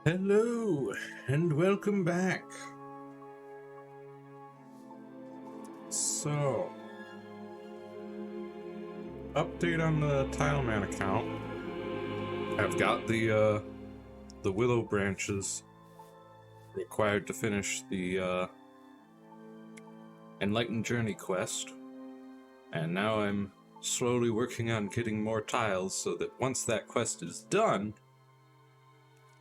Hello, and welcome back. So, update on the Tileman account. I've got the willow branches required to finish the Enlightened Journey quest, and now I'm slowly working on getting more tiles so that once that quest is done,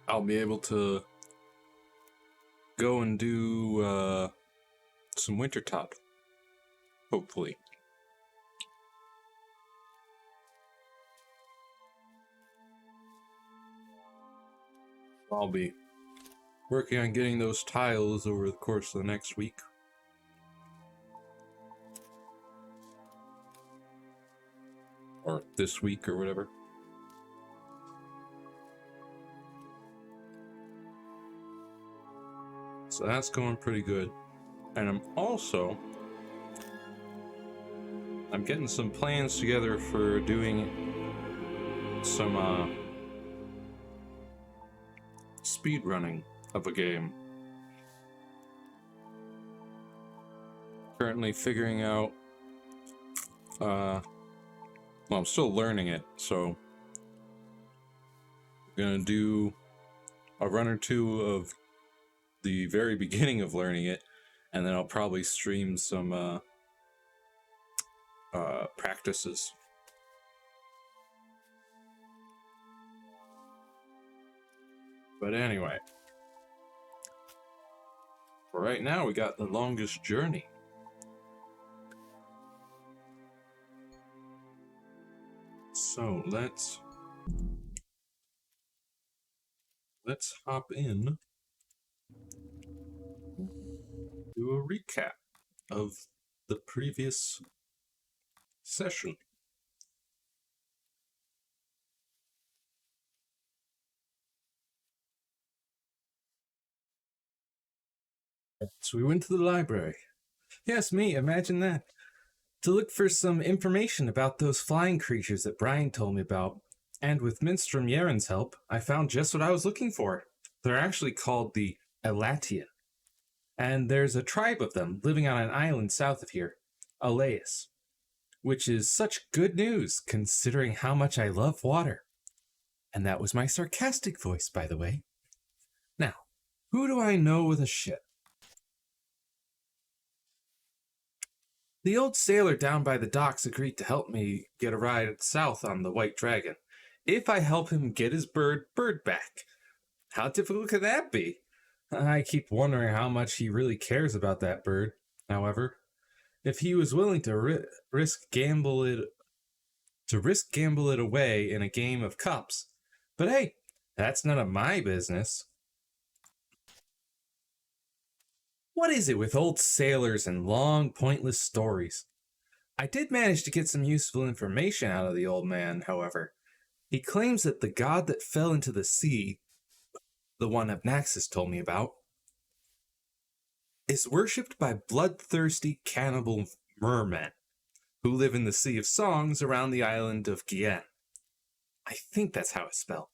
I'll be able to go and do some Wintertop, hopefully. I'll be working on getting those tiles over the course of the next week. Or this week or whatever. So that's going pretty good. And I'm getting some plans together for doing some speed running of a game. Currently figuring out well, I'm still learning it, so I'm gonna do a run or two of the very beginning of learning it, and then I'll probably stream some practices. But anyway, for right now we got the longest journey. So let's hop in, do a recap of the previous session. So we went to the library. Yes, me, imagine that. To look for some information about those flying creatures that Brian told me about. And with Minstrom Yaren's help, I found just what I was looking for. They're actually called the Elatian. And there's a tribe of them living on an island south of here, Alaeus. Which is such good news, considering how much I love water. And that was my sarcastic voice, by the way. Now, who do I know with a ship? The old sailor down by the docks agreed to help me get a ride south on the White Dragon, if I help him get his bird back. How difficult could that be? I keep wondering how much he really cares about that bird, however. If he was willing to risk gamble it away in a game of cups. But hey, that's none of my business. What is it with old sailors and long, pointless stories? I did manage to get some useful information out of the old man, however. He claims that the god that fell into the sea, the one Abnaxis told me about, is worshipped by bloodthirsty cannibal mermen who live in the Sea of Songs around the island of Gien. I think that's how it's spelled.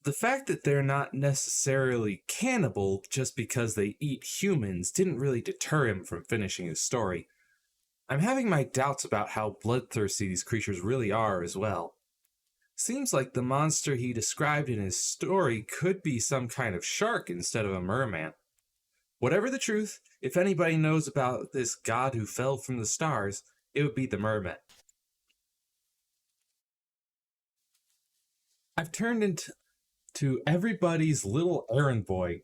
The fact that they're not necessarily cannibal just because they eat humans didn't really deter him from finishing his story. I'm having my doubts about how bloodthirsty these creatures really are as well. Seems like the monster he described in his story could be some kind of shark instead of a merman. Whatever the truth, if anybody knows about this god who fell from the stars, it would be the merman. I've turned into everybody's little errand boy,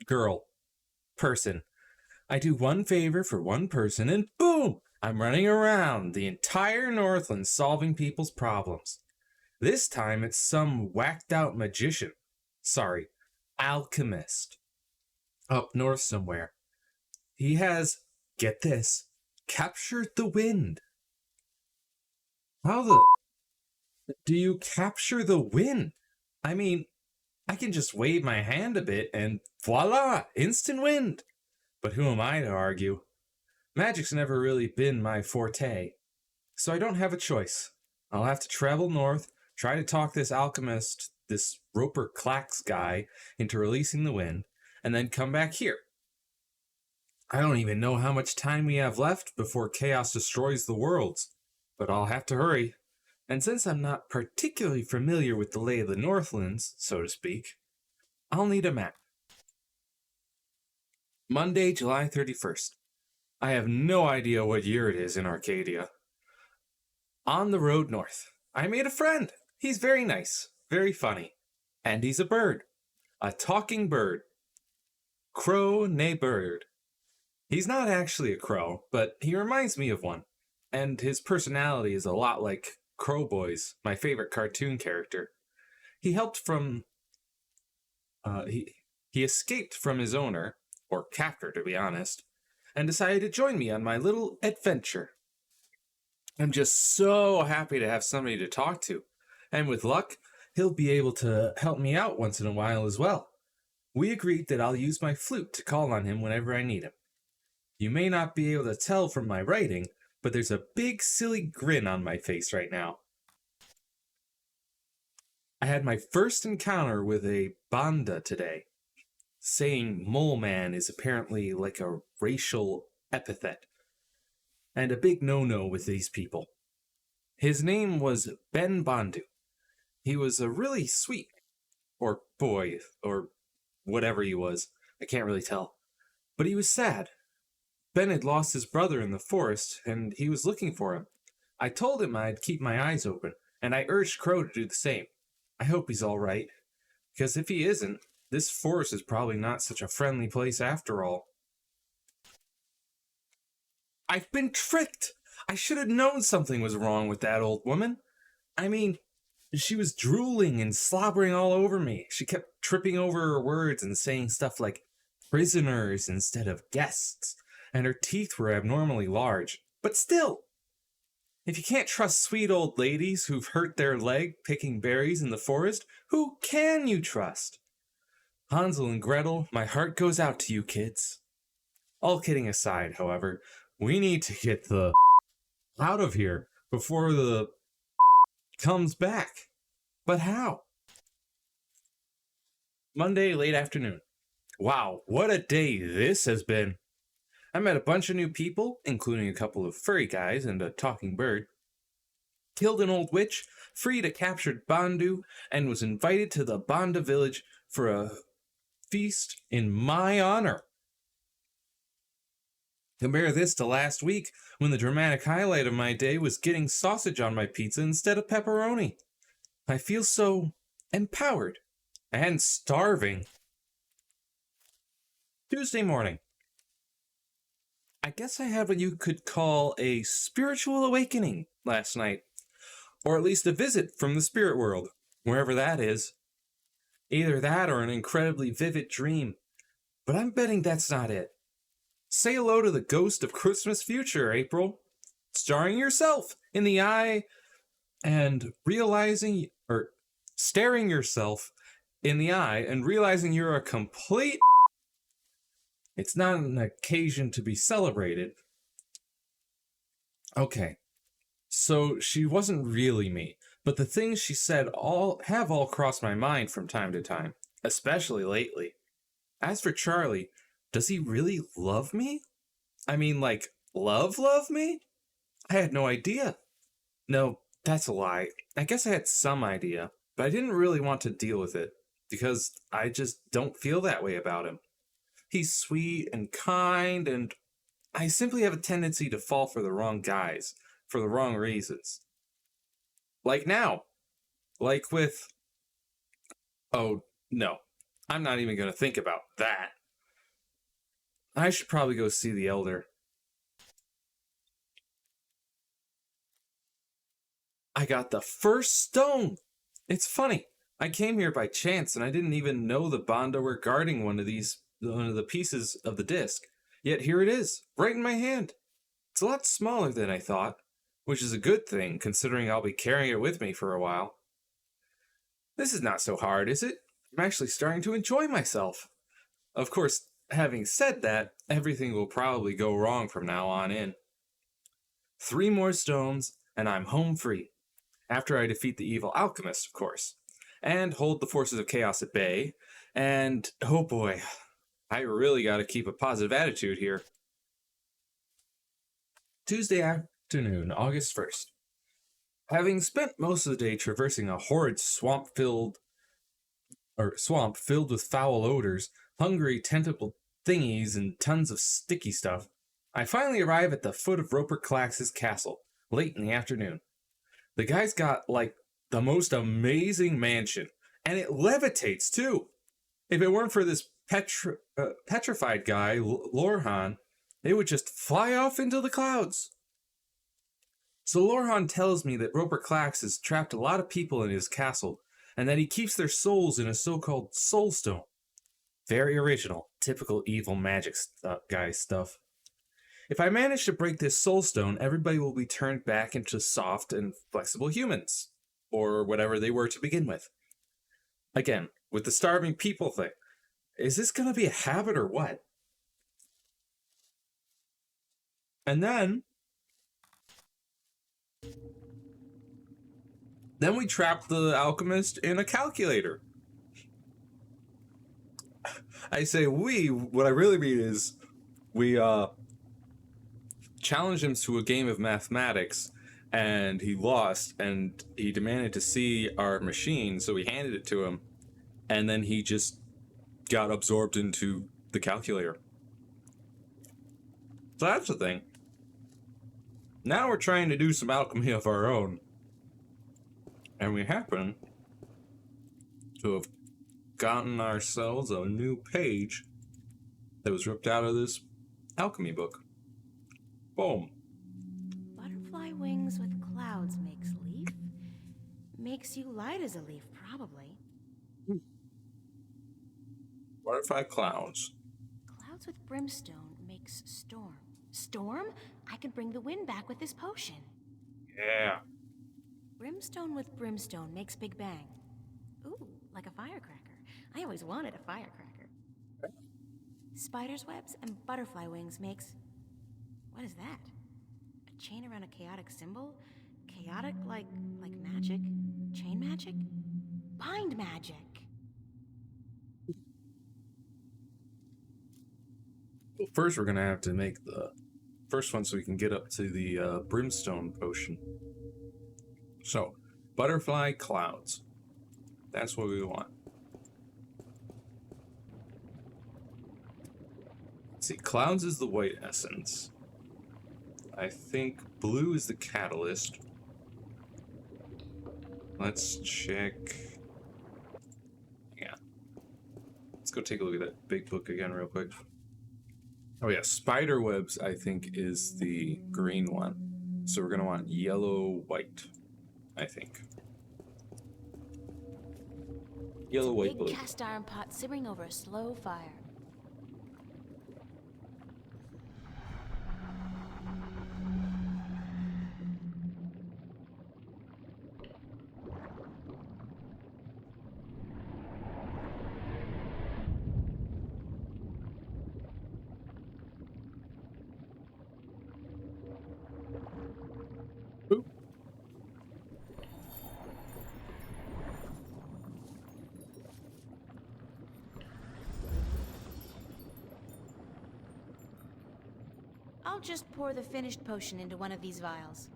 girl, person. I do one favor for one person and boom, I'm running around the entire Northland solving people's problems. This time it's some whacked out magician. Sorry, alchemist. Up north somewhere. He has, get this, captured the wind. How the do you capture the wind? I mean, I can just wave my hand a bit and voila, instant wind. But who am I to argue? Magic's never really been my forte, so I don't have a choice. I'll have to travel north, try to talk this alchemist this Roper Clax guy into releasing the wind, and then come back here. I don't even know how much time we have left before chaos destroys the worlds, but I'll have to hurry. And since I'm not particularly familiar with the lay of the Northlands, so to speak, I'll need a map. Monday, July 31st. I have no idea what year it is in Arcadia. On the road north, I made a friend. He's very nice, very funny, and he's a bird. A talking bird. Crow nay bird. He's not actually a crow, but he reminds me of one, and his personality is a lot like Crowboys, my favorite cartoon character. He helped from... He escaped from his owner, or captor to be honest, and decided to join me on my little adventure. I'm just so happy to have somebody to talk to, and with luck, he'll be able to help me out once in a while as well. We agreed that I'll use my flute to call on him whenever I need him. You may not be able to tell from my writing, but there's a big silly grin on my face right now. I had my first encounter with a banda today. Saying mole man is apparently like a racial epithet, and a big no-no with these people. His name was Ben Bandu. He was a really sweet, or boy, or whatever he was, I can't really tell. But he was sad. Ben had lost his brother in the forest, and he was looking for him. I told him I'd keep my eyes open, and I urged Crow to do the same. I hope he's all right, because if he isn't, this forest is probably not such a friendly place after all. I've been tricked! I should have known something was wrong with that old woman. I mean, she was drooling and slobbering all over me. She kept tripping over her words and saying stuff like prisoners instead of guests, and her teeth were abnormally large. But still, if you can't trust sweet old ladies who've hurt their leg picking berries in the forest, who can you trust? Hansel and Gretel, my heart goes out to you kids. All kidding aside, however, we need to get the out of here before the comes back. But how? Monday, late afternoon. Wow, what a day this has been. I met a bunch of new people, including a couple of furry guys and a talking bird. Killed an old witch, freed a captured Bandu, and was invited to the Banda village for a feast in my honor. Compare this to last week, when the dramatic highlight of my day was getting sausage on my pizza instead of pepperoni. I feel so empowered and starving. Tuesday morning. I guess I had what you could call a spiritual awakening last night, or at least a visit from the spirit world, wherever that is. Either that or an incredibly vivid dream, but I'm betting that's not it. Say hello to the ghost of Christmas future, April. Starring yourself in the eye and staring yourself in the eye and realizing you're a complete... It's not an occasion to be celebrated. Okay, so she wasn't really me, but the things she said have all crossed my mind from time to time, especially lately. As for Charlie, does he really love me? I mean, like, love me? I had no idea. No, that's a lie. I guess I had some idea, but I didn't really want to deal with it, because I just don't feel that way about him. He's sweet and kind, and I simply have a tendency to fall for the wrong guys, for the wrong reasons. Like now. Like with... Oh, no. I'm not even going to think about that. I should probably go see the elder. I got the first stone! It's funny. I came here by chance, and I didn't even know the Banda were guarding one of the pieces of the disc. Yet here it is, right in my hand. It's a lot smaller than I thought, which is a good thing, considering I'll be carrying it with me for a while. This is not so hard, is it? I'm actually starting to enjoy myself. Of course, having said that, everything will probably go wrong from now on in. 3 more stones, and I'm home free. After I defeat the evil alchemist, of course. and hold the forces of chaos at bay. And oh boy, I really got to keep a positive attitude here. Tuesday afternoon, August 1st. Having spent most of the day traversing a horrid swamp filled with foul odors, hungry tentacle thingies, and tons of sticky stuff, I finally arrive at the foot of Roper Clax's castle, late in the afternoon. The guy's got, like, the most amazing mansion, and it levitates, too. If it weren't for this petrified guy, Lorhan, it would just fly off into the clouds. So Lorhan tells me that Roper Clax has trapped a lot of people in his castle, and that he keeps their souls in a so-called soul stone. Very original, typical evil magic guy stuff. If I manage to break this soul stone, everybody will be turned back into soft and flexible humans, or whatever they were to begin with. Again, with the starving people thing, is this going to be a habit or what? And then we trap the alchemist in a calculator. I say we, what I really mean is we challenged him to a game of mathematics, and he lost, and he demanded to see our machine, so we handed it to him, and then he just got absorbed into the calculator. So that's the thing. Now we're trying to do some alchemy of our own, and we happen to have gotten ourselves a new page that was ripped out of this alchemy book. Boom. Butterfly wings with clouds makes leaf. Makes you light as a leaf, probably. Butterfly clouds. Clouds with brimstone makes storm. Storm? I could bring the wind back with this potion. Yeah. Brimstone with brimstone makes Big Bang. Ooh, like a firecracker. I always wanted a firecracker. Spider's webs and butterfly wings makes... What is that? A chain around a chaotic symbol? Chaotic like magic? Chain magic? Bind magic! Well, first we're gonna have to make the first one so we can get up to the brimstone potion. So, butterfly clouds. That's what we want. Let's see, clouds is the white essence. I think blue is the catalyst. Let's check. Yeah. Let's go take a look at that big book again real quick. Oh yeah, spider webs I think is the green one. So we're gonna want yellow, white, I think. Yellow, white, blue. Big cast iron pot simmering over a slow fire. I'll just pour the finished potion into one of these vials.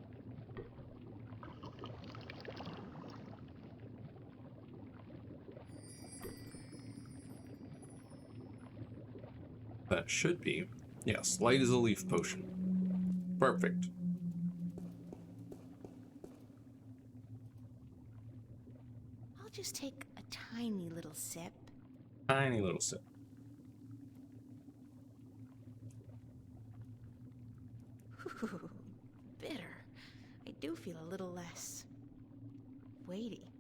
That should be. Yes, light as a leaf potion. Perfect. I'll just take a tiny little sip. Tiny little sip. Ooh, bitter. I do feel a little less weighty.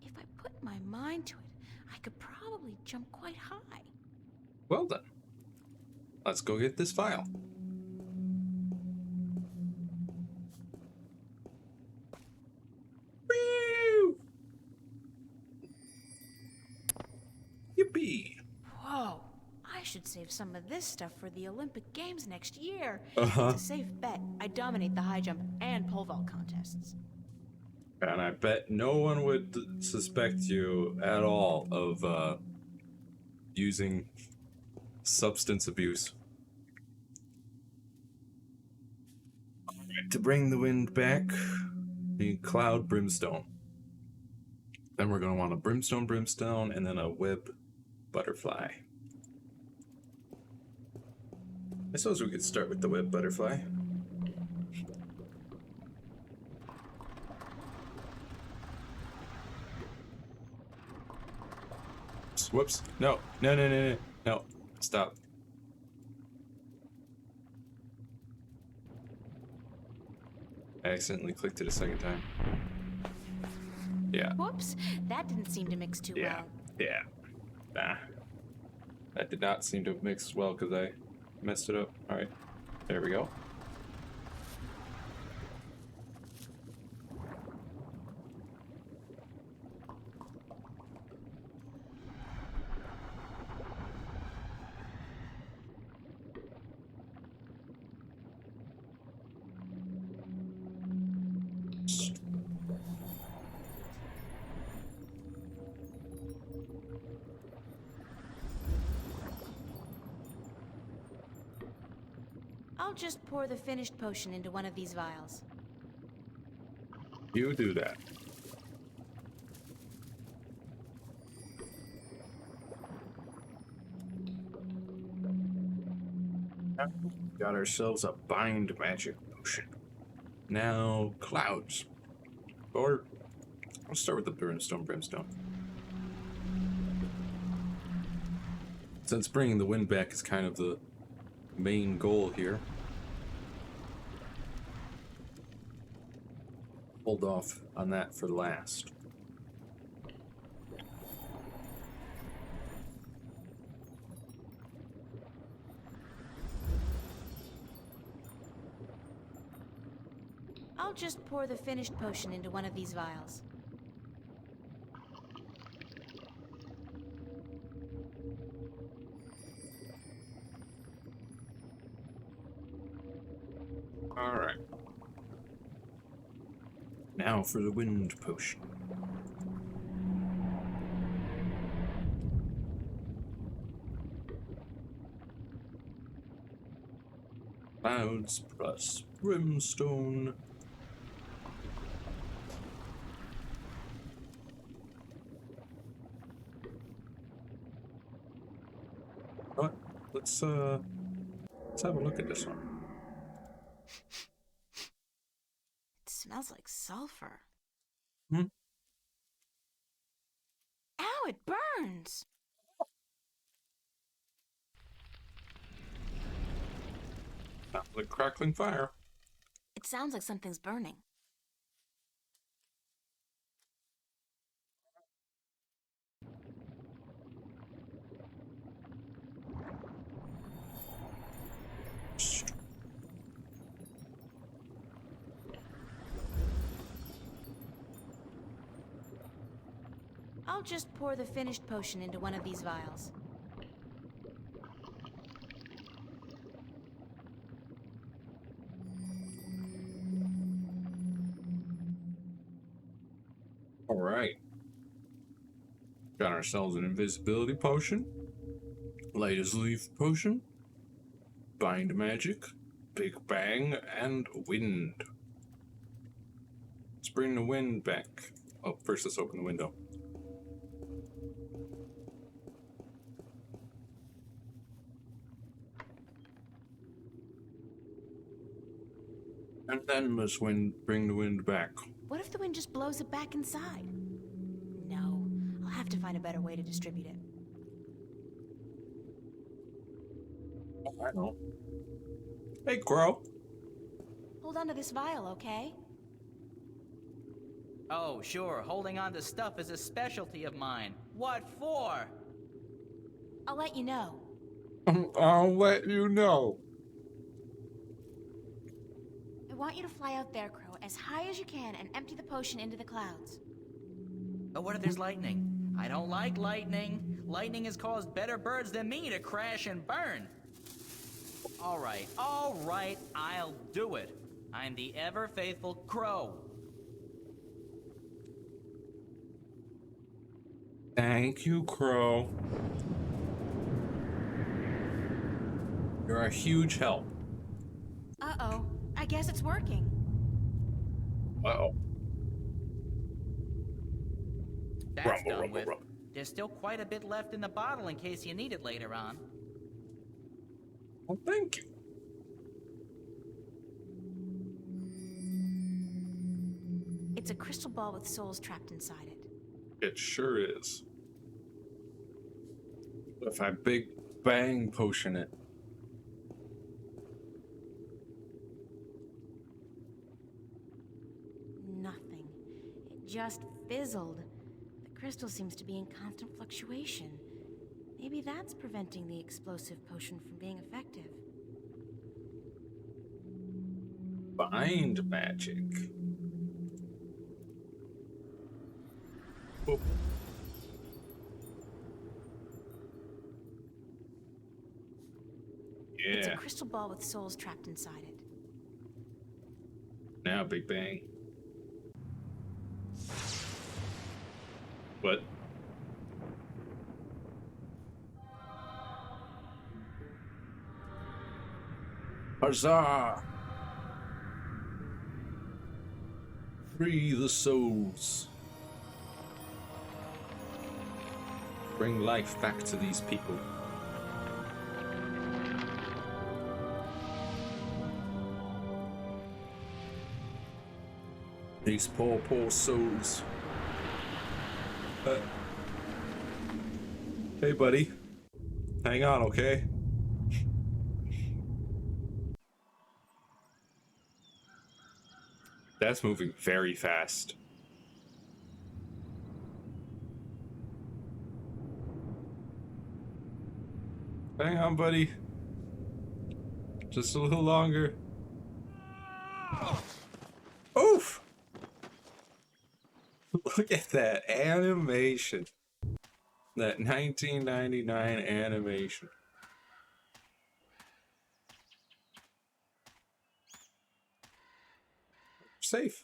If I put my mind to it, I could probably jump quite high. Well then. Let's go get this vial. Woo! Yippee! Whoa! I should save some of this stuff for the Olympic Games next year. Uh-huh. It's a safe bet I dominate the high jump and pole vault contests. And I bet no one would suspect you at all of using substance abuse. To bring the wind back, need cloud brimstone. Then we're going to want a brimstone, and then a web butterfly. I suppose we could start with the web butterfly. Whoops. No. No. Stop. I accidentally clicked it a second time. Yeah. Whoops, that didn't seem to mix too well. Yeah. Nah. That did not seem to mix well because I messed it up. Alright. There we go. I'll just pour the finished potion into one of these vials. You do that. Got ourselves a bind magic potion. Now, clouds. Or, let's start with the brimstone. Since bringing the wind back is kind of the main goal here, hold off on that for last. I'll just pour the finished potion into one of these vials. Alright. Now for the wind potion. Clouds plus brimstone. What? Let's have a look at this one. It smells like sulfur. Hmm? Ow, it burns! Not like crackling fire. It sounds like something's burning. I'll just pour the finished potion into one of these vials. Alright. Got ourselves an invisibility potion, light as leaf potion, bind magic, big bang, and wind. Let's bring the wind back. Oh, first let's open the window. And then let's bring the wind back. What if the wind just blows it back inside? No, I'll have to find a better way to distribute it. Oh, I know. Hey, Crow. Hold on to this vial, okay? Oh, sure. Holding on to stuff is a specialty of mine. What for? I'll let you know. I'll let you know. I want you to fly out there, Crow, as high as you can and empty the potion into the clouds. Oh, what if there's lightning? I don't like lightning. Lightning has caused better birds than me to crash and burn. All right, I'll do it. I'm the ever-faithful Crow. Thank you, Crow. You're a huge help. Uh-oh. I guess it's working. Uh-oh. That's Rumble, done rumble, with. rumble. There's still quite a bit left in the bottle in case you need it later on. Well, thank you. It's a crystal ball with souls trapped inside it. It sure is. If I big bang potion it. Nothing. It just fizzled. The crystal seems to be in constant fluctuation. Maybe that's preventing the explosive potion from being effective. Bind magic. Oh. It's a Yeah. crystal ball with souls trapped inside it. Now big bang. What? Huzzah! Free the souls. Bring life back to these people. These poor, poor souls. Hey, buddy. Hang on, okay? That's moving very fast. Hang on, buddy. Just a little longer. Oof! Look at that animation. That 1999 animation. Safe.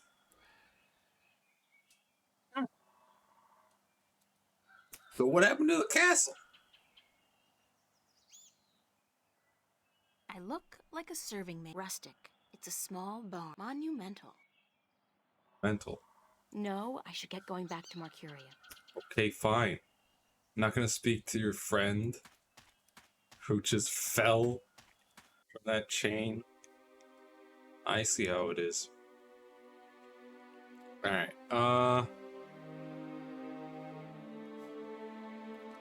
So what happened to the castle? I look like a serving maid. Rustic. It's a small barn. Monumental. Mental. No, I should get going back to Mercuria. Okay, fine. I'm not gonna speak to your friend who just fell from that chain. I see how it is. Alright,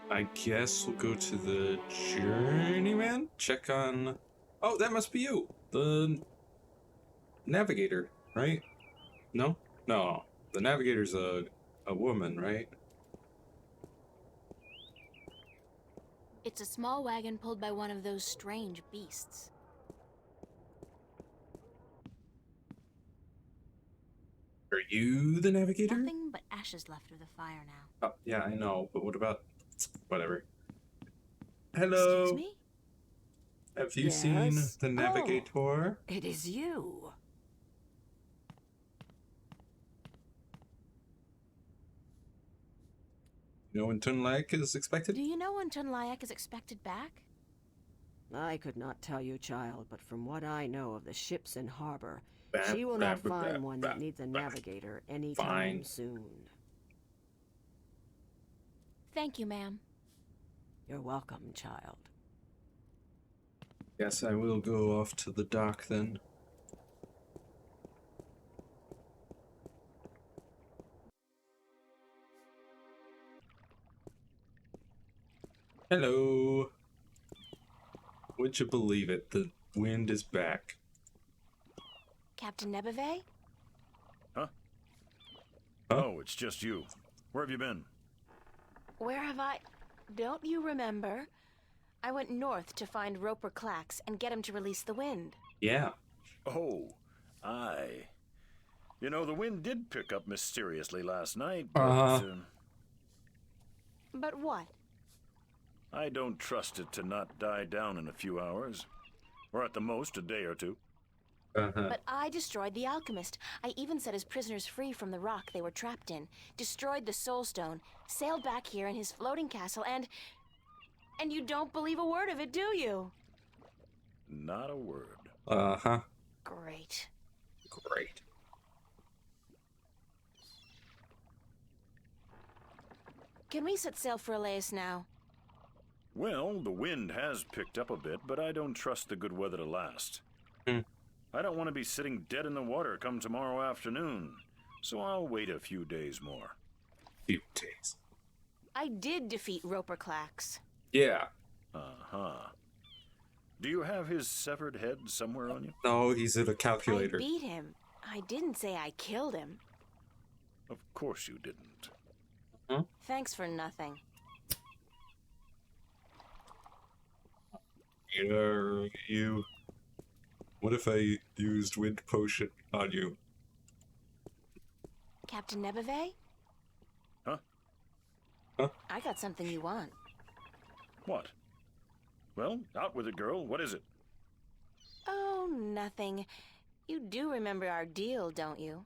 I guess we'll go to the journeyman. Check on... Oh, that must be you. The navigator, right? No? No. The navigator's a woman, right? It's a small wagon pulled by one of those strange beasts. Are you the navigator? Nothing but ashes left of the fire now. Oh, yeah, I know, but what about... Whatever. Hello? Excuse me? Have you seen Yes? the navigator? It is you. You know when Tunlaik is expected? Do you know when Tunlayak is expected back? I could not tell you, child, but from what I know of the ships in harbor, Bah, she will bah, not bah, find bah, one bah, that needs a bah. navigator anytime Fine. soon. Thank you, ma'am. You're welcome, child. Guess I will go off to the dock then. Hello. Would you believe it? The wind is back. Captain Nebeve? Huh? Huh? Oh, it's just you. Where have you been? Where have I... Don't you remember? I went north to find Roper Clax and get him to release the wind. Yeah. Oh, aye. You know, the wind did pick up mysteriously last night, but But what? I don't trust it to not die down in a few hours. Or at the most, a day or two. Uh-huh. But I destroyed the alchemist. I even set his prisoners free from the rock they were trapped in, destroyed the soul stone, sailed back here in his floating castle, and you don't believe a word of it, do you? Not a word. Uh-huh. Great. Great. Can we set sail for Elias now? Well, the wind has picked up a bit, but I don't trust the good weather to last. Hmm. I don't want to be sitting dead in the water come tomorrow afternoon, so I'll wait a few days more. Few days. I did defeat Roper Clax. Yeah. Uh-huh. Do you have his severed head somewhere on you? No, he's at a calculator. I beat him. I didn't say I killed him. Of course you didn't. Thanks for nothing. You. What if I used wind potion on you? Captain Nebeve? Huh? Huh? I got something you want. What? Well, out with it, girl. What is it? Oh, nothing. You do remember our deal, don't you?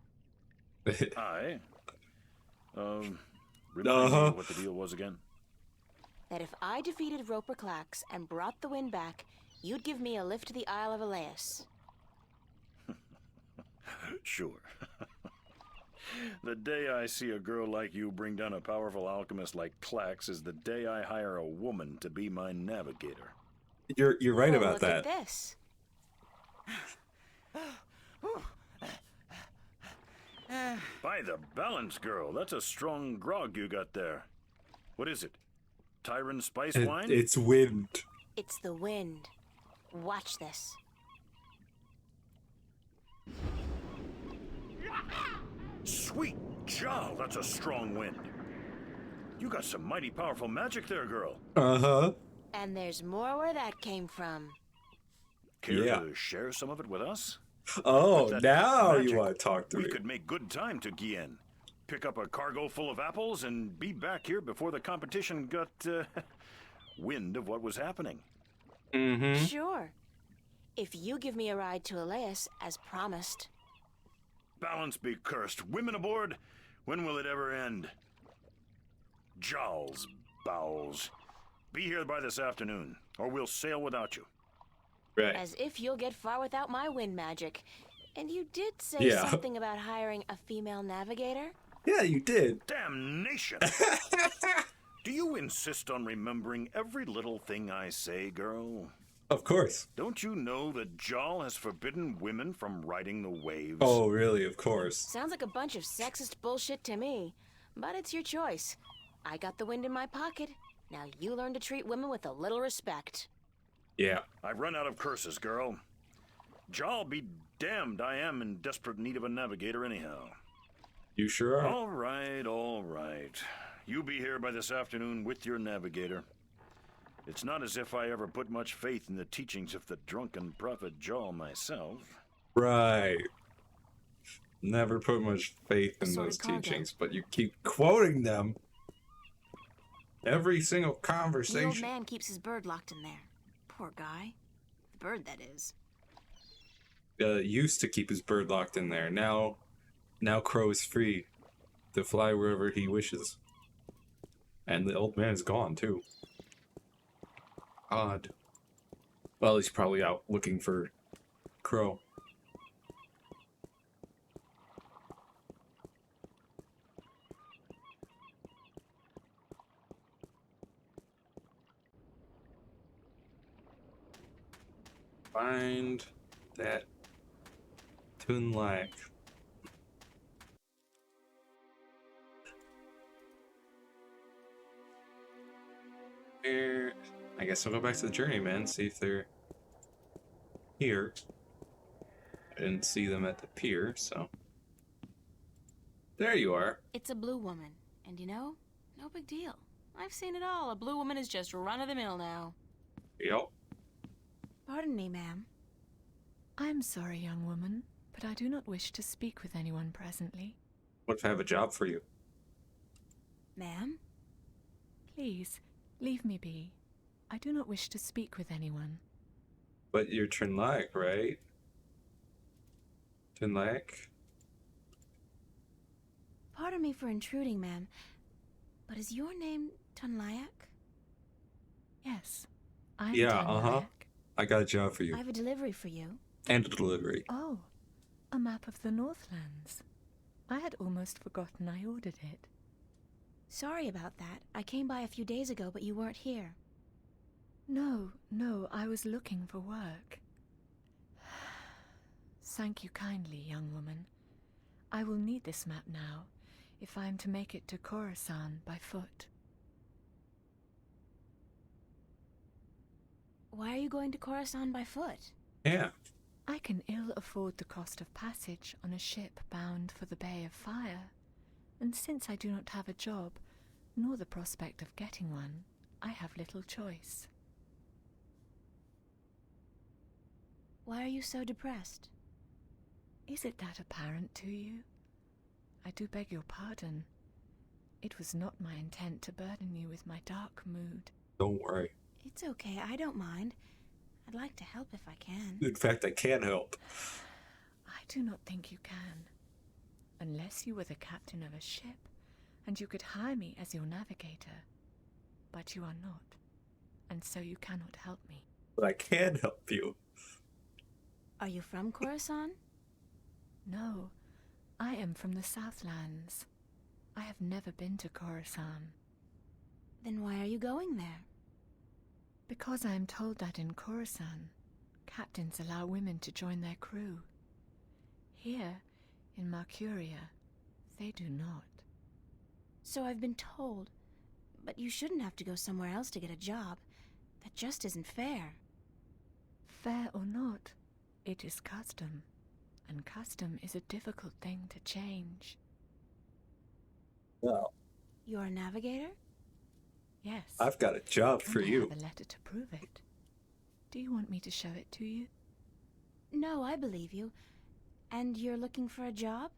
I? Remind me what the deal was again? That if I defeated Roper Clax and brought the wind back, you'd give me a lift to the Isle of Elias. Sure. The day I see a girl like you bring down a powerful alchemist like Clax is the day I hire a woman to be my navigator. You're right Well, about look that. at this. By the balance, girl, that's a strong grog you got there. What is it? Tyron spice wine? It's wind. It's the wind. Watch this. Sweet jowl, that's a strong wind. You got some mighty powerful magic there, girl. Uh-huh. And there's more where that came from. Care Yeah. to share some of it with us? Oh, With that now magic, you want to talk to we me. could make good time to Gien. Pick up a cargo full of apples and be back here before the competition got wind of what was happening. Mm-hmm. Sure. If you give me a ride to Elias, as promised. Balance be cursed. Women aboard? When will it ever end? Jowls, bowels. Be here by this afternoon, or we'll sail without you. Right. As if you'll get far without my wind magic. And you did say Yeah. something about hiring a female navigator? Yeah, you did. Damnation! Do you insist on remembering every little thing I say, girl? Of course. Don't you know that Jal has forbidden women from riding the waves? Oh, really? Of course. Sounds like a bunch of sexist bullshit to me. But it's your choice. I got the wind in my pocket. Now you learn to treat women with a little respect. Yeah. I've run out of curses, girl. Jal be damned, I am in desperate need of a navigator anyhow. You sure are. All right, all right. You be here by this afternoon with your navigator. It's not as if I ever put much faith in the teachings of the drunken prophet Jal myself. Right. Never put much faith in Sorry, those cargo. teachings, but you keep quoting them. Every single The old conversation. man keeps his bird locked in there. Poor guy. The bird, that is. Used to keep his bird locked in there. Now Crow is free to fly wherever he wishes. And the old man is gone, too. Odd. Well, he's probably out looking for Crow. Find that Tunlak. Here, I guess I'll go back to the journeyman, see if they're here. I didn't see them at the pier, so. There you are. It's a blue woman. And you know, no big deal. I've seen it all. A blue woman is just run-of-the-mill now. Yep. Pardon me, ma'am. I'm sorry, young woman, but I do not wish to speak with anyone presently. What if I have a job for you? Ma'am? Please, leave me be. I do not wish to speak with anyone. But you're Tunlak, right? Finlack. Pardon me for intruding, ma'am, but is your name Tunlayak? Yes, I'm Yeah, Tanlayak. I got a job for I you. have a delivery for you. And a delivery. Oh, a map of the Northlands. I had almost forgotten I ordered it. Sorry about that. I came by a few days ago, but you weren't here. No, I was looking for work. Thank you kindly, young woman. I will need this map now, if I am to make it to Khorasan by foot. Why are you going to Khorasan by foot? Yeah. I can ill afford the cost of passage on a ship bound for the Bay of Fire, and since I do not have a job, nor the prospect of getting one, I have little choice. Why are you so depressed? Is it that apparent to you? I do beg your pardon. It was not my intent to burden you with my dark mood. Don't worry. It's okay, I don't mind. I'd like to help if I can. In fact, I can help. I do not think you can. Unless you were the captain of a ship, and you could hire me as your navigator. But you are not, and so you cannot help me. But I can help you. Are you from Khorasan? No, I am from the Southlands. I have never been to Khorasan. Then why are you going there? Because I am told that in Khorasan, captains allow women to join their crew. Here, in Marcuria, they do not. So I've been told. But you shouldn't have to go somewhere else to get a job. That just isn't fair. Fair or not, it is custom, and custom is a difficult thing to change. Well, You're a navigator? Yes. I've got a job for and I you. have a letter to prove it. Do you want me to show it to you? No, I believe you. And you're looking for a job?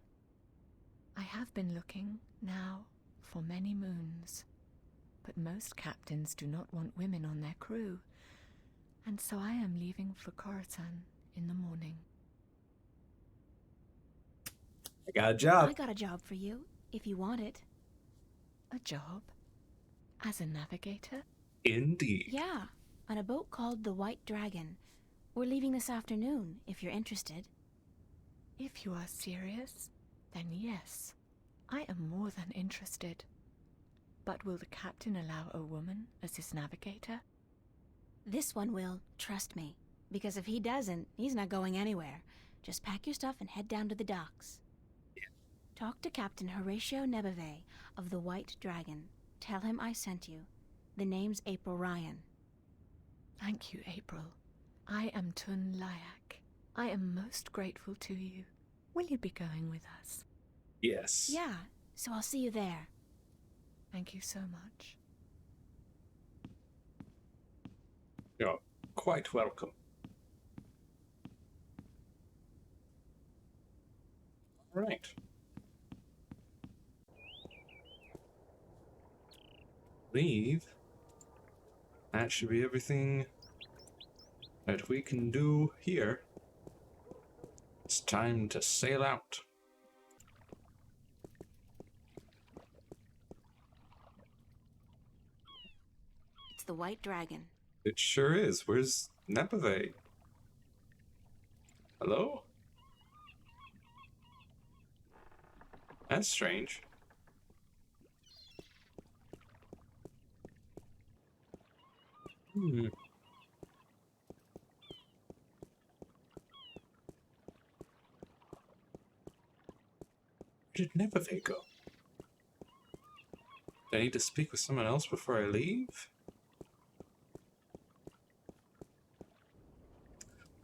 I have been looking, now, for many moons. But most captains do not want women on their crew, and so I am leaving for Khorasan in the morning. I got a job. I got a job for you, if you want it. A job? As a navigator? Indeed. Yeah, on a boat called the White Dragon. We're leaving this afternoon, if you're interested. If you are serious, then yes, I am more than interested. But will the captain allow a woman as his navigator? This one will, trust me. Because if he doesn't, he's not going anywhere. Just pack your stuff and head down to the docks. Yeah. Talk to Captain Horatio Nebeve of the White Dragon. Tell him I sent you. The name's April Ryan. Thank you, April. I am Tunlayak. I am most grateful to you. Will you be going with us? Yes. Yeah, so I'll see you there. Thank you so much. You're quite welcome. All right. Leave. That should be everything that we can do here. It's time to sail out. It's the White Dragon. It sure is. Where's Nepave? Hello? That's strange. Hmm. Where did Nepave go? Do I need to speak with someone else before I leave?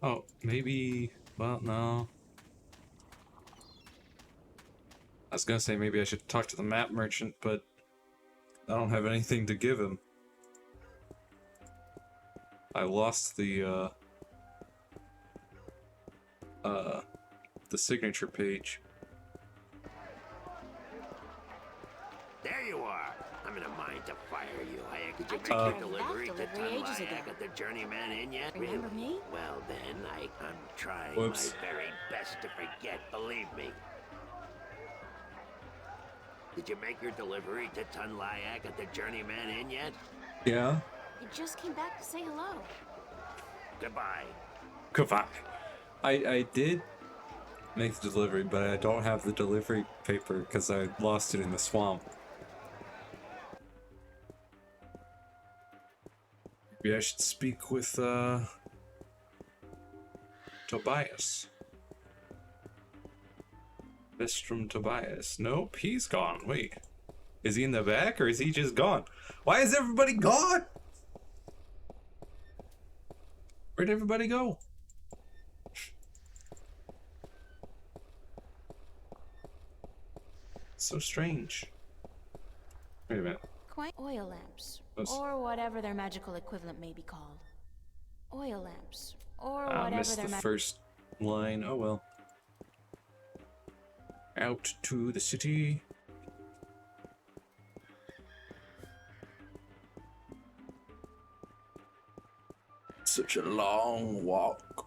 Oh, maybe... Well, no. I was gonna say maybe I should talk to the map merchant, but I don't have anything to give him. I lost the signature page. There you are. I'm in a mind to fire you. I Did you I make took your care of that delivery to delivery ages ago. Tunlayak at the Journeyman Inn yet? Remember Really? me? Well, then, I'm trying Whoops. my very best to forget, believe me. Did you make your delivery to Tunlayak at the Journeyman Inn yet? Yeah. You just came back to say hello. Goodbye. Goodbye. I did make the delivery, but I don't have the delivery paper because I lost it in the swamp. Maybe I should speak with Tobias. Vestrum Tobias. Nope, he's gone. Wait. Is he in the back or is he just gone? Why is everybody gone? Where'd everybody go? So strange. Wait a minute. Quite oil lamps. Those- Or whatever their magical equivalent may be called. Oil lamps. Or I whatever missed their the first line. Oh well. Out to the city. Such a long walk.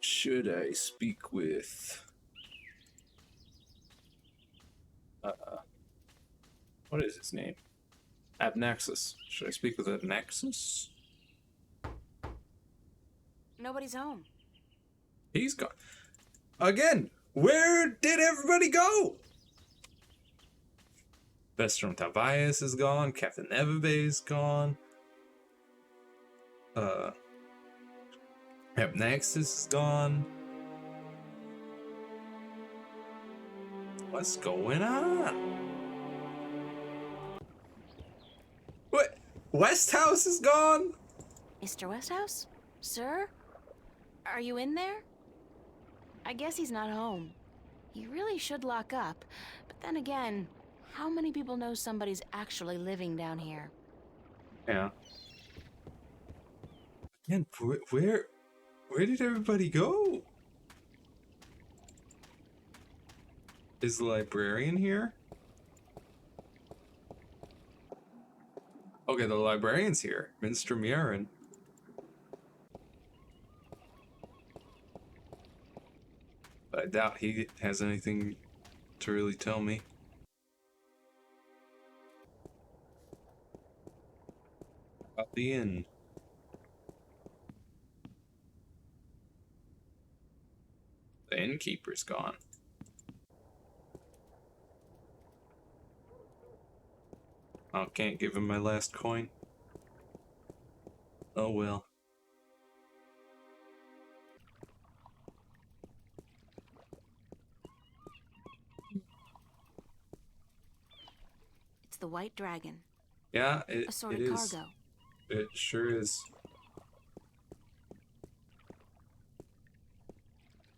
Should I speak with what is his name? Abnaxus. Should I speak with Abnaxus? Nobody's home. He's gone. Again, where did everybody go? Vestrum Tobias is gone. Captain Evabe is gone. Abnaxus is gone. What's going on? What? Westhouse is gone? Mr. Westhouse? Sir? Are you in there? I guess he's not home. He really should lock up. But then again, how many people know somebody's actually living down here? Yeah. And where did everybody go? Is the librarian here? Okay, the librarian's here. Minster Murin. But I doubt he has anything to really tell me. About the inn. The innkeeper's gone. Oh, can't give him my last coin. Oh well. It's the White Dragon. Yeah, it Assorted is. cargo. It sure is.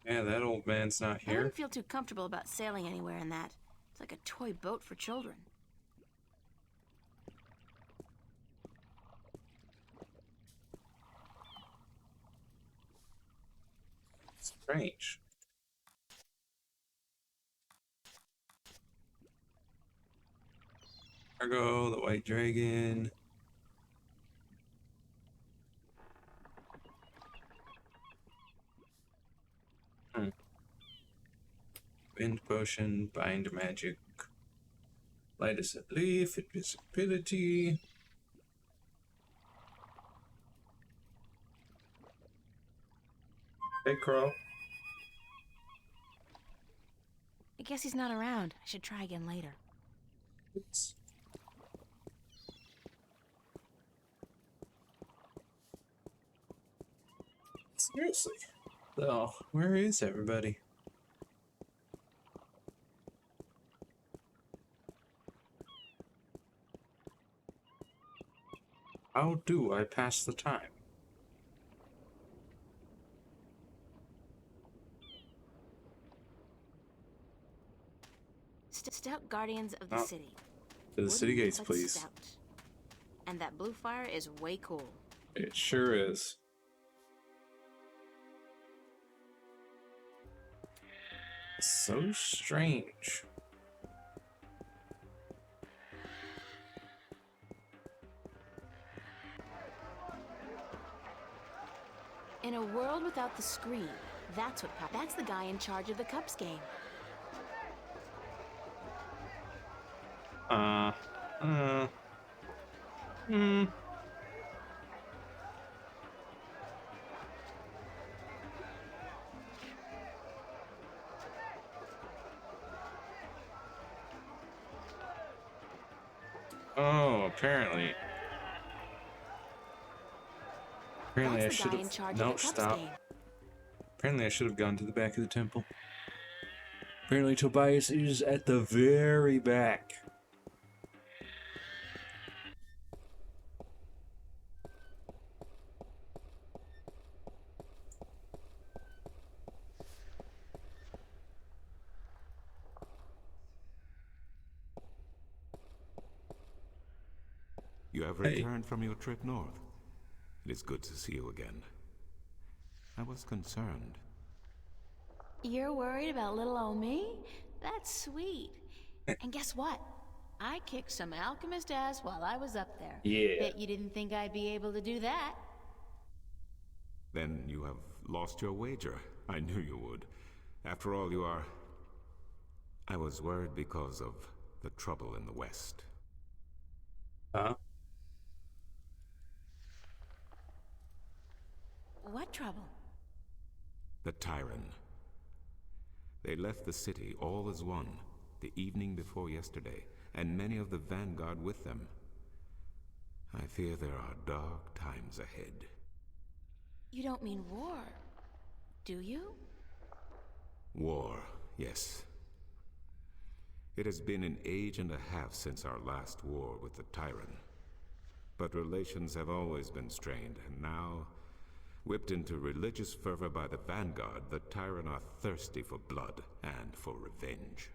Yeah, that old man's not I here. wouldn't feel too comfortable about sailing anywhere in that. It's like a toy boat for children. Strange. Cargo, the White Dragon. Wind potion, bind magic, light as a leaf, invisibility. Hey, Crow. I guess he's not around. I should try again later. Oops. Seriously. So, where is everybody? How do I pass the time? Stout guardians of the Oh. city. To the city Wooden, gates, but please. stout. And that blue fire is way cool. It sure is. So strange. In a world without the screen, that's the guy in charge of the Cups game. Uh, uh, hmm. Oh, apparently. Apparently I That's the should guy in have... charge No, of the Cups stop. game. Apparently I should have gone to the back of the temple. Apparently Tobias is at the very back. You have Hey. returned from your trip north. It is good to see you again. I was concerned. You're worried about little old me? That's sweet. And guess what? I kicked some alchemist ass while I was up there. Yeah. Bet you didn't think I'd be able to do that. Then you have lost your wager. I knew you would. After all, you are... I was worried because of the trouble in the West. Huh? What trouble? The Tyrant. They left the city all as one, the evening before yesterday, and many of the vanguard with them. I fear there are dark times ahead. You don't mean war, do you? War, yes. It has been an age and a half since our last war with the Tyrant. But relations have always been strained, and now, whipped into religious fervor by the vanguard, the Tyrant are thirsty for blood and for revenge.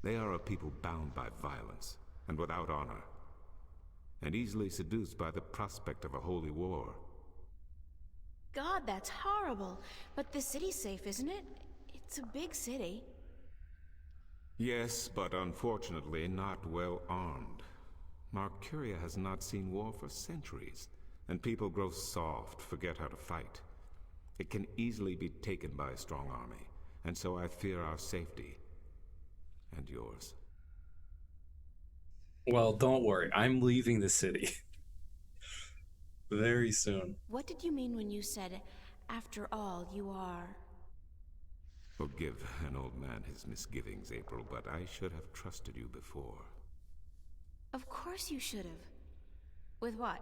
They are a people bound by violence and without honor, and easily seduced by the prospect of a holy war. God, that's horrible. But the city's safe, isn't it? It's a big city. Yes, but unfortunately not well armed. Marcuria has not seen war for centuries, and people grow soft, forget how to fight. It can easily be taken by a strong army, and so I fear our safety. And yours. Well, don't worry. I'm leaving the city. Very soon. What did you mean when you said, after all, you are... Forgive an old man his misgivings, April, but I should have trusted you before. Of course you should have. With what?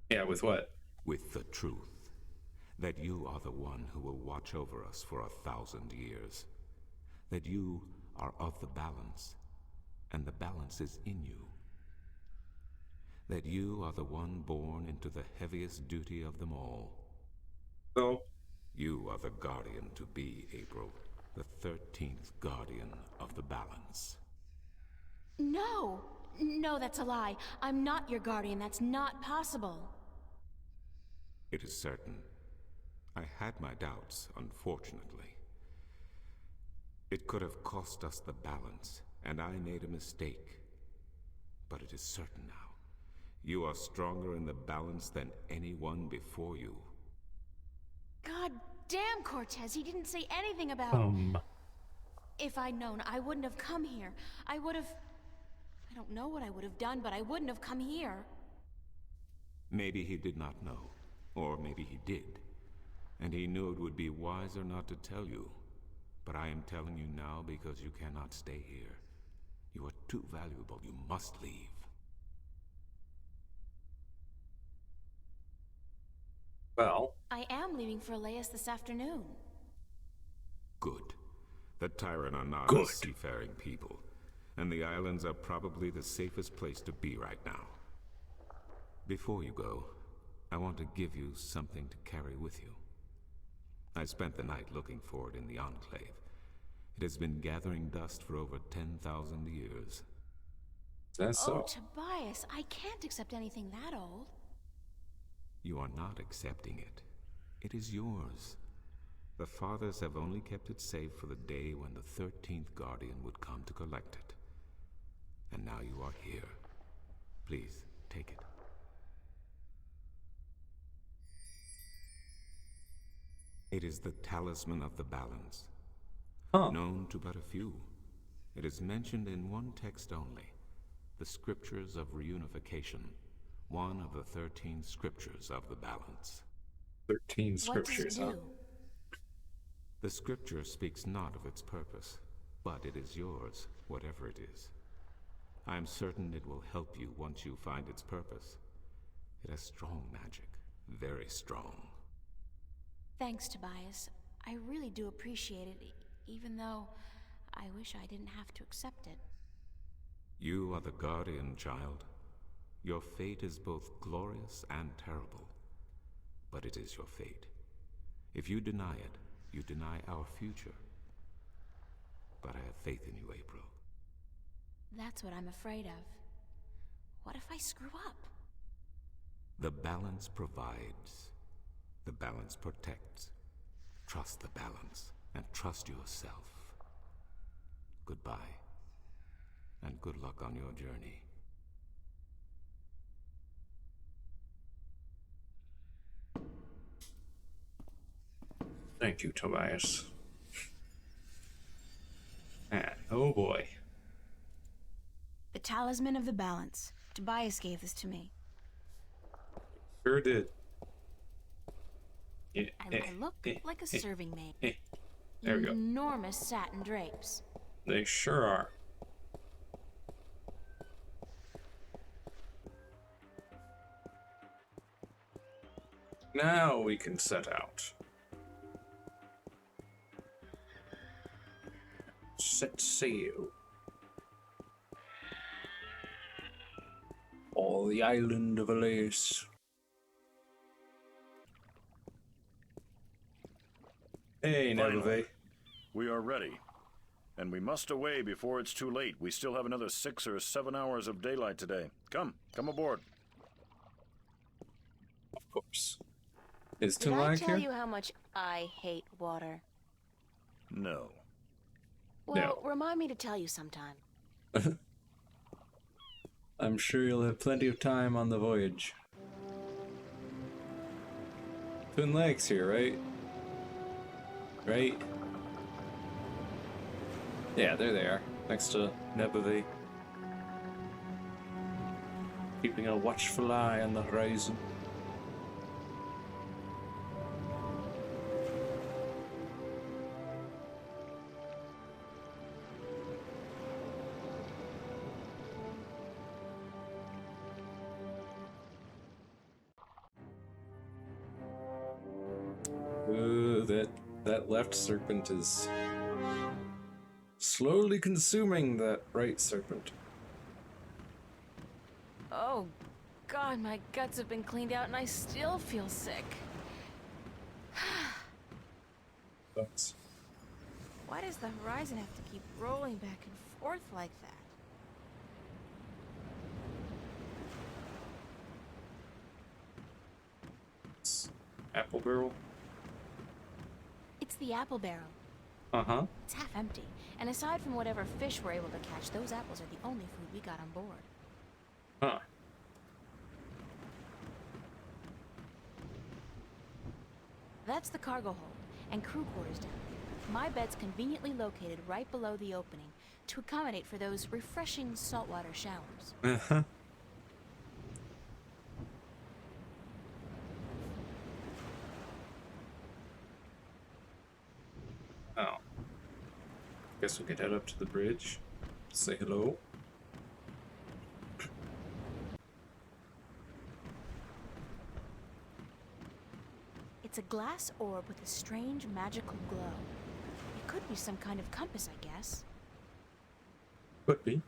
Yeah, with what? With the truth. That you are the one who will watch over us for 1,000 years. That you are of the balance, and the balance is in you. That you are the one born into the heaviest duty of them all. So? You are the guardian to be, April. The 13th guardian of the balance. No! No, that's a lie. I'm not your guardian. That's not possible. It is certain. I had my doubts, unfortunately. It could have cost us the balance, and I made a mistake. But it is certain now. You are stronger in the balance than anyone before you. God damn, Cortez, he didn't say anything about... If I'd known, I wouldn't have come here. I would have... I don't know what I would have done, but I wouldn't have come here. Maybe he did not know. Or maybe he did. And he knew it would be wiser not to tell you. But I am telling you now because you cannot stay here. You are too valuable. You must leave. Well, I am leaving for Elias this afternoon. Good. The Tyrant are not Good. a seafaring people. And the islands are probably the safest place to be right now. Before you go, I want to give you something to carry with you. I spent the night looking for it in the Enclave. It has been gathering dust for over 10,000 years. that's Oh, so. Tobias, I can't accept anything that old. You are not accepting it. It is yours. The Fathers have only kept it safe for the day when the 13th Guardian would come to collect it. And now you are here. Please, take it. It is the talisman of the balance, Huh. known to but a few. It is mentioned in one text only, the Scriptures of Reunification, one of the 13 Scriptures of the Balance. 13 What does it scriptures, huh? do? The Scripture speaks not of its purpose, but it is yours, whatever it is. I am certain it will help you once you find its purpose. It has strong magic, very strong. Thanks, Tobias. I really do appreciate it, even though I wish I didn't have to accept it. You are the guardian, child. Your fate is both glorious and terrible, but it is your fate. If you deny it, you deny our future. But I have faith in you, April. That's what I'm afraid of. What if I screw up? The balance provides. The balance protects. Trust the balance, and trust yourself. Goodbye, and good luck on your journey. Thank you, Tobias. And oh boy. The Talisman of the Balance. Tobias gave this to me. Sure did. I look like a serving maid. There we go. Enormous satin drapes. They sure are. Now we can set out. Set sail. For the island of Alais. Hey, Finally. Nebuve. We are ready. And we must away before it's too late. We still have another 6 or 7 hours of daylight today. Come aboard. Of course. Is Did I Tunlak tell here? you how much I hate water? No. Well, remind me to tell you sometime. I'm sure you'll have plenty of time on the voyage. Twin Lakes here, right? Right? Yeah, there they are. Next to Nebuve. Keeping a watchful eye on the horizon. Ooh, that left serpent is slowly consuming that right serpent. Oh, God, my guts have been cleaned out and I still feel sick. But Why does the horizon have to keep rolling back and forth like that? it's apple barrel. It's the apple barrel. Uh-huh. It's half empty, and aside from whatever fish we're able to catch, those apples are the only food we got on board. Huh. That's the cargo hold and crew quarters down there. My bed's conveniently located right below the opening to accommodate for those refreshing saltwater showers. Uh-huh. Oh. Guess we could head up to the bridge. Say hello. It's a glass orb with a strange magical glow. It could be some kind of compass, I guess. Could be.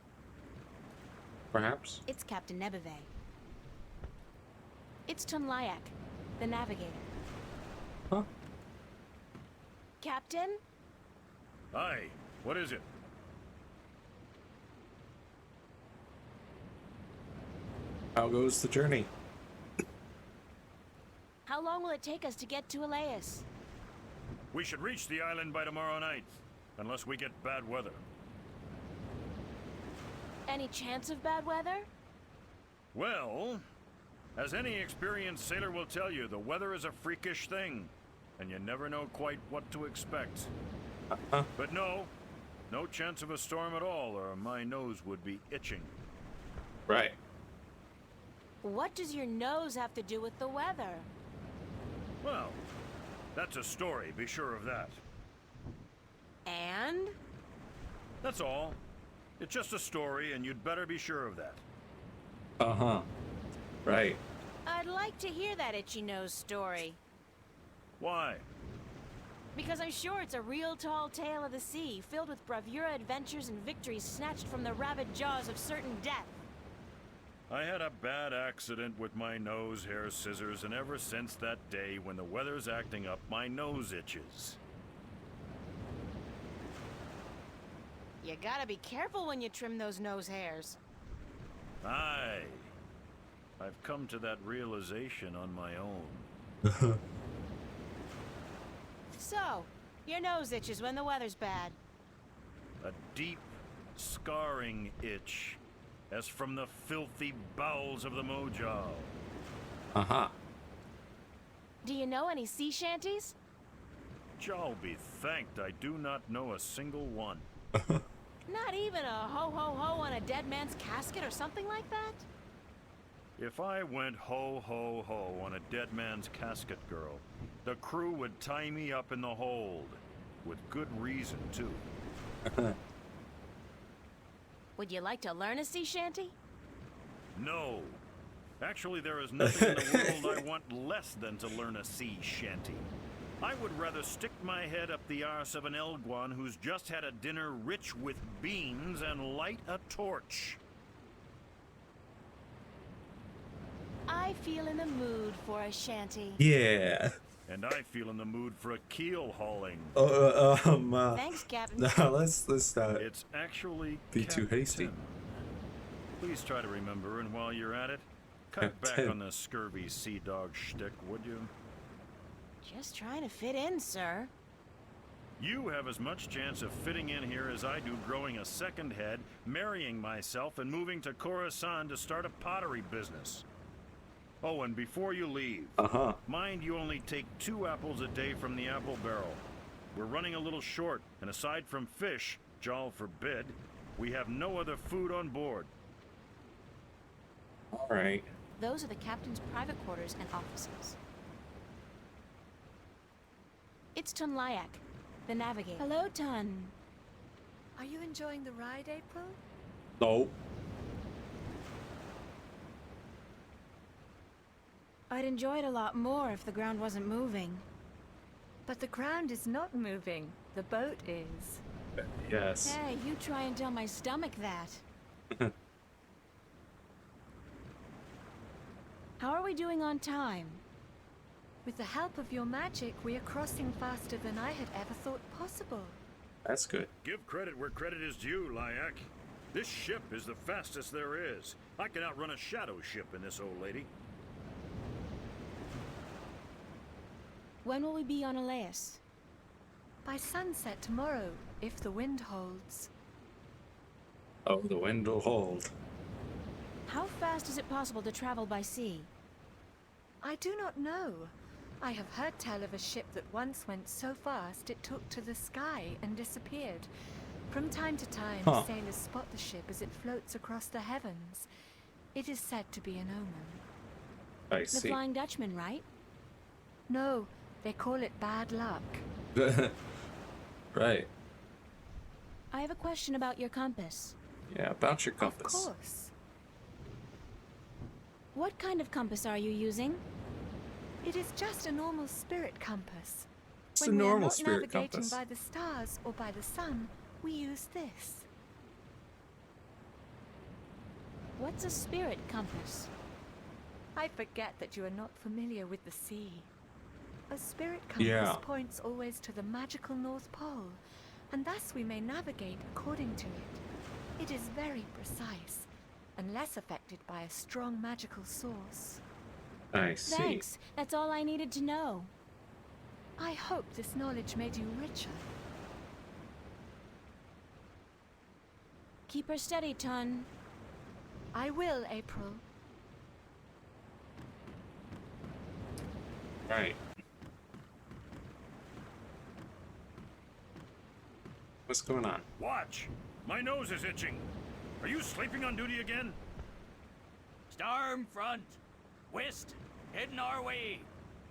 Perhaps. It's Captain Nebuve. It's Tunlyak, the navigator. Huh? Captain? Hi, what is it? How goes the journey? How long will it take us to get to Alais? We should reach the island by tomorrow night, unless we get bad weather. Any chance of bad weather? Well, as any experienced sailor will tell you, the weather is a freakish thing. and you never know quite what to expect. Uh-huh. But no chance of a storm at all, or my nose would be itching. Right. What does your nose have to do with the weather? Well, that's a story, be sure of that. And? That's all. It's just a story, and you'd better be sure of that. Uh-huh. Right. I'd like to hear that itchy nose story. Why? Because I'm sure it's a real tall tale of the sea, filled with bravura adventures and victories snatched from the rabid jaws of certain death. I had a bad accident with my nose hair scissors, and ever since that day, when the weather's acting up, my nose itches. You gotta be careful when you trim those nose hairs. Aye. I've come to that realization on my own. So, your nose itches when the weather's bad. A deep, scarring itch, as from the filthy bowels of the Mojal. Uh-huh. Do you know any sea shanties? Jal be thanked I do not know a single one. Not even a ho-ho-ho on a dead man's casket or something like that? If I went ho-ho-ho on a dead man's casket, girl, the crew would tie me up in the hold. With good reason, too. Would you like to learn a sea shanty? No. Actually, there is nothing in the world I want less than to learn a sea shanty. I would rather stick my head up the arse of an Elguan who's just had a dinner rich with beans and light a torch. I feel in the mood for a shanty. Yeah. And I feel in the mood for a keel hauling. Thanks, Captain. No, let's not It's actually be too hasty. Captain. Please try to remember, and while you're at it, cut back Captain. on the scurvy sea dog shtick, would you? Just trying to fit in, sir. You have as much chance of fitting in here as I do growing a second head, marrying myself, and moving to Khorasan to start a pottery business. Oh, and before you leave, mind you only take 2 apples a day from the apple barrel. We're running a little short, and aside from fish, Jal forbid, we have no other food on board. All right. Those are the captain's private quarters and offices. It's Tunlayak, the navigator. Hello, Tun. Are you enjoying the ride, April? No. I'd enjoy it a lot more if the ground wasn't moving. But the ground is not moving. The boat is. Yes. Hey, you try and tell my stomach that. How are we doing on time? With the help of your magic, we are crossing faster than I had ever thought possible. That's good. Give credit where credit is due, Lyak. This ship is the fastest there is. I can outrun a shadow ship in this old lady. When will we be on Elias? By sunset tomorrow, if the wind holds. Oh, the wind will hold. How fast is it possible to travel by sea? I do not know. I have heard tell of a ship that once went so fast it took to the sky and disappeared. From time to time, sailors spot the ship as it floats across the heavens. It is said to be an omen. I The see. Flying Dutchman, right? No, they call it bad luck. Right. I have a question about your compass. Yeah, about your compass. Of course. What kind of compass are you using? It is just a normal spirit compass. It's a When we are normal not spirit navigating compass. by the stars or by the sun, we use this. What's a spirit compass? I forget that you are not familiar with the sea. A spirit compass Yeah. points always to the magical North Pole, and thus we may navigate according to it. It is very precise, and less affected by a strong magical source. I see. Thanks. That's all I needed to know. I hope this knowledge made you richer. Keep her steady, Tun. I will, April. Right. What's going on? Watch! My nose is itching. Are you sleeping on duty again? Storm front. West. Heading our way.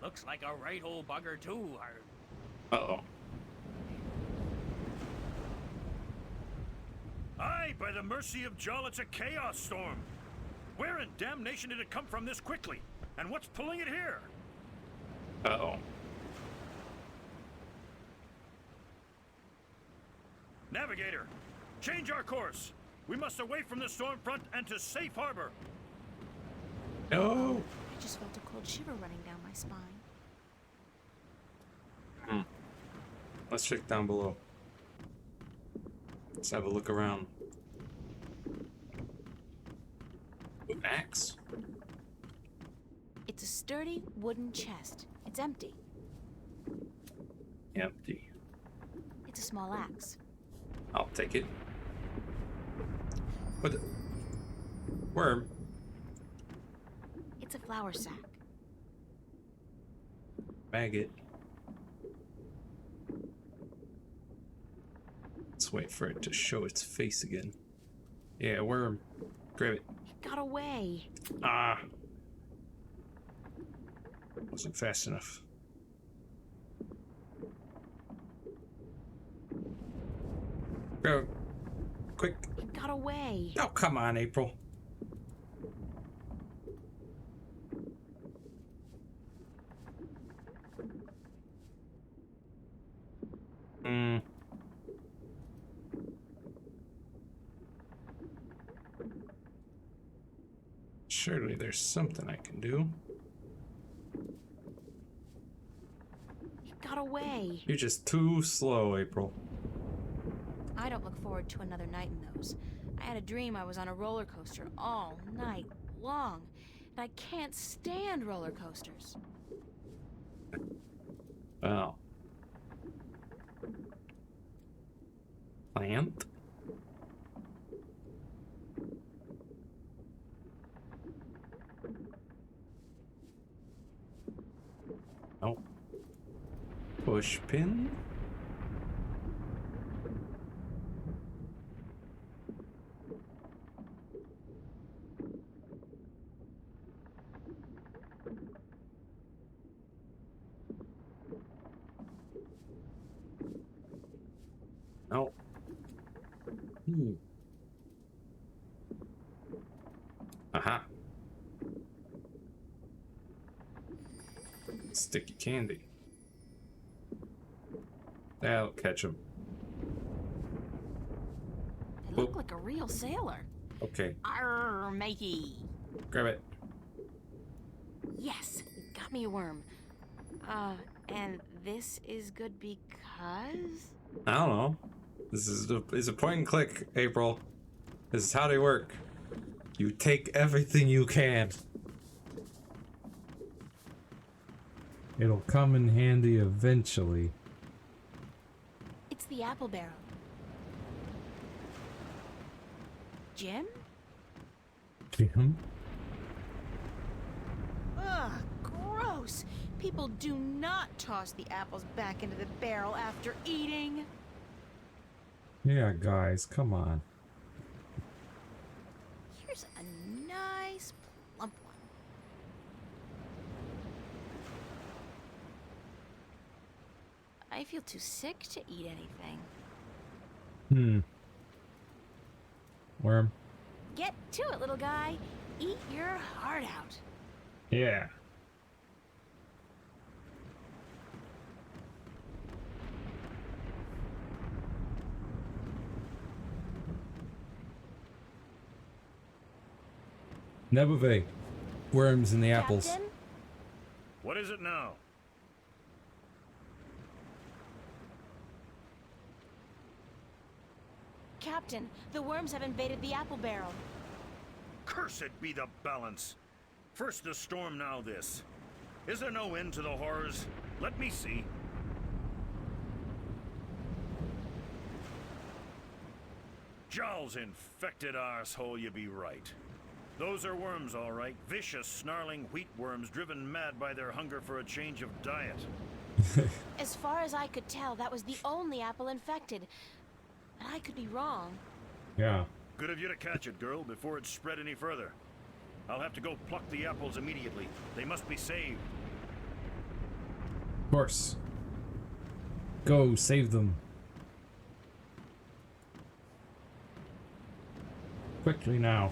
Looks like a right old bugger too. Uh-oh. Aye, by the mercy of Jol, it's a chaos storm. Where in damnation did it come from this quickly? And what's pulling it here? Uh-oh. Navigator, change our course. We must away from the storm front and to safe harbor. No! I just felt a cold shiver running down my spine. Let's check down below. Let's have a look around. Ooh, axe. It's a sturdy wooden chest. It's empty. Empty. It's a small axe. I'll take it. What the? Worm. It's a flour sack. Maggot. Let's wait for it to show its face again. Yeah, worm. Grab it. It got away. Ah. Wasn't fast enough. Go. Quick. It got away. Oh, come on, April. Surely there's something I can do. It got away. You're just too slow, April. I don't look forward to another night in those. I had a dream I was on a roller coaster all night long, and I can't stand roller coasters. Well. Plant? Oh. Push pin? No. Aha. Sticky candy. That'll catch him. They look like a real sailor. Okay, Arr, matey. grab it. Yes, got me a worm. And this is good because... I don't know. This is a point and click, April. This is how they work. You take everything you can. It'll come in handy eventually. It's the apple barrel. Jim? Jim? Ugh, gross. People do not toss the apples back into the barrel after eating. Yeah, guys, come on. Here's a nice plump one. I feel too sick to eat anything. Worm? Get to it, little guy. Eat your heart out. Yeah. Nebove. Worms in the apples. Captain? What is it now? Captain, the worms have invaded the apple barrel. Cursed be the balance. First the storm, now this. Is there no end to the horrors? Let me see. Jowl's infected arsehole, you be right. Those are worms, all right. Vicious, snarling wheat worms driven mad by their hunger for a change of diet. As far as I could tell, that was the only apple infected. but I could be wrong. Yeah. Good of you to catch it, girl, before it's spread any further. I'll have to go pluck the apples immediately. They must be saved. Of course. Go save them. Quickly now.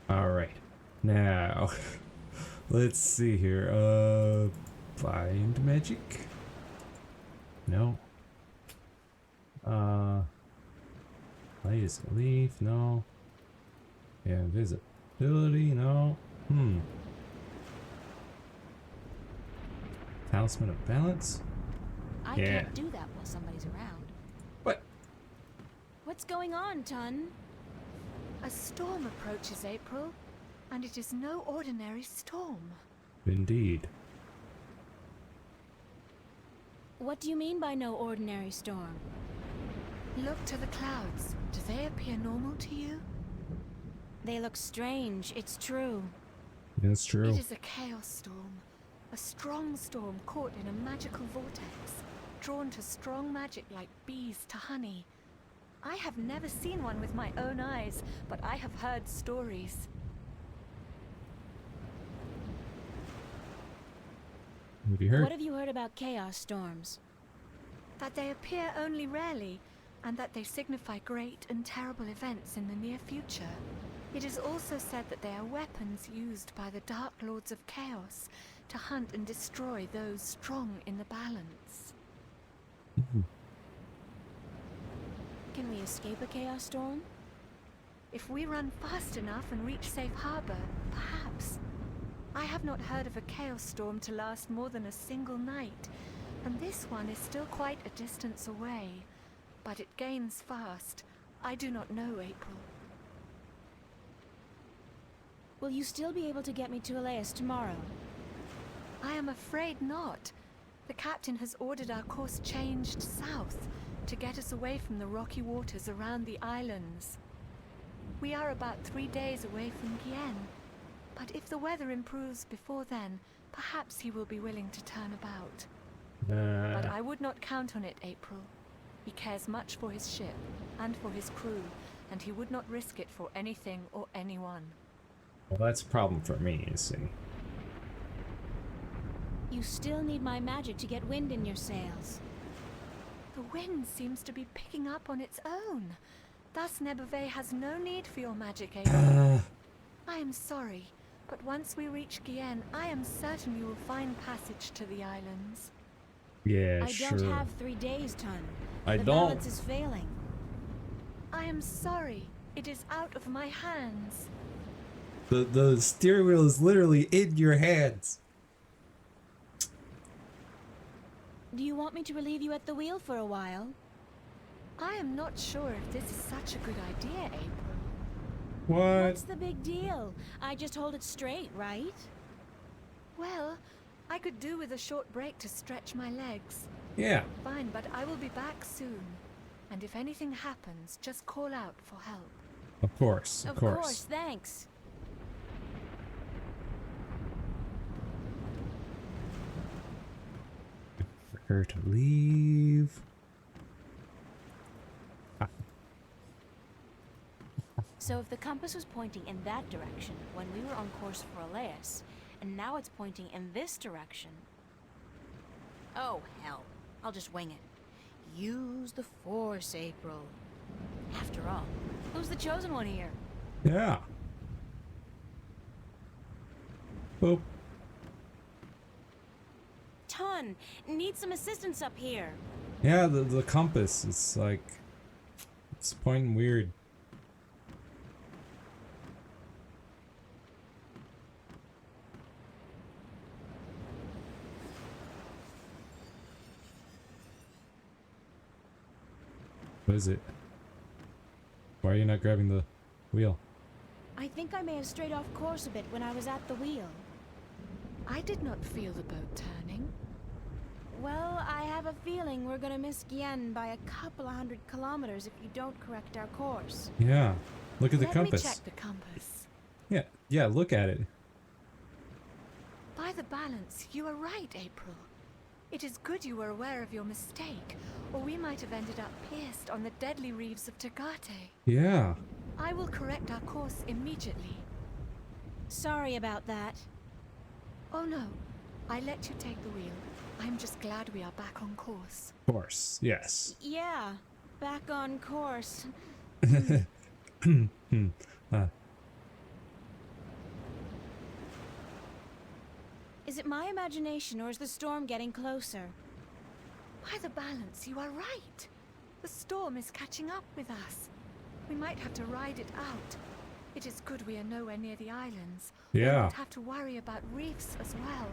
Alright. Now, let's see here. Find magic? No. Light is a leaf? No. Yeah, visibility? No. Talisman of balance? I Yeah. can't do that while somebody's around. What? What's going on, Tun? A storm approaches, April, and it is no ordinary storm. Indeed. What do you mean by no ordinary storm? Look to the clouds. Do they appear normal to you? They look strange, it's true. That's true. It is a chaos storm. A strong storm caught in a magical vortex, drawn to strong magic like bees to honey. I have never seen one with my own eyes, but I have heard stories. Have you heard? What have you heard about chaos storms? That they appear only rarely, and that they signify great and terrible events in the near future. It is also said that they are weapons used by the Dark Lords of Chaos to hunt and destroy those strong in the balance. Can we escape a chaos storm? If we run fast enough and reach safe harbor, perhaps. I have not heard of a chaos storm to last more than a single night, and this one is still quite a distance away. But it gains fast. I do not know, April. Will you still be able to get me to Elias tomorrow? I am afraid not. The captain has ordered our course changed south to get us away from the rocky waters around the islands. We are about 3 days away from Gien, but if the weather improves before then, perhaps he will be willing to turn about. But I would not count on it, April. He cares much for his ship and for his crew, and he would not risk it for anything or anyone. Well, that's a problem for me, you see. You still need my magic to get wind in your sails. The wind seems to be picking up on its own. Thus Nebeve has no need for your magic, April. I am sorry, but once we reach Gien, I am certain you will find passage to the islands. Yeah, I sure. don't have 3 days, Tun. I the don't. balance is failing. I am sorry. It is out of my hands. The steering wheel is literally in your hands. Do you want me to relieve you at the wheel for a while? I am not sure if this is such a good idea, April. What? What's the big deal? I just hold it straight, right? Well, I could do with a short break to stretch my legs. Yeah. Fine, but I will be back soon. And if anything happens, just call out for help. Of course. Of course, thanks. For her to leave. So if the compass was pointing in that direction when we were on course for Elias, and now it's pointing in this direction... Oh, hell. I'll just wing it. Use the Force, April. After all, who's the chosen one here? Yeah. Boop. Tun, need some assistance up here. Yeah, the compass is like... It's pointing weird. What is it? Why are you not grabbing the wheel? I think I may have strayed off course a bit when I was at the wheel. I did not feel the boat turning. Well, I have a feeling we're gonna miss Gien by a couple of 100 kilometers if you don't correct our course. Yeah. Look at the Let compass. me check the compass. Yeah, look at it. By the balance, you are right, April. It is good you were aware of your mistake, or we might have ended up pierced on the deadly reefs of Tagate. Yeah. I will correct our course immediately. Sorry about that. Oh no, I let you take the wheel. I'm just glad we are back on course. Of course. Yes. Yeah, back on course. Is it my imagination or is the storm getting closer? By the balance, you are right. The storm is catching up with us. We might have to ride it out. It is good we are nowhere near the islands. We Yeah. won't have to worry about reefs as well.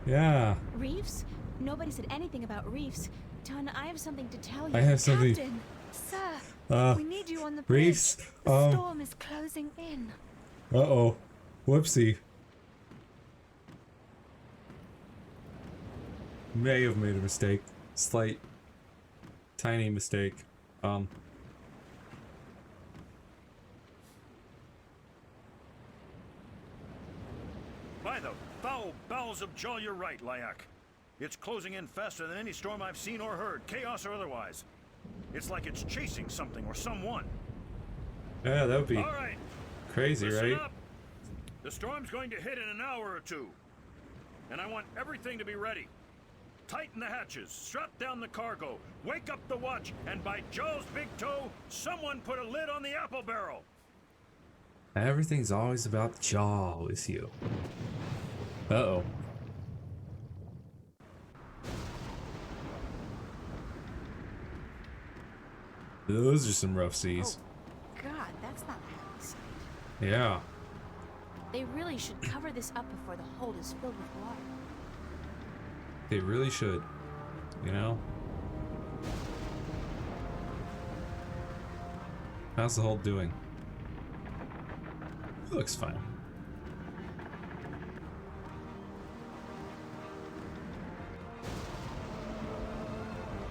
Yeah. Reefs? Nobody said anything about reefs. Ton, I have something to tell you. I have something. Captain, sir, we need you on the bridge. Reefs. The storm is closing in. Uh-oh. Whoopsie. May have made a mistake. Slight, tiny mistake. By the foul bowels of Jol, you're right, Lyak. It's closing in faster than any storm I've seen or heard, chaos or otherwise. It's like it's chasing something or someone. Yeah, that would be All right, crazy, listen right? up. The storm's going to hit in an hour or two. And I want everything to be ready. Tighten the hatches, strap down the cargo, wake up the watch, and by Jol's big toe, someone put a lid on the apple barrel. Everything's always about Jaw with you. Uh-oh. Those are some rough seas. God, that's not a happy sight. Yeah. They really should cover this up before the hold is filled with water. They really should. You know? How's the hold doing? It looks fine.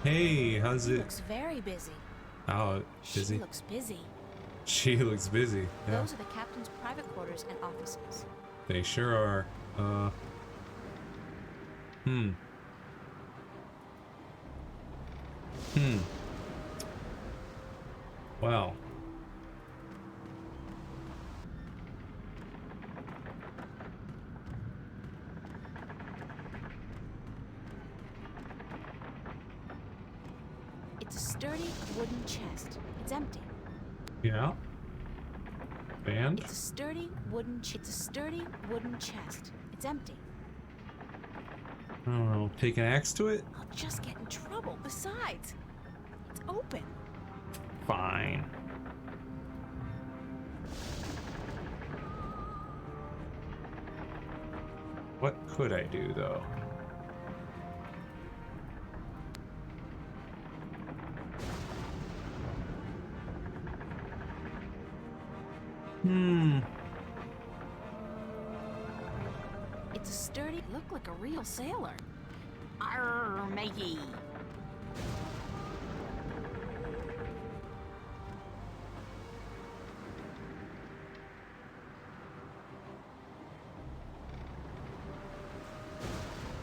Hey, how's She it? looks very busy. Oh, busy? She looks busy. She looks busy. Yeah. Those are the captain's private quarters and offices. They sure are. Wow. It's a sturdy wooden chest. It's empty. Yeah. And? It's a sturdy wooden chest. It's empty. I don't know. Take an axe to it? I'll just get in trouble. Besides, it's open. Fine. What could I do, though? It's a sturdy. Look like a real sailor. Arr, matey.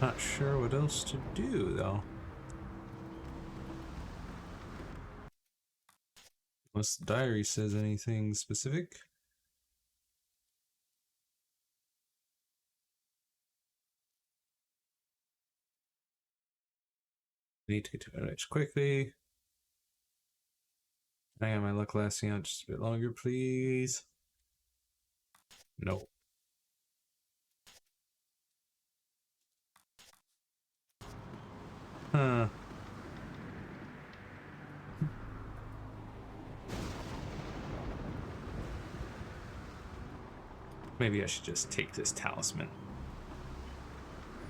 Not sure what else to do, though. Unless the diary says anything specific. Need to get to my notes quickly. Can I got my luck lasting out just a bit longer, please? No. Huh. Maybe I should just take this talisman.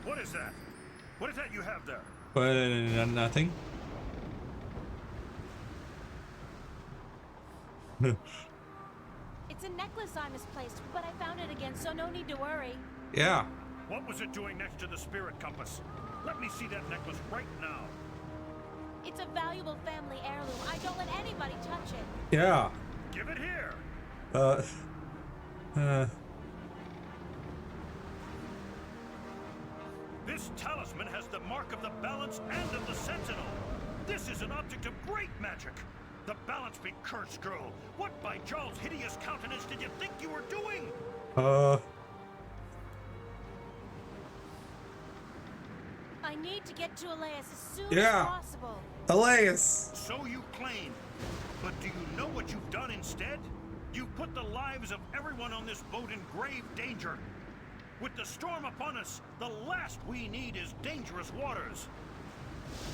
What is that? What is that you have there? Nothing. It's a necklace I misplaced, but I found it again, so no need to worry. Yeah. What was it doing next to the spirit compass? Let me see that necklace right now. It's a valuable family heirloom. I don't let anybody touch it. Yeah. Give it here. This talisman has the mark of the balance and of the sentinel. This is an object of great magic. The balance be cursed, girl. What by Jarl's hideous countenance did you think you were doing? I need to get to Elias as soon Yeah. as possible. Elias! So you claim. But do you know what you've done instead? You put the lives of everyone on this boat in grave danger. With the storm upon us, the last we need is dangerous waters.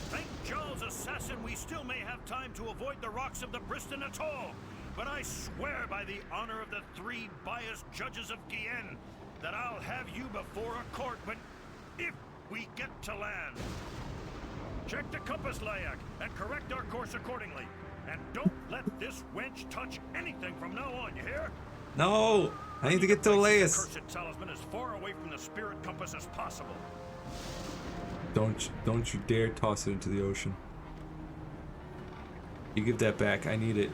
Thank Jarl's assassin we still may have time to avoid the rocks of the Briston Atoll. But I swear by the honor of the 3 biased judges of Guyenne that I'll have you before a court when... if we get to land. Check the compass, Layak, and correct our course accordingly. And don't let this wench touch anything from now on, you hear? No! I need to get to Elias. The cursed talisman as far away from the spirit compass as possible. Don't you dare toss it into the ocean. You give that back. I need it.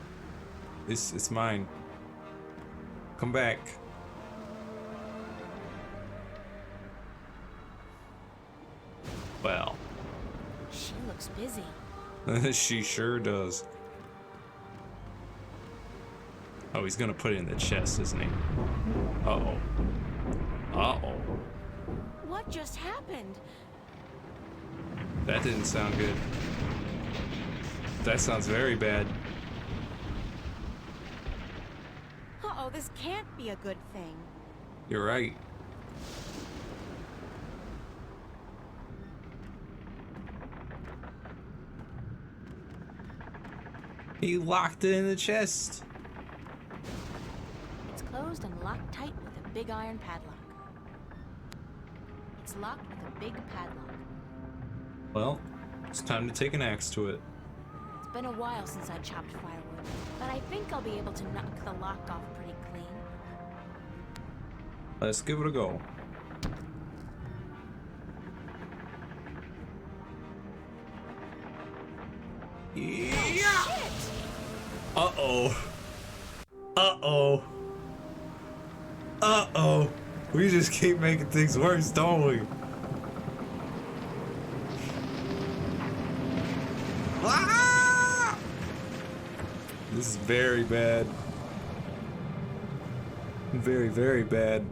It's mine. Come back. Well, She looks busy. she sure does. Oh, he's gonna put it in the chest, isn't he? Uh-oh. Uh-oh. What just happened? That didn't sound good. That sounds very bad. Uh-oh, this can't be a good thing. You're right. He locked it in the chest. It's closed and locked tight with a big iron padlock. It's locked with a big padlock. Well, it's time to take an axe to it. It's been a while since I chopped firewood, but I think I'll be able to knock the lock off pretty clean. Let's give it a go. Yeah. Shit! Uh-oh. Uh-oh. Uh-oh. We just keep making things worse, don't we? Ah! This is very bad. Very, very bad.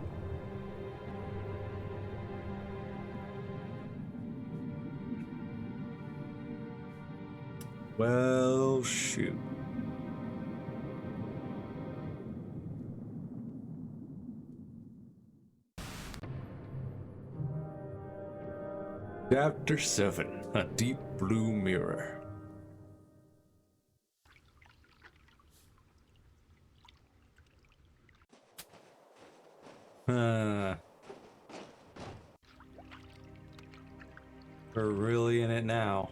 Well, shoot. Chapter 7, A Deep Blue Mirror. We're really in it now.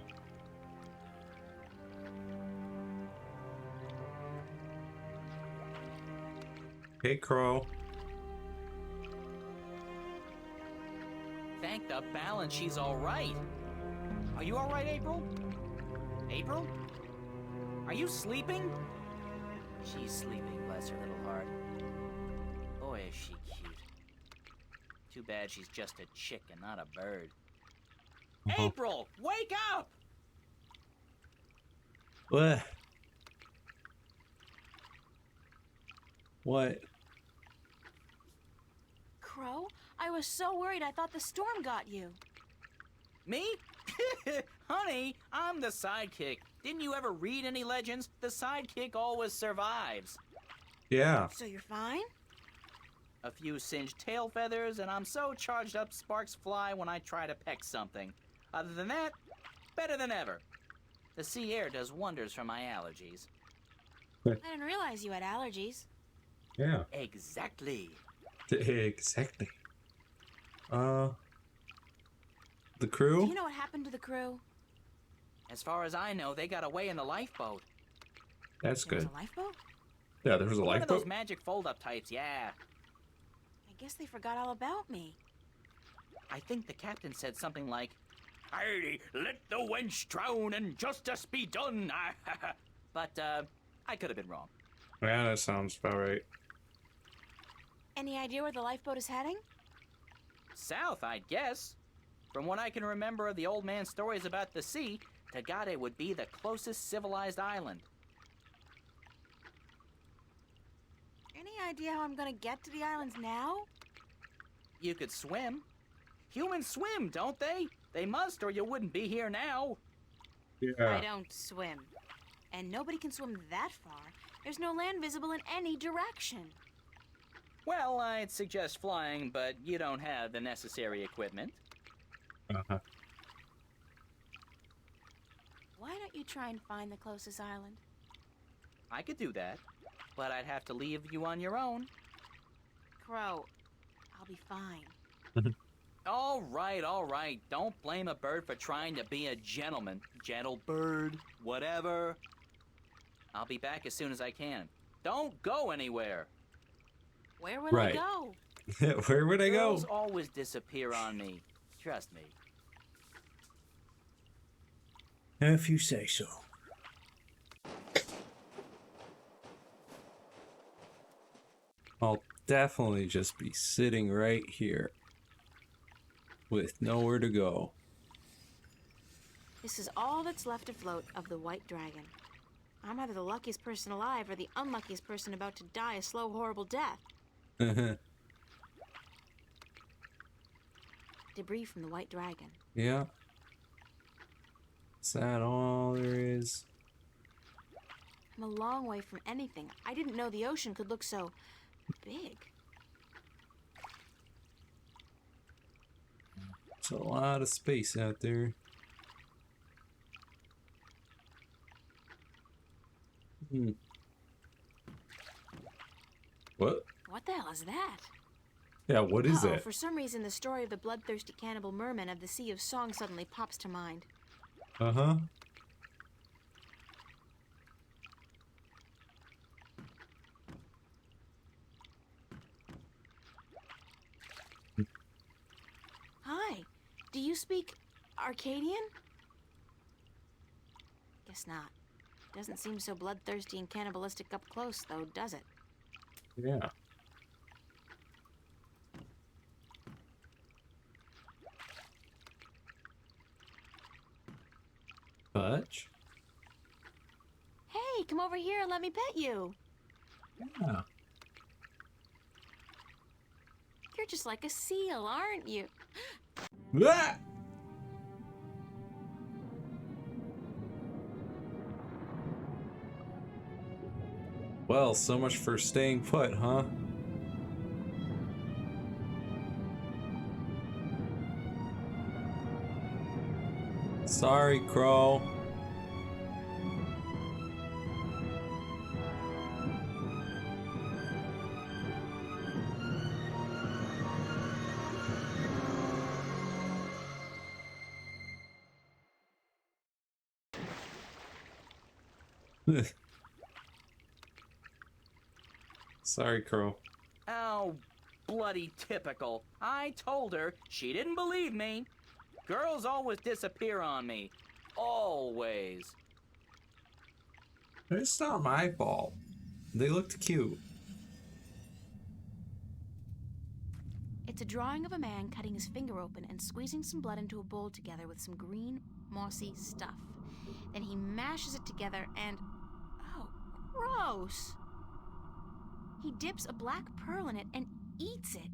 Hey, Crow. Thank the balance she's all right. Are you all right, April? April? Are you sleeping? She's sleeping, bless her little heart. Boy, is she cute. Too bad she's just a chick and not a bird. April, wake up! What? What? Crow, I was so worried I thought the storm got you. Me? Honey, I'm the sidekick. Didn't you ever read any legends? The sidekick always survives. Yeah. So you're fine? A few singed tail feathers, and I'm so charged up sparks fly when I try to peck something. Other than that, better than ever. The sea air does wonders for my allergies. I didn't realize you had allergies. Yeah. Exactly. Exactly. The Do crew? you know what happened to the crew? As far as I know, they got away in the lifeboat. That's There was good. a lifeboat? Yeah, there was a One of those lifeboat. magic fold-up types, yeah. I guess they forgot all about me. I think the captain said something like, "Aye, let the wench drown and justice be done." But, I could have been wrong. Yeah, that sounds about right. Any idea where the lifeboat is heading? South, I'd guess. From what I can remember of the old man's stories about the sea, Tagade would be the closest civilized island. Any idea how I'm gonna get to the islands now? You could swim. Humans swim, don't they? They must, or you wouldn't be here now. I don't swim. And nobody can swim that far. There's no land visible in any direction. Well, I'd suggest flying, but you don't have the necessary equipment. Uh-huh. Why don't you try and find the closest island? I could do that, but I'd have to leave you on your own. Crow, I'll be fine. All right. Don't blame a bird for trying to be a gentleman. Gentle bird, whatever. I'll be back as soon as I can. Don't go anywhere. Where would Right. I go? Where would I go? Girls always disappear on me. Trust me. If you say so. I'll definitely just be sitting right here with nowhere to go. This is all that's left afloat of the White Dragon. I'm either the luckiest person alive or the unluckiest person about to die a slow, horrible death. Debris from the White Dragon. Yeah. Is that all there is? I'm a long way from anything. I didn't know the ocean could look so big. It's a lot of space out there. What? What the hell is that? Yeah, what is Uh-oh, it? for some reason, the story of the bloodthirsty cannibal merman of the Sea of Song suddenly pops to mind. Uh-huh. Hi, do you speak Arcadian? Guess not. Doesn't seem so bloodthirsty and cannibalistic up close, though, does it? Yeah. Fudge? Hey, come over here and let me pet you. Yeah. You're just like a seal, aren't you? Ah! Well, so much for staying put, huh? Sorry, Crow. Sorry, Crow. Oh, bloody typical. I told her. She didn't believe me. Girls always disappear on me. Always. It's not my fault. They looked cute. It's a drawing of a man cutting his finger open and squeezing some blood into a bowl together with some green, mossy stuff. Then he mashes it together and... oh, gross! He dips a black pearl in it and eats it.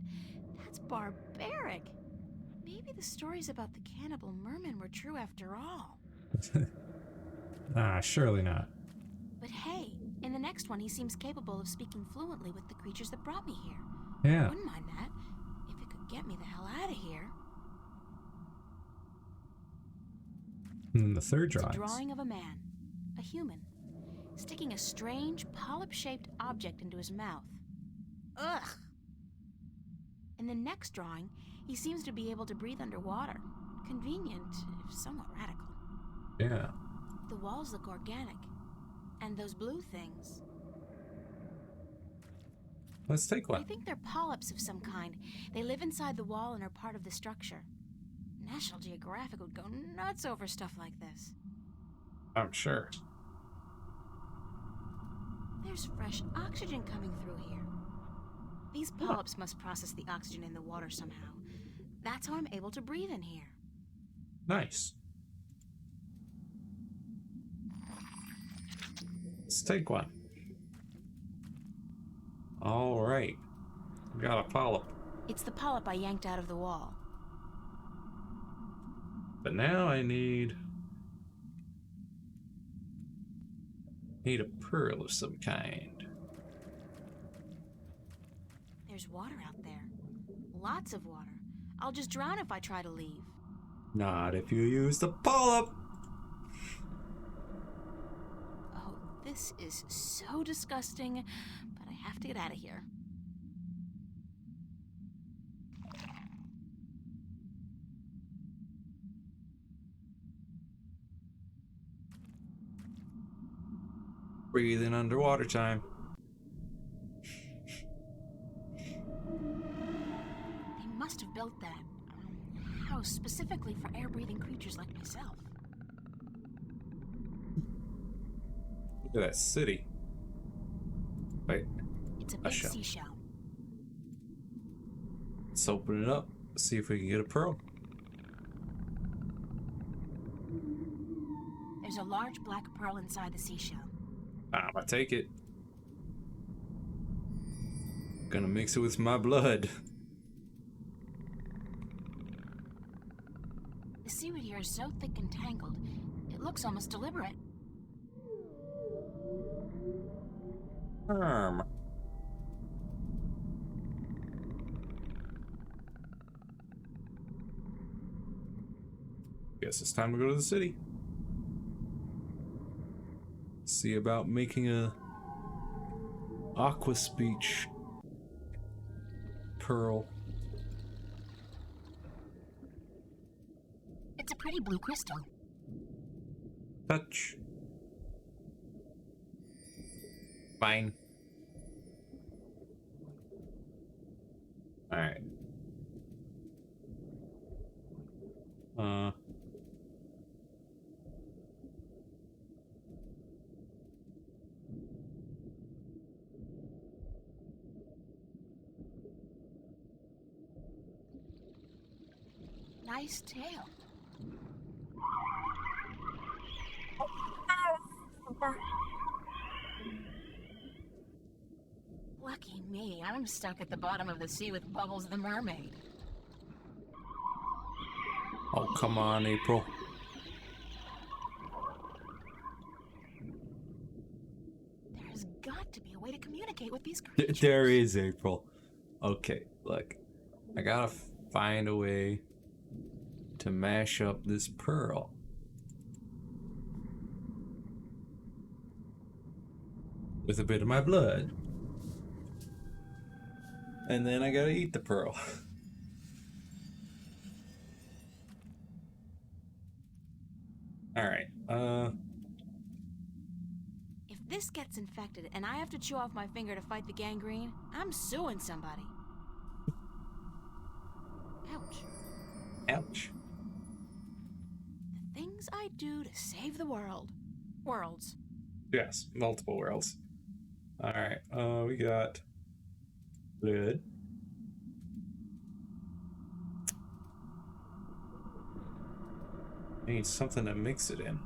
That's barbaric. Maybe the stories about the cannibal merman were true after all. Surely not. But hey, in the next one he seems capable of speaking fluently with the creatures that brought me here. I Yeah. wouldn't mind that, if it could get me the hell out of here. And the third It's a drawing. drawing of a man, a human, sticking a strange polyp-shaped object into his mouth. Ugh! In the next drawing, he seems to be able to breathe underwater. Convenient, if somewhat radical. Yeah. The walls look organic. And those blue things, Let's take I one. think they're polyps of some kind. They live inside the wall and are part of the structure. National Geographic would go nuts over stuff like this. I'm sure. There's fresh oxygen coming through here. These polyps must process the oxygen in the water somehow. That's how I'm able to breathe in here. Nice. Let's take one. All right. We got a polyp. It's the polyp I yanked out of the wall. But now I need a pearl of some kind. There's water out there. Lots of water. I'll just drown if I try to leave. Not if you use the polyp. Oh, this is so disgusting, but I have to get out of here. Breathing underwater time. They must have built that house specifically for air-breathing creatures like myself. Look at that city. Wait, It's a big shell. seashell. Let's open it up. See if we can get a pearl. There's a large black pearl inside the seashell. I'ma take it. Gonna mix it with my blood. The seaweed here is so thick and tangled, it looks almost deliberate. Guess it's time to go to the city. See about making a aqua speech pearl. It's a pretty blue crystal. Touch. Fine. All right. Nice tail. Lucky me, I'm stuck at the bottom of the sea with Bubbles the mermaid. Oh, come on, April. There's got to be a way to communicate with these creatures. There is, April. Okay, look. I gotta find a way to mash up this pearl. With a bit of my blood. And then I gotta eat the pearl. Alright, If this gets infected and I have to chew off my finger to fight the gangrene, I'm suing somebody. Ouch. ouch. The things I do to save the world. Worlds. Yes, multiple worlds. Alright, we got blood. I need something to mix it in.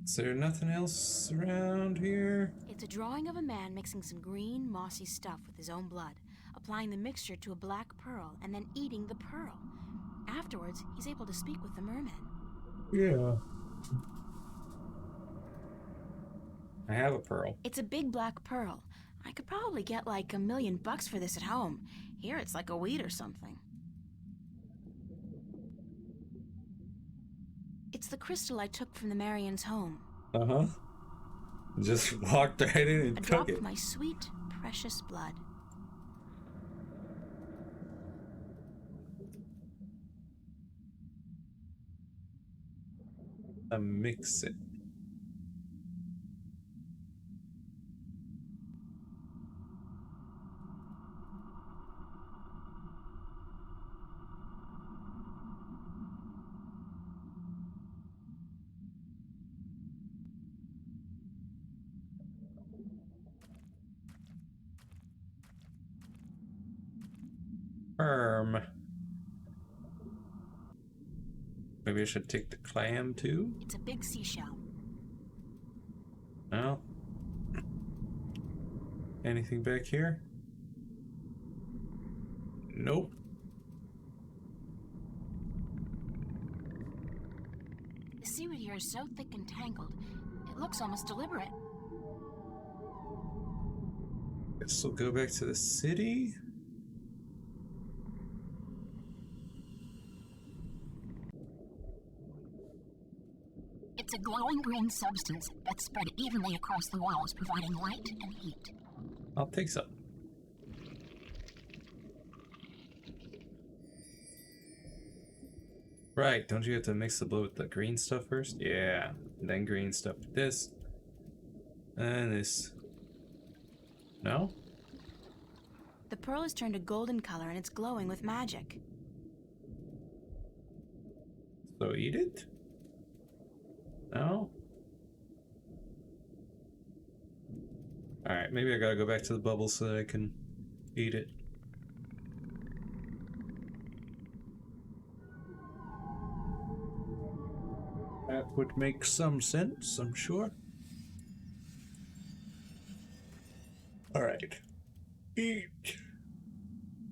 Is there nothing else around here? It's a drawing of a man mixing some green, mossy stuff with his own blood, applying the mixture to a black pearl, and then eating the pearl. Afterwards, he's able to speak with the mermen. Yeah. I have a pearl. It's a big black pearl. I could probably get like $1 million for this at home. Here it's like a weed or something. It's the crystal I took from the Marian's home. Uh-huh. Just walked right in and A took drop it. of my sweet, precious blood. Mix it. worm. Maybe I should take the clam too? It's a big seashell. No. Anything back here? Nope. The seaweed here is so thick and tangled, it looks almost deliberate. Guess we'll go back to the city. It's a glowing green substance that's spread evenly across the walls, providing light and heat. I'll take some. Right, don't you have to mix the blue with the green stuff first? Yeah, and then green stuff with this. And this. No? The pearl has turned a golden color and it's glowing with magic. So eat it? No? Alright, maybe I gotta go back to the bubble so that I can eat it. That would make some sense, I'm sure. Alright. Eat.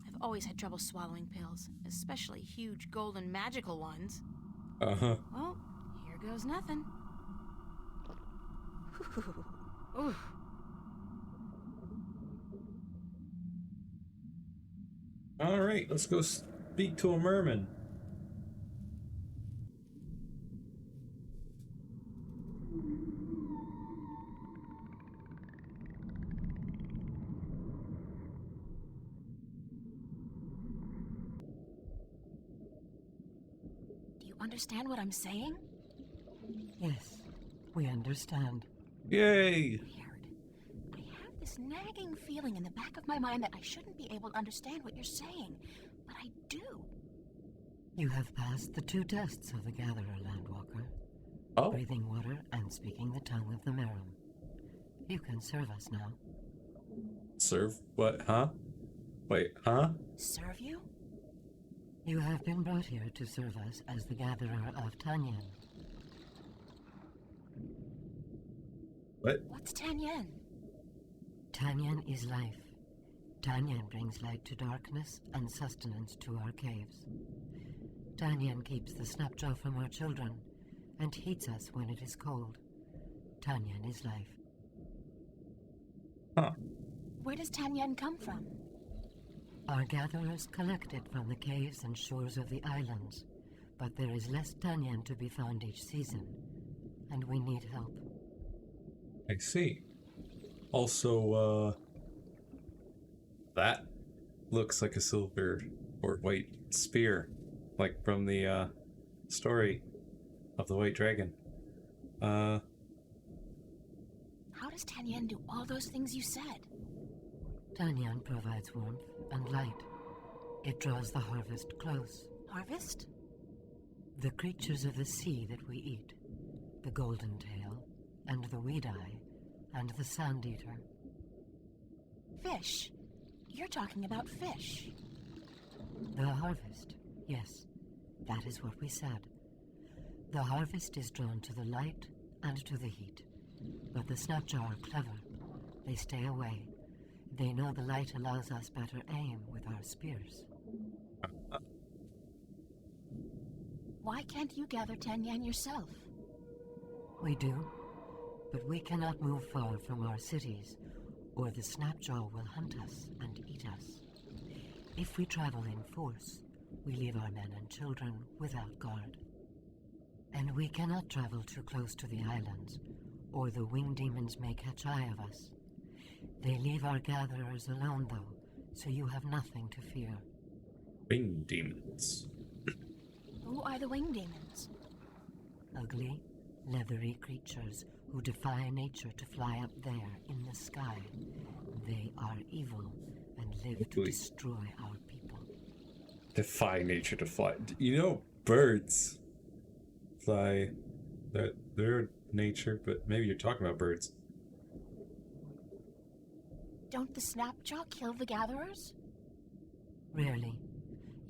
I've always had trouble swallowing pills, especially huge golden magical ones. Uh-huh. Well, here goes nothing. Ooh. Alright, let's go speak to a merman. Do you understand what I'm saying? Yes, we understand. Yay! Weird. I have this nagging feeling in the back of my mind that I shouldn't be able to understand what you're saying, but I do. You have passed the 2 tests of the Gatherer, Landwalker. Oh. Breathing water and speaking the tongue of the Merum. You can serve us now. Serve what, huh? Wait, huh? Serve you? You have been brought here to serve us as the Gatherer of Tanyan. What? What's Tanyan? Tanyan is life. Tanyan brings light to darkness and sustenance to our caves. Tanyan keeps the snapjaw from our children and heats us when it is cold. Tanyan is life. Huh. Where does Tanyan come from? Our gatherers collect it from the caves and shores of the islands, but there is less Tanyan to be found each season, and we need help. I see. Also, that looks like a silver or white spear, like from the, story of the White Dragon. How does Tanyan do all those things you said? Tanyan provides warmth and light. It draws the harvest close. Harvest? The creatures of the sea that we eat, the golden tail, and the weed-eye, and the sand-eater. Fish. You're talking about fish. The harvest, yes, that is what we said. The harvest is drawn to the light and to the heat, but the snapjaw are clever. They stay away. They know the light allows us better aim with our spears. Why can't you gather Tanyan yourself? We do, but we cannot move far from our cities, or the snapjaw will hunt us and eat us. If we travel in force, we leave our men and children without guard. And we cannot travel too close to the islands, or the winged demons may catch eye of us. They leave our gatherers alone, though, so you have nothing to fear. Winged demons. Who are the winged demons? Ugly, leathery creatures who defy nature to fly up there in the sky. They are evil and live to destroy our people. Defy nature to fly. You know, birds fly. They're nature, but maybe you're talking about birds. Don't the snapjaw kill the gatherers? Rarely.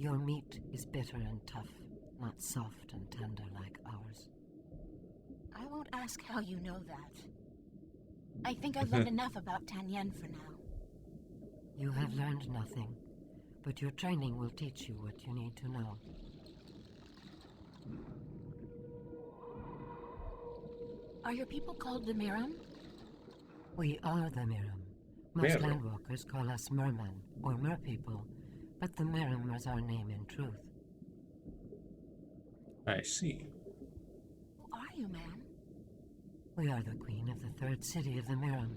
Your meat is bitter and tough, not soft and tender like ours. I won't ask how you know that. I think I've learned enough about Tanyan for now. You have learned nothing, but your training will teach you what you need to know. Are your people called the Miram? We are the Miram. Most Miram. landwalkers call us mermen or merpeople, but the Miram is our name in truth. I see. Who are you, man? We are the queen of the third city of the Miram,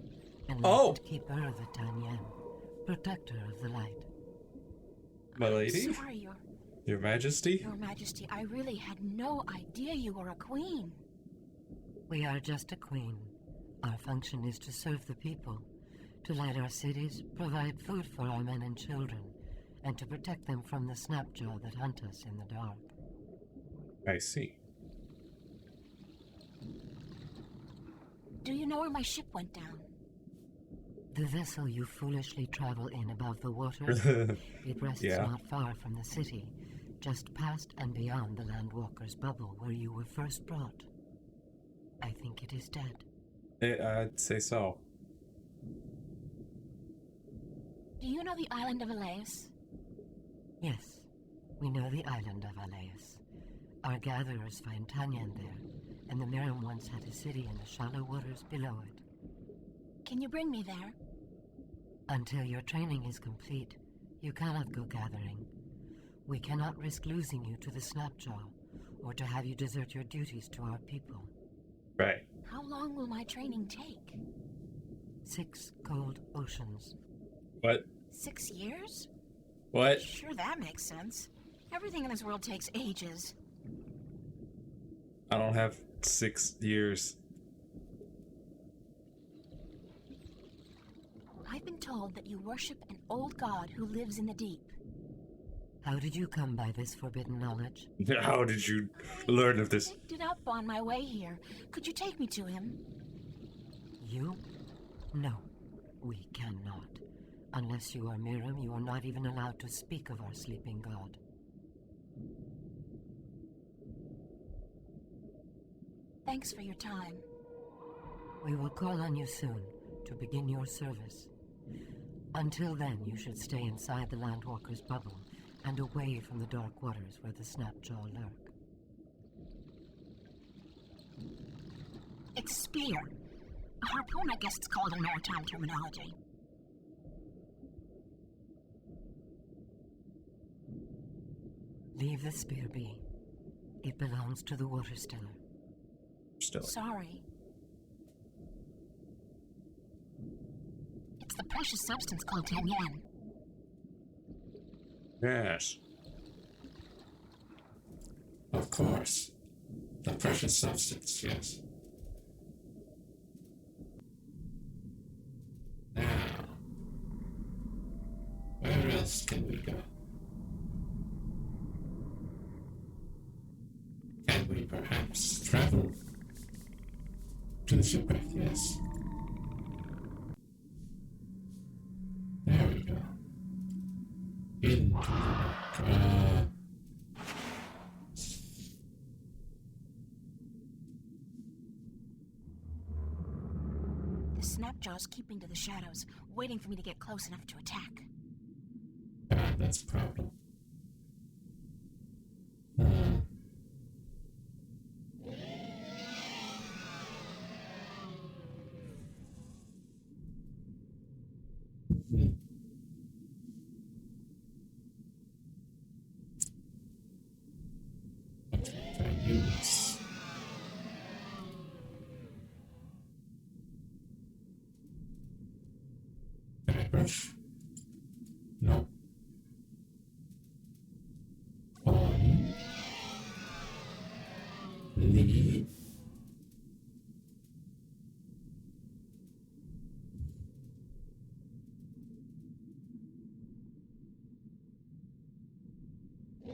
and Oh! Lord Keeper of the Tanyan, protector of the light. My lady? Sorry, Your Majesty? Your Majesty, I really had no idea you were a queen. We are just a queen. Our function is to serve the people, to light our cities, provide food for our men and children, and to protect them from the snapjaw that hunt us in the dark. I see. Do you know where my ship went down? The vessel you foolishly travel in above the water, it rests Yeah. not far from the city, just past and beyond the Landwalker's bubble where you were first brought. I think it is dead. I'd say so. Do you know the island of Elias? Yes, we know the island of Alais. Our gatherers find Tanyan there, and the Miram once had a city in the shallow waters below it. Can you bring me there? Until your training is complete, you cannot go gathering. We cannot risk losing you to the Snapjaw, or to have you desert your duties to our people. Right. How long will my training take? 6 cold oceans. What? 6 years? What? Sure, that makes sense. Everything in this world takes ages. I don't have 6 years. I've been told that you worship an old god who lives in the deep. How did you come by this forbidden knowledge? How did you learn of this? I picked it up on my way here. Could you take me to him? You? No, we cannot. Unless you are Miram, you are not even allowed to speak of our sleeping god. Thanks for your time. We will call on you soon to begin your service. Until then, you should stay inside the Landwalker's bubble and away from the dark waters where the Snapjaw lurk. It's spear. A harpoon, I guess it's called in maritime terminology. Leave the spear be. It belongs to the water stiller. Still. Sorry. It's the precious substance called Tanyan. Yes. Of course. The precious substance, yes. Now, where else can we go? Can we perhaps travel to the shipwreck? Yes. There we go. Into the The Snapjaw's keeping to the shadows, waiting for me to get close enough to attack. That's a problem. What can I use? Can I brush? No. On. Leave.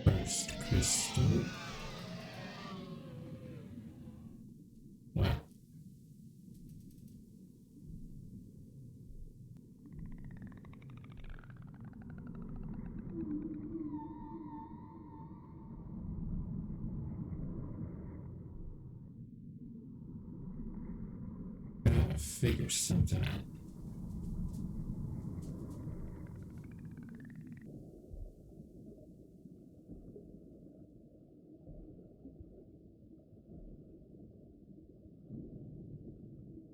First crystal. Well. figure something out.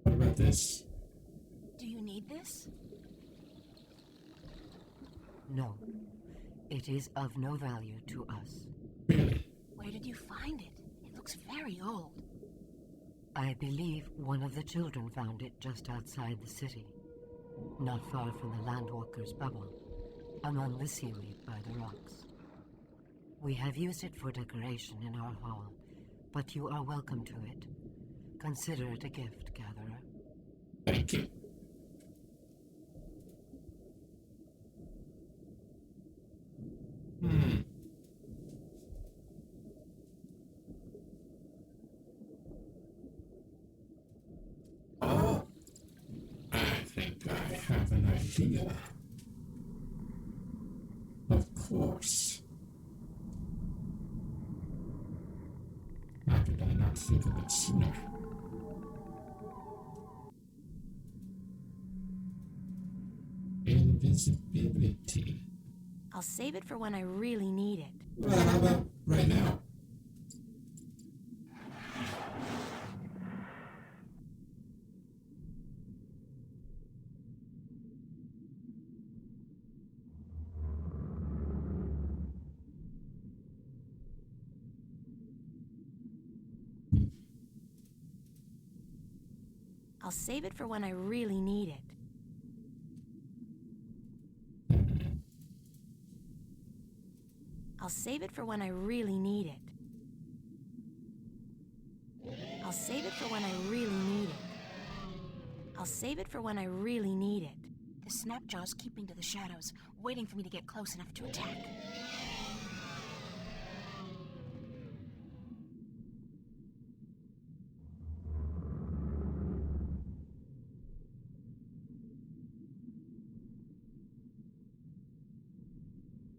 What about this? Do you need this? No. It is of no value to us. Really? Where did you find it? It looks very old. I believe one of the children found it just outside the city, not far from the Landwalker's bubble, among the seaweed by the rocks. We have used it for decoration in our hall, but you are welcome to it. Consider it a gift, Gatherer. Thank you. Oh, I think I have an idea. Of course. How did I not think of it sooner? Invisibility. I'll save it for when I really need it. Well, how about right now? I'll save it for when I really need it. I'll save it for when I really need it. I'll save it for when I really need it. I'll save it for when I really need it. The Snapjaw's keeping to the shadows, waiting for me to get close enough to attack.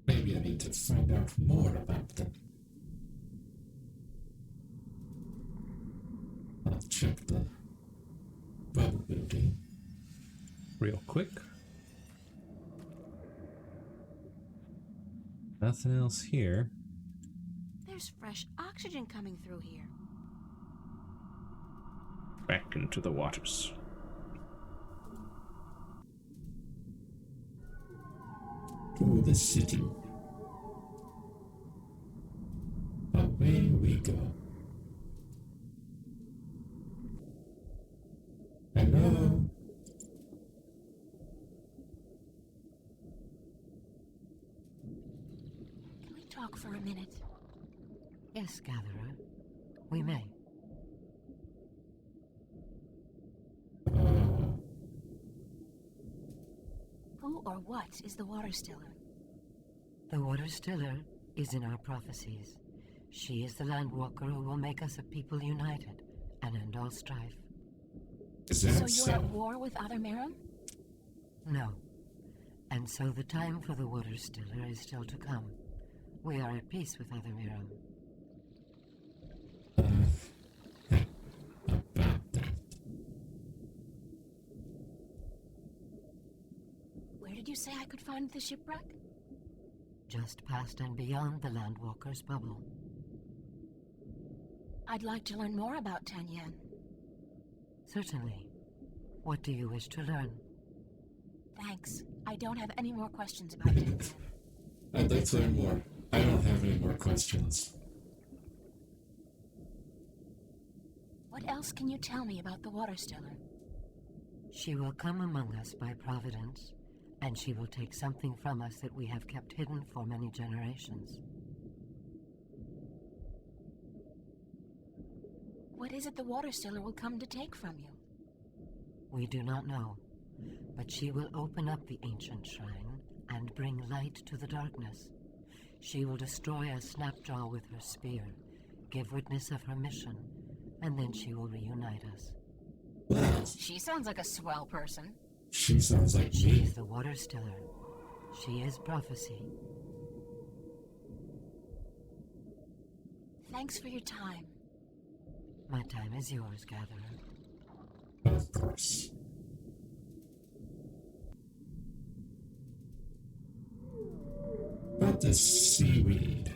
Maybe I need to find out more about them. I'll check the bubble building real quick. Nothing else here. There's fresh oxygen coming through here. Back into the waters. To the city. Away we go. Hello? Can we talk for a minute? Yes, Gatherer. We may. Who or what is the Water Stiller? The Water Stiller is in our prophecies. She is the Landwalker who will make us a people united and end all strife. Is So that you're at war with Other Miram? No. And so the time for the Water Stiller is still to come. We are at peace with Other Miram. about that? Where did you say I could find the shipwreck? Just past and beyond the Landwalker's bubble. I'd like to learn more about Tanyan. Certainly. What do you wish to learn? Thanks. I don't have any more questions about Tanyan. I'd like to learn more. I don't have any more questions. What else can you tell me about the Water Stiller? She will come among us by providence, and she will take something from us that we have kept hidden for many generations. What is it the Water Stiller will come to take from you? We do not know, but she will open up the ancient shrine and bring light to the darkness. She will destroy a Snapjaw with her spear, give witness of her mission, and then she will reunite us. Well, She sounds like a swell person. she sounds like She me. is the Water Stiller. She is prophecy. Thanks for your time. My time is yours, Gatherer. Of course. about this seaweed?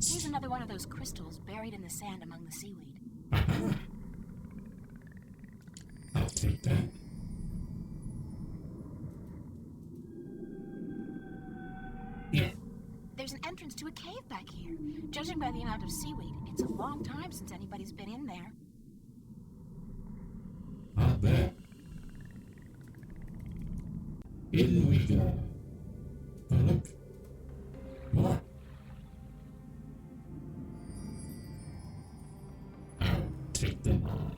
Here's another one of those crystals buried in the sand among the seaweed. I'll take that. Yeah. There's an entrance to a cave back here. Judging by the amount of seaweed, it's a long time since anybody's been in there. I'll bet. In we go. Oh, look. More. I'll take them all.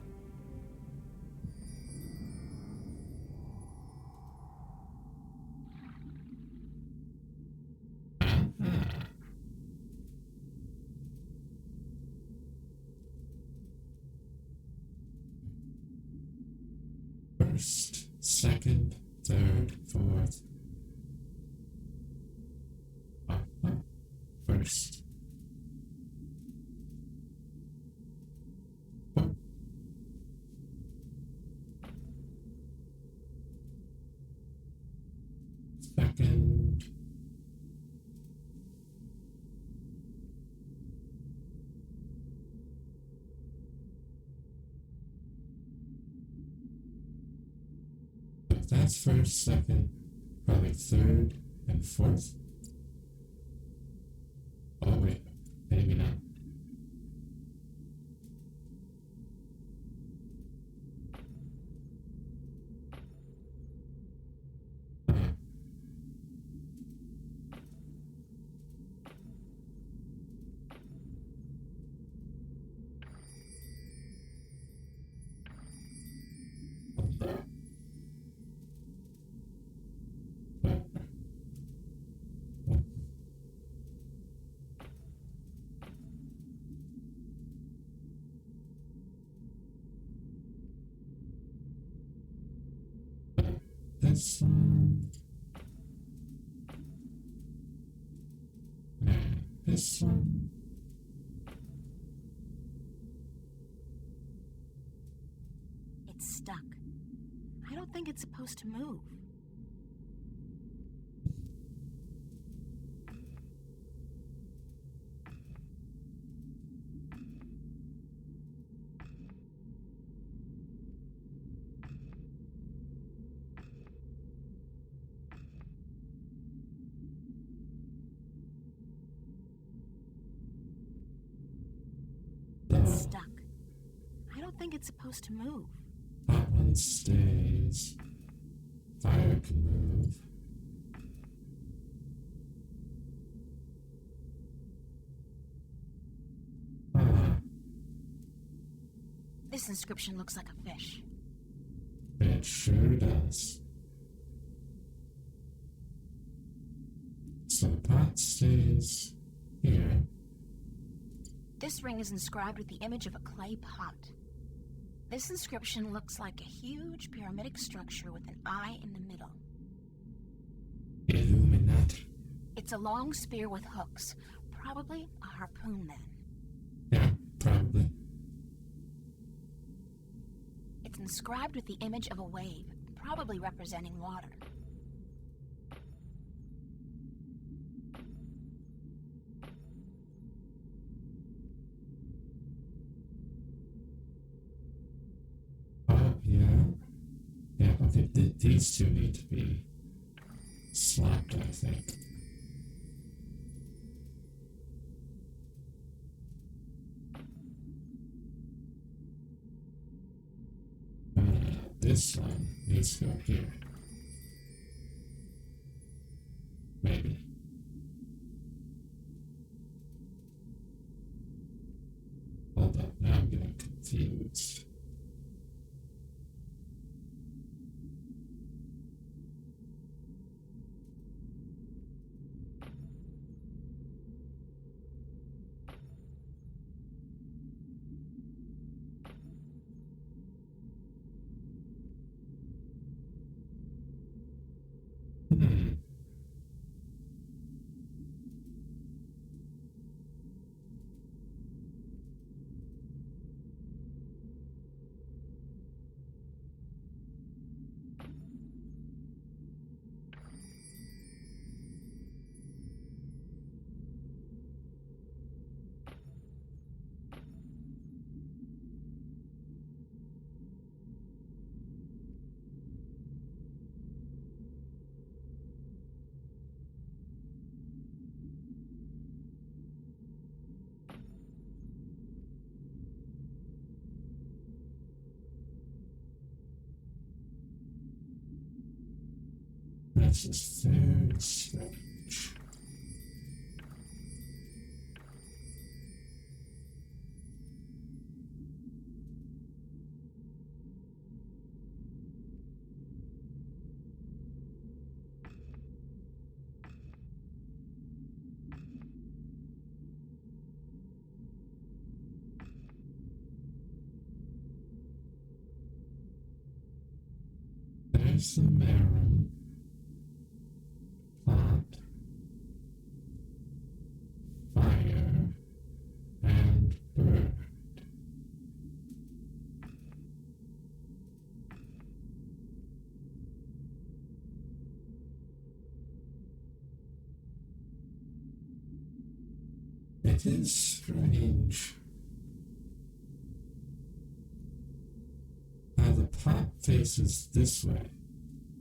First, second, third, fourth. First. Second. That's first, second, probably third and fourth. Oh wait, maybe not. This one. And this one. It's stuck. I don't think it's supposed to move. It's stuck. I don't think it's supposed to move. That one stays. Fire can move. This inscription looks like a fish. It sure does. So the pot stays here. This ring is inscribed with the image of a clay pot. This inscription looks like a huge pyramidic structure with an eye in the middle. Illuminati. It's a long spear with hooks. Probably a harpoon then. Yeah, probably. It's inscribed with the image of a wave, probably representing water. Yeah, okay, these two need to be slapped, I think. This one needs to go here. Maybe. Hold up, now I'm getting confused. This is very strange. There's the marrow plant, fire, and bird. It is strange how the pot faces this way,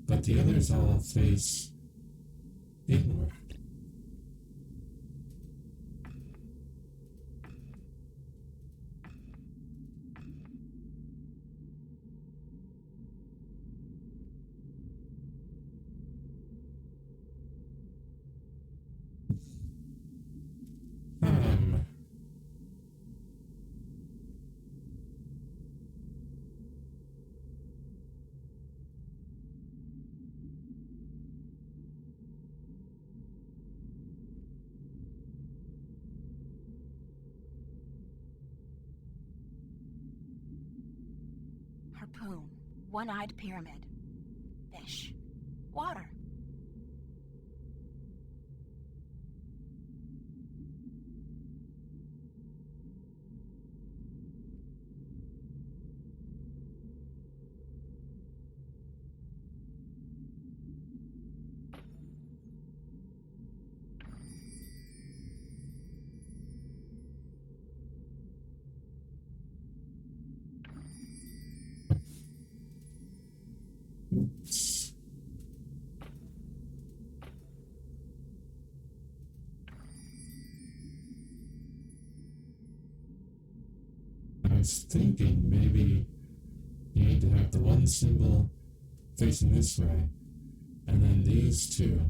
but the others all face inward. Um, Harpoon. One-eyed pyramid. Fish. Water. oops. I was thinking maybe you need to have the one symbol facing this way, and then these two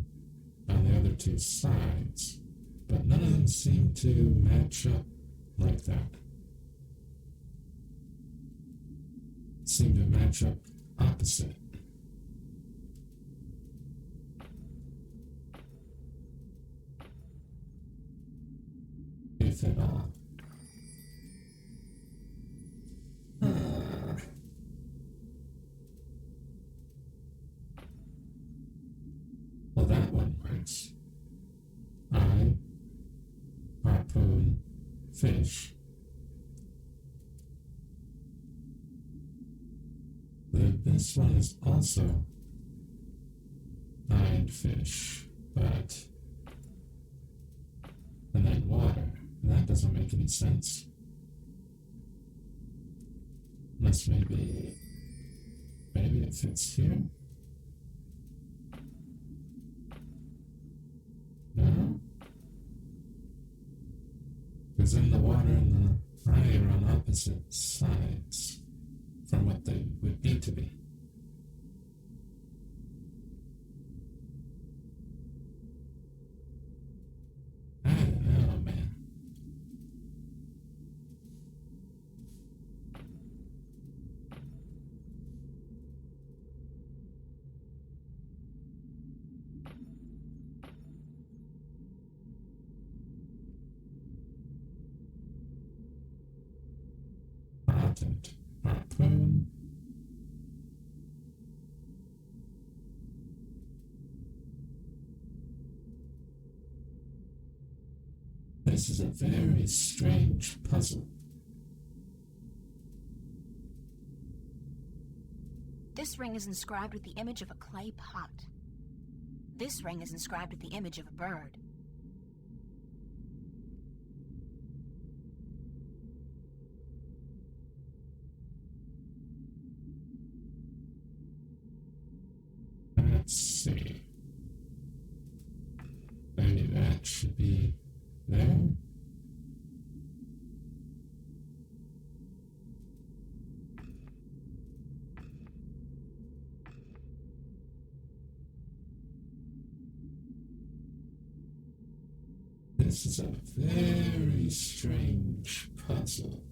on the other two sides, but none of them seem to match up like that. Seem to match up opposite. If at all. Well, that one works. I, harpoon, fish. This one is also eyed fish, but. And then water. That doesn't make any sense. Unless maybe it fits here? No? Because then the water and the eye are on opposite sides from what they would need to be. I don't know, man. Patent, harpoon. This is a very strange puzzle. This ring is inscribed with the image of a clay pot. This ring is inscribed with the image of a bird. Let's see. Maybe that should be there. This is a very strange puzzle.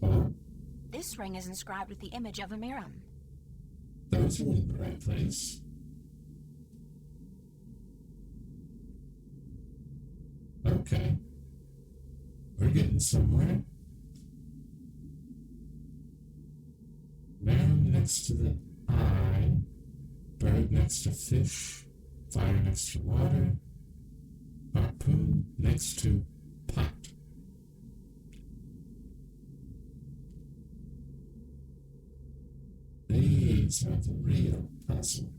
Oh, This ring is inscribed with the image of a Miram. those are in the right place. Okay. We're getting somewhere. Marrow next to the eye, bird next to fish, fire next to water, harpoon next to pot. These are the real puzzle.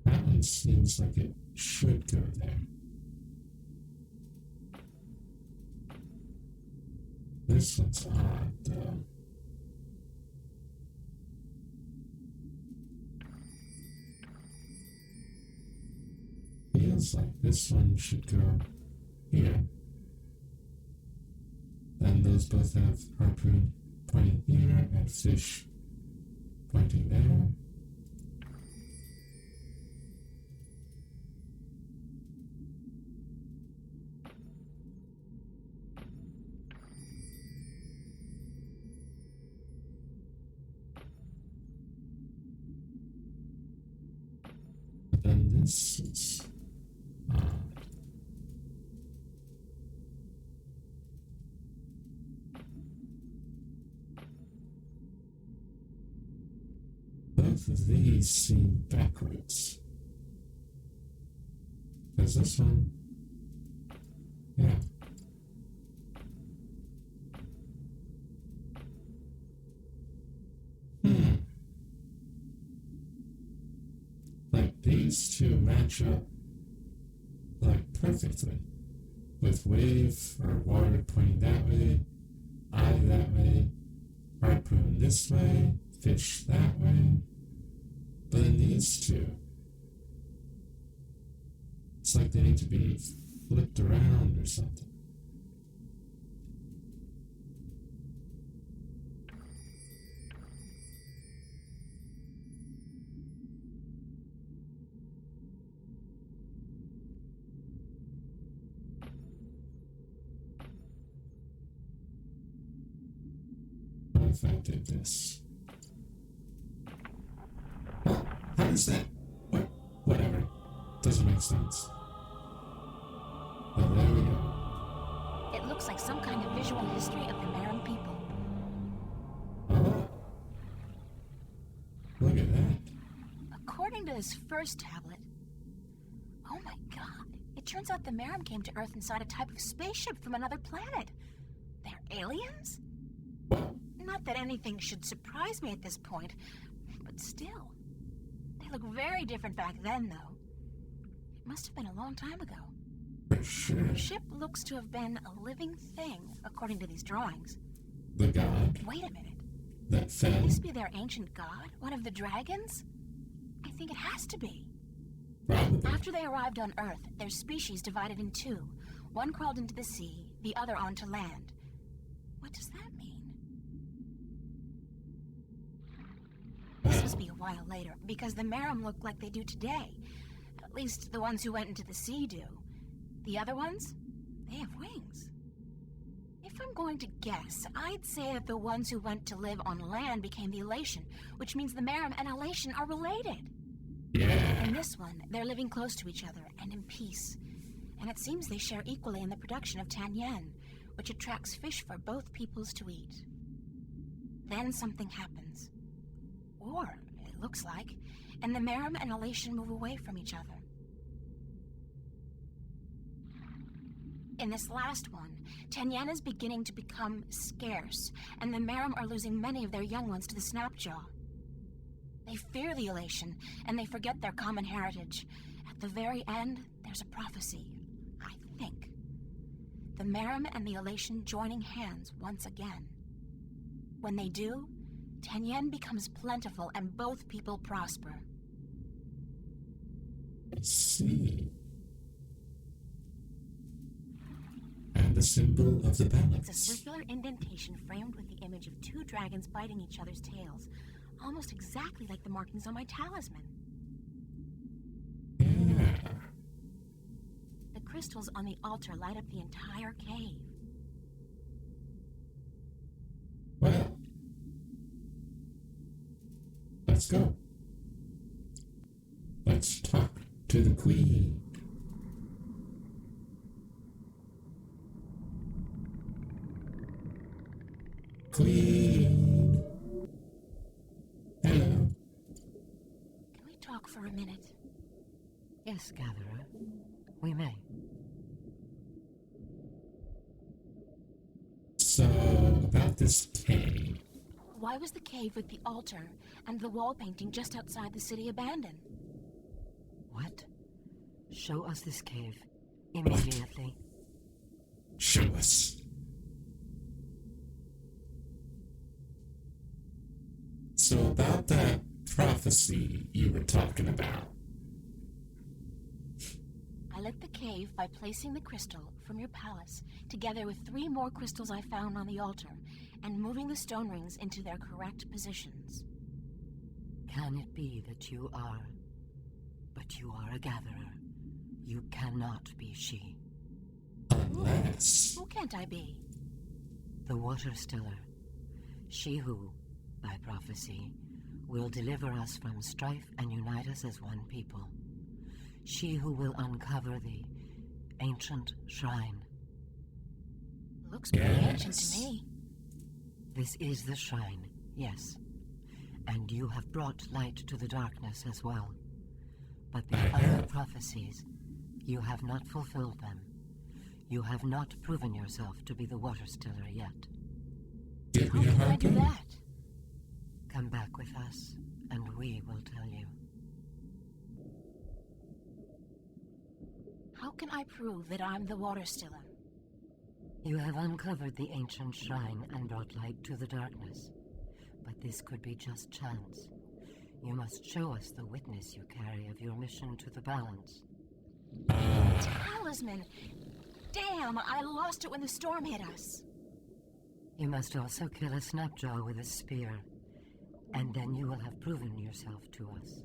That one seems like it should go there. This one's odd, though. Feels like this one should go here. Then those both have harpoon pointing here and fish pointing there. Then this is odd. Both of these seem backwards. Is this one? Yeah. Like these two match up like perfectly, with wave or water pointing that way, eye that way, harpoon this way, fish that way. But in these two, it's like they need to be flipped around or something. What if I did this? Well, how does that? Whatever. Doesn't make sense. Oh, there we go. It looks like some kind of visual history of the Miram people. Oh. Look at that. According to this first tablet, oh my god, it turns out the Miram came to Earth inside a type of spaceship from another planet. They're aliens? Not that anything should surprise me at this point, but still. They look very different back then, though. It must have been a long time ago. For sure. The ship looks to have been a living thing, according to these drawings. The god Wait a minute. that fell. Could this be their ancient god? One of the dragons? I think it has to be. Probably. After they arrived on Earth, their species divided in two. One crawled into the sea, the other onto land. What does that mean? This must be a while later, because the Miram look like they do today. At least the ones who went into the sea do. The other ones? They have wings. If I'm going to guess, I'd say that the ones who went to live on land became the Elation, which means the Miram and Elation are related. Yeah. In this one, they're living close to each other and in peace. And it seems they share equally in the production of Tan Yen, which attracts fish for both peoples to eat. Then something happens. Or, it looks like, and the Merim and Elation move away from each other. In this last one, Tenyan is beginning to become scarce, and the Merim are losing many of their young ones to the Snapjaw. They fear the Elation, and they forget their common heritage. At the very end, there's a prophecy, I think. The Merim and the Elation joining hands once again. When they do, Tenyen becomes plentiful and both people prosper. I see. And the symbol of the balance. It's a circular indentation framed with the image of two dragons biting each other's tails, almost exactly like the markings on my talisman. Yeah. The crystals on the altar light up the entire cave. Well, let's go. Let's talk to the Queen. Queen. Hello. Can we talk for a minute? Yes, Gatherer. We may. So, about this cave. Why was the cave with the altar and the wall painting just outside the city abandoned? What? Show us this cave. Immediately. Show us. So about that prophecy you were talking about. I lit the cave by placing the crystal from your palace together with 3 more crystals I found on the altar and moving the stone rings into their correct positions. Can it be that you are... But you are a gatherer. You cannot be she. Unless... Who can't I be? The Water Stiller. She who, by prophecy, will deliver us from strife and unite us as one people. She who will uncover the ancient shrine. Looks pretty ancient to me. This is the shrine, yes. And you have brought light to the darkness as well. But the other prophecies, you have not fulfilled them. You have not proven yourself to be the Water Stiller yet. Give How me a can I hard do time. that? Come back with us, and we will tell you. How can I prove that I'm the Water Stiller? You have uncovered the ancient shrine and brought light to the darkness. But this could be just chance. You must show us the witness you carry of your mission to the balance. Talisman! Damn, I lost it when the storm hit us. You must also kill a Snapjaw with a spear, and then you will have proven yourself to us.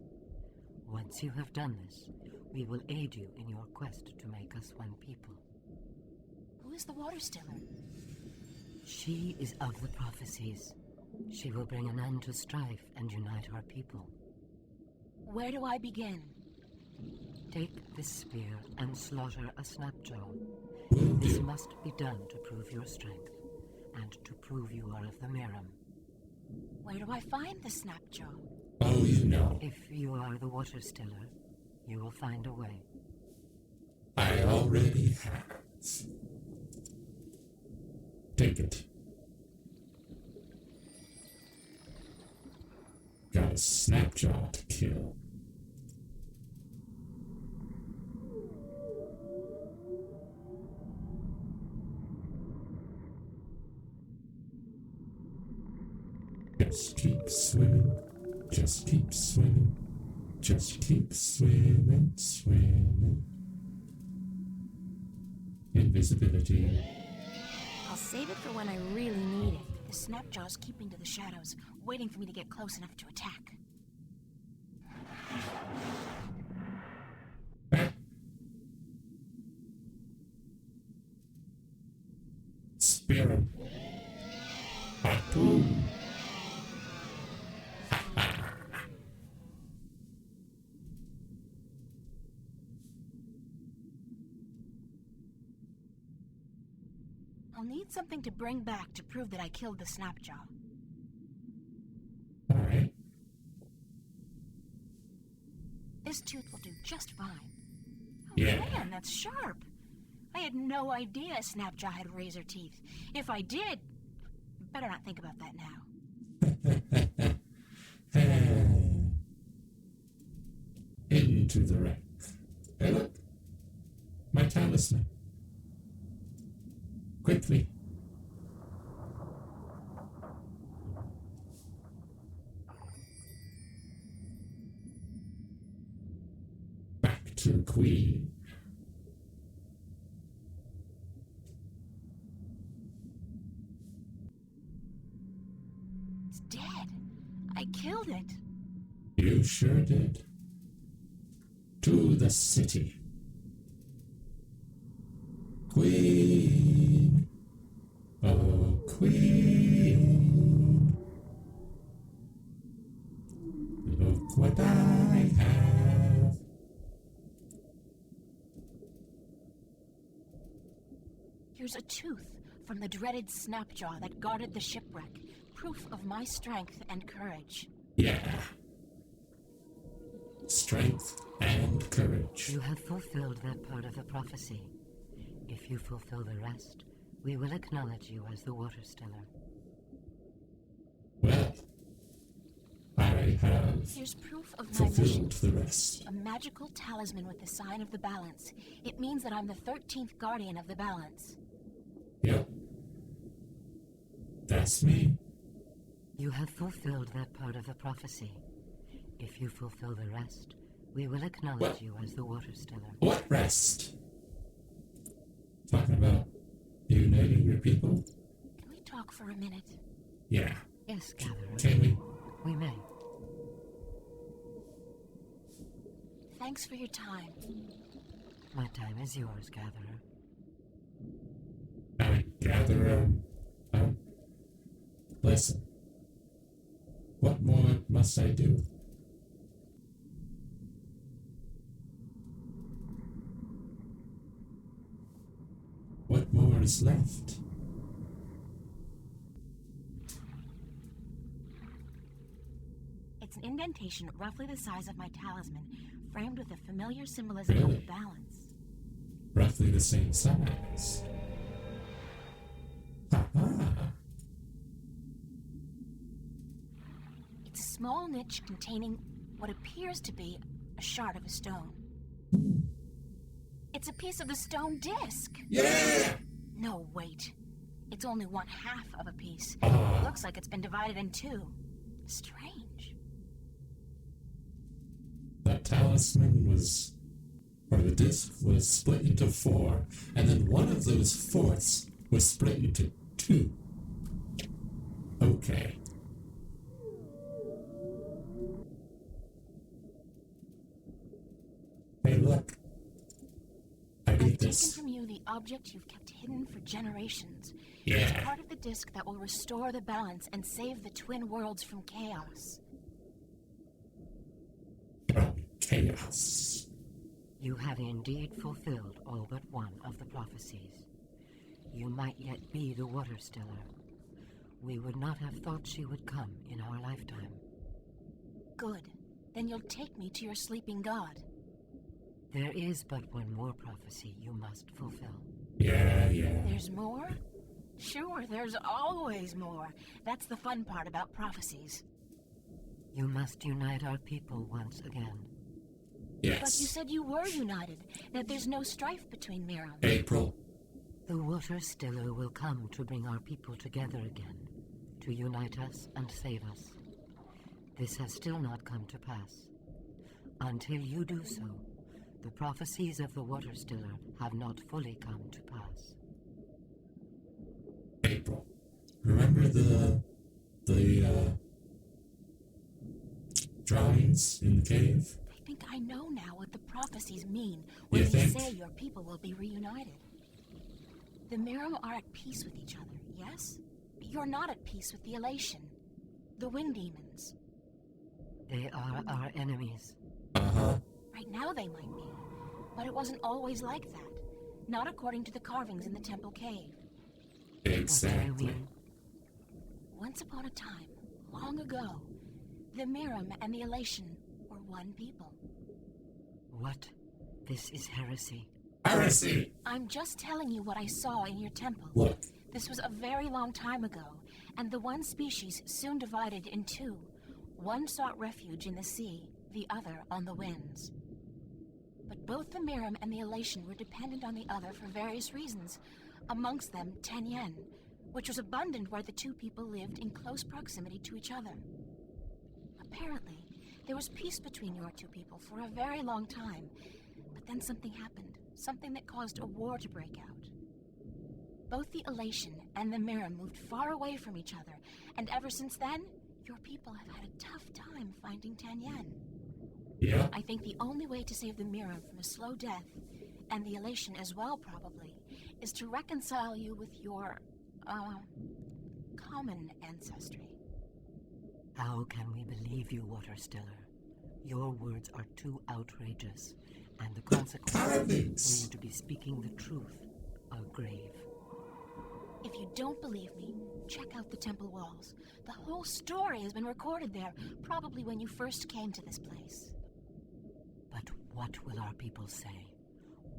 Once you have done this, we will aid you in your quest to make us one people. Who is the Water Stiller? She is of the prophecies. She will bring an end to strife and unite our people. Where do I begin? Take this spear and slaughter a Snapjaw. Will This do. must be done to prove your strength, and to prove you are of the Merim. Where do I find the Snapjaw? Oh, you know. If you are the Water Stiller, you will find a way. I already have. Take it. Got a Snapjaw to kill. Just keep swimming. Just keep swimming. Just keep swimming, swimming. Invisibility. I'll save it for when I really need it. The Snapjaw's keeping to the shadows, waiting for me to get close enough to attack. Spear him. Harpoon. I'll need something to bring back to prove that I killed the Snapjaw. This tooth will do just fine. Oh, Yeah. man, that's sharp. I had no idea Snapjaw had razor teeth. If I did, better not think about that now. Into the wreck. Hey, look. My talisman. Quickly. Back to the Queen. It's dead. I killed it. You sure did. To the city. Queen. Oh, Queen. Look what I have. Here's a tooth from the dreaded Snapjaw that guarded the shipwreck. Proof of my strength and courage. Yeah. Strength and courage. You have fulfilled that part of the prophecy. If you fulfill the rest, we will acknowledge you as the Water Stiller. Well, I have Here's proof of my mission. fulfilled the rest. A magical talisman with the sign of the balance. It means that I'm the 13th guardian of the balance. Yep. That's me. You have fulfilled that part of the prophecy. If you fulfill the rest, we will acknowledge What? you as the Water Stiller. What rest? Talking about uniting your people? Can we talk for a minute? Yeah. Yes, Gatherer. Can we? We may. Thanks for your time. My time is yours, Gatherer. I gather, listen. What more must I do? What more is left? It's an indentation roughly the size of my talisman, framed with a familiar symbolism Really? of balance. Roughly the same size. Ha-ha! It's a small niche containing what appears to be a shard of a stone. It's a piece of the stone disc. Yeah! No, wait. It's only one half of a piece. Ah. It looks like it's been divided in two. Strange. The talisman was, or the disc was split into four, and then one of those fourths was split into two. Okay. Hey, look. I I've did taken this. from you the object you've kept hidden for generations. Yeah. It's part of the disc that will restore the balance and save the twin worlds from chaos. From chaos. You have indeed fulfilled all but one of the prophecies. You might yet be the Water Stiller. We would not have thought she would come in our lifetime. Good. Then you'll take me to your sleeping god. There is but one more prophecy you must fulfill. Yeah. There's more? Sure, there's always more. That's the fun part about prophecies. You must unite our people once again. Yes. But you said you were united, that there's no strife between Miram. April. The Water Stiller will come to bring our people together again, to unite us and save us. This has still not come to pass. Until you do so, the prophecies of the Water Stiller have not fully come to pass. April. Remember the drawings in the cave? I think I know now what the prophecies mean when You they think? say your people will be reunited. The Miram are at peace with each other, yes? But you're not at peace with the Elation, the Wind Demons. They are our enemies. Uh-huh. Right now they might be, but it wasn't always like that. Not according to the carvings in the Temple Cave. What do you Exactly. mean? Once upon a time, long ago, the Miram and the Elation were one people. What? This is heresy. Heresy! I'm just telling you what I saw in your temple. Look. This was a very long time ago, and the one species soon divided in two. One sought refuge in the sea, the other on the winds. But both the Miram and the Elation were dependent on the other for various reasons, amongst them Tenyen, which was abundant where the two people lived in close proximity to each other. Apparently, there was peace between your two people for a very long time, but then something happened, something that caused a war to break out. Both the Elation and the Miram moved far away from each other, and ever since then, your people have had a tough time finding Tenyen. Yeah. I think the only way to save the Miram from a slow death, and the Elation as well probably, is to reconcile you with your, common ancestry. How can we believe you, Water Stiller? Your words are too outrageous, and the consequences for you to be speaking the truth are grave. If you don't believe me, check out the temple walls. The whole story has been recorded there, probably when you first came to this place. But what will our people say?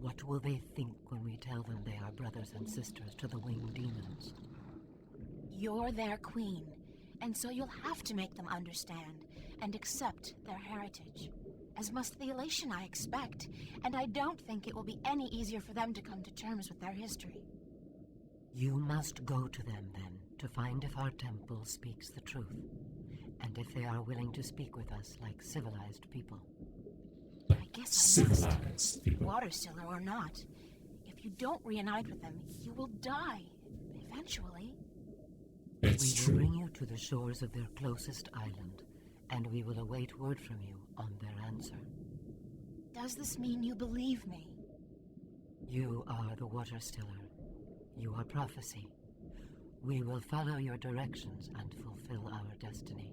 What will they think when we tell them they are brothers and sisters to the winged demons? You're their queen, and so you'll have to make them understand and accept their heritage. As must the Elation, I expect, and I don't think it will be any easier for them to come to terms with their history. You must go to them, then, to find if our temple speaks the truth, and if they are willing to speak with us like civilized people. I guess I must. Civilized people. Water Stiller or not. If you don't reunite with them, you will die. Eventually. It's We true. will bring you to the shores of their closest island, and we will await word from you on their answer. Does this mean you believe me? You are the Water Stiller. You are prophecy. We will follow your directions and fulfill our destiny.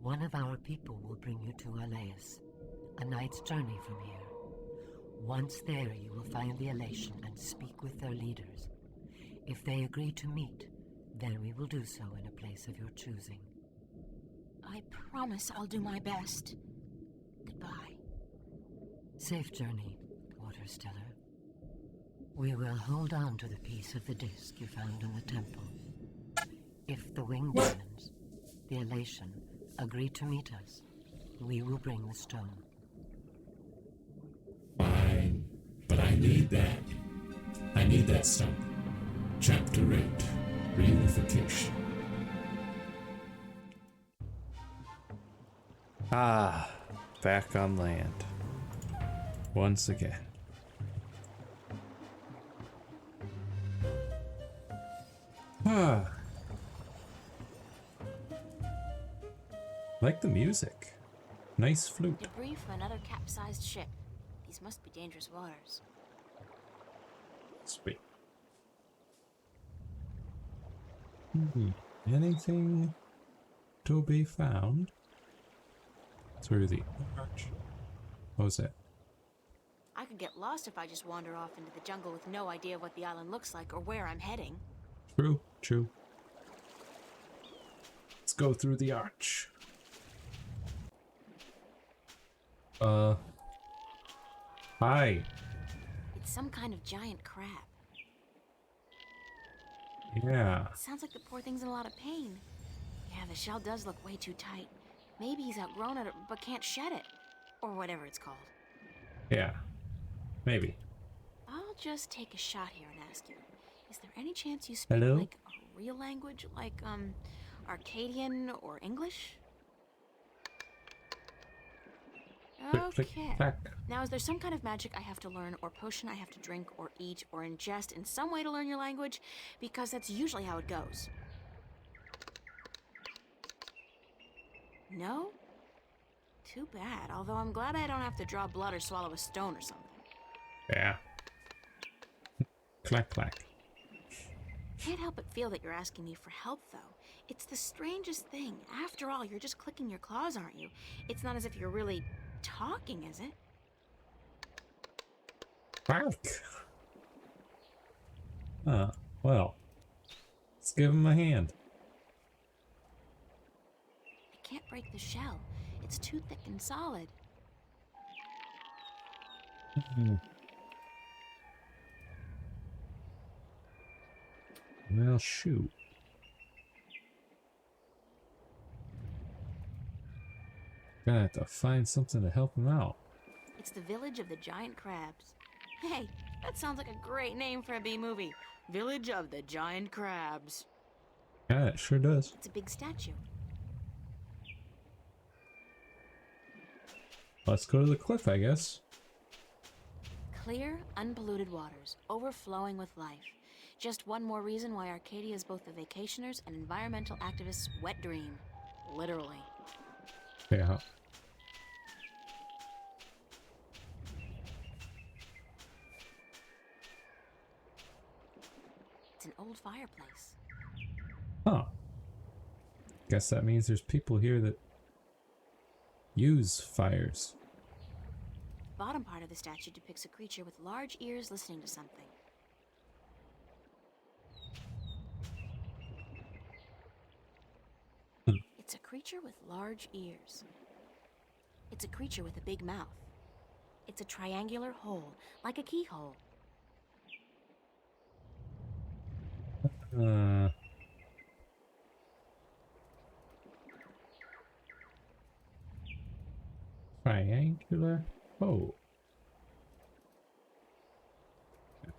One of our people will bring you to Alais, a night's journey from here. Once there, you will find the Elation and speak with their leaders. If they agree to meet, then we will do so in a place of your choosing. I promise I'll do my best. Goodbye. Safe journey, Water Stiller. We will hold on to the piece of the disc you found in the temple. If the winged demons, the Elation, agree to meet us, we will bring the stone. Fine. But I need that. I need that stone. Chapter 8. Reunification. Ah, back on land. Once again. Ah. Like the music. Nice flute. Debris from another capsized ship. These must be dangerous waters. Sweet. Anything to be found? Through the arch. What was it? I could get lost if I just wander off into the jungle with no idea what the island looks like or where I'm heading. True, true. Let's go through the arch. Hi. It's some kind of giant crab. Yeah. It sounds like the poor thing's in a lot of pain. Yeah, the shell does look way too tight. Maybe he's outgrown it, but can't shed it. Or whatever it's called. Yeah. Maybe. I'll just take a shot here and ask you. Is there any chance you speak, Hello? like, a real language? Like, Arcadian or English? Click, click, Okay. clack. Now, is there some kind of magic I have to learn, or potion I have to drink, or eat, or ingest in some way to learn your language? Because that's usually how it goes. No? Too bad, although I'm glad I don't have to draw blood or swallow a stone or something. Yeah. Clack, clack. Can't help but feel that you're asking me for help, though. It's the strangest thing. After all, you're just clicking your claws, aren't you? It's not as if you're really talking, is it? Clack. Well. Let's give him a hand. I can't break the shell. It's too thick and solid. Well, shoot. Gonna have to find something to help him out. It's the village of the giant crabs. Hey, that sounds like a great name for a B-movie. Village of the Giant Crabs. Yeah, it sure does. It's a big statue. Let's go to the cliff, I guess. Clear, unpolluted waters, overflowing with life. Just one more reason why Arcadia is both the vacationers' and environmental activists' wet dream. Literally. Yeah. It's an old fireplace. Huh. Guess that means there's people here that use fires. The bottom part of the statue depicts a creature with large ears listening to something. It's a creature with large ears. It's a creature with a big mouth. It's a triangular hole, like a keyhole. Triangular. Oh.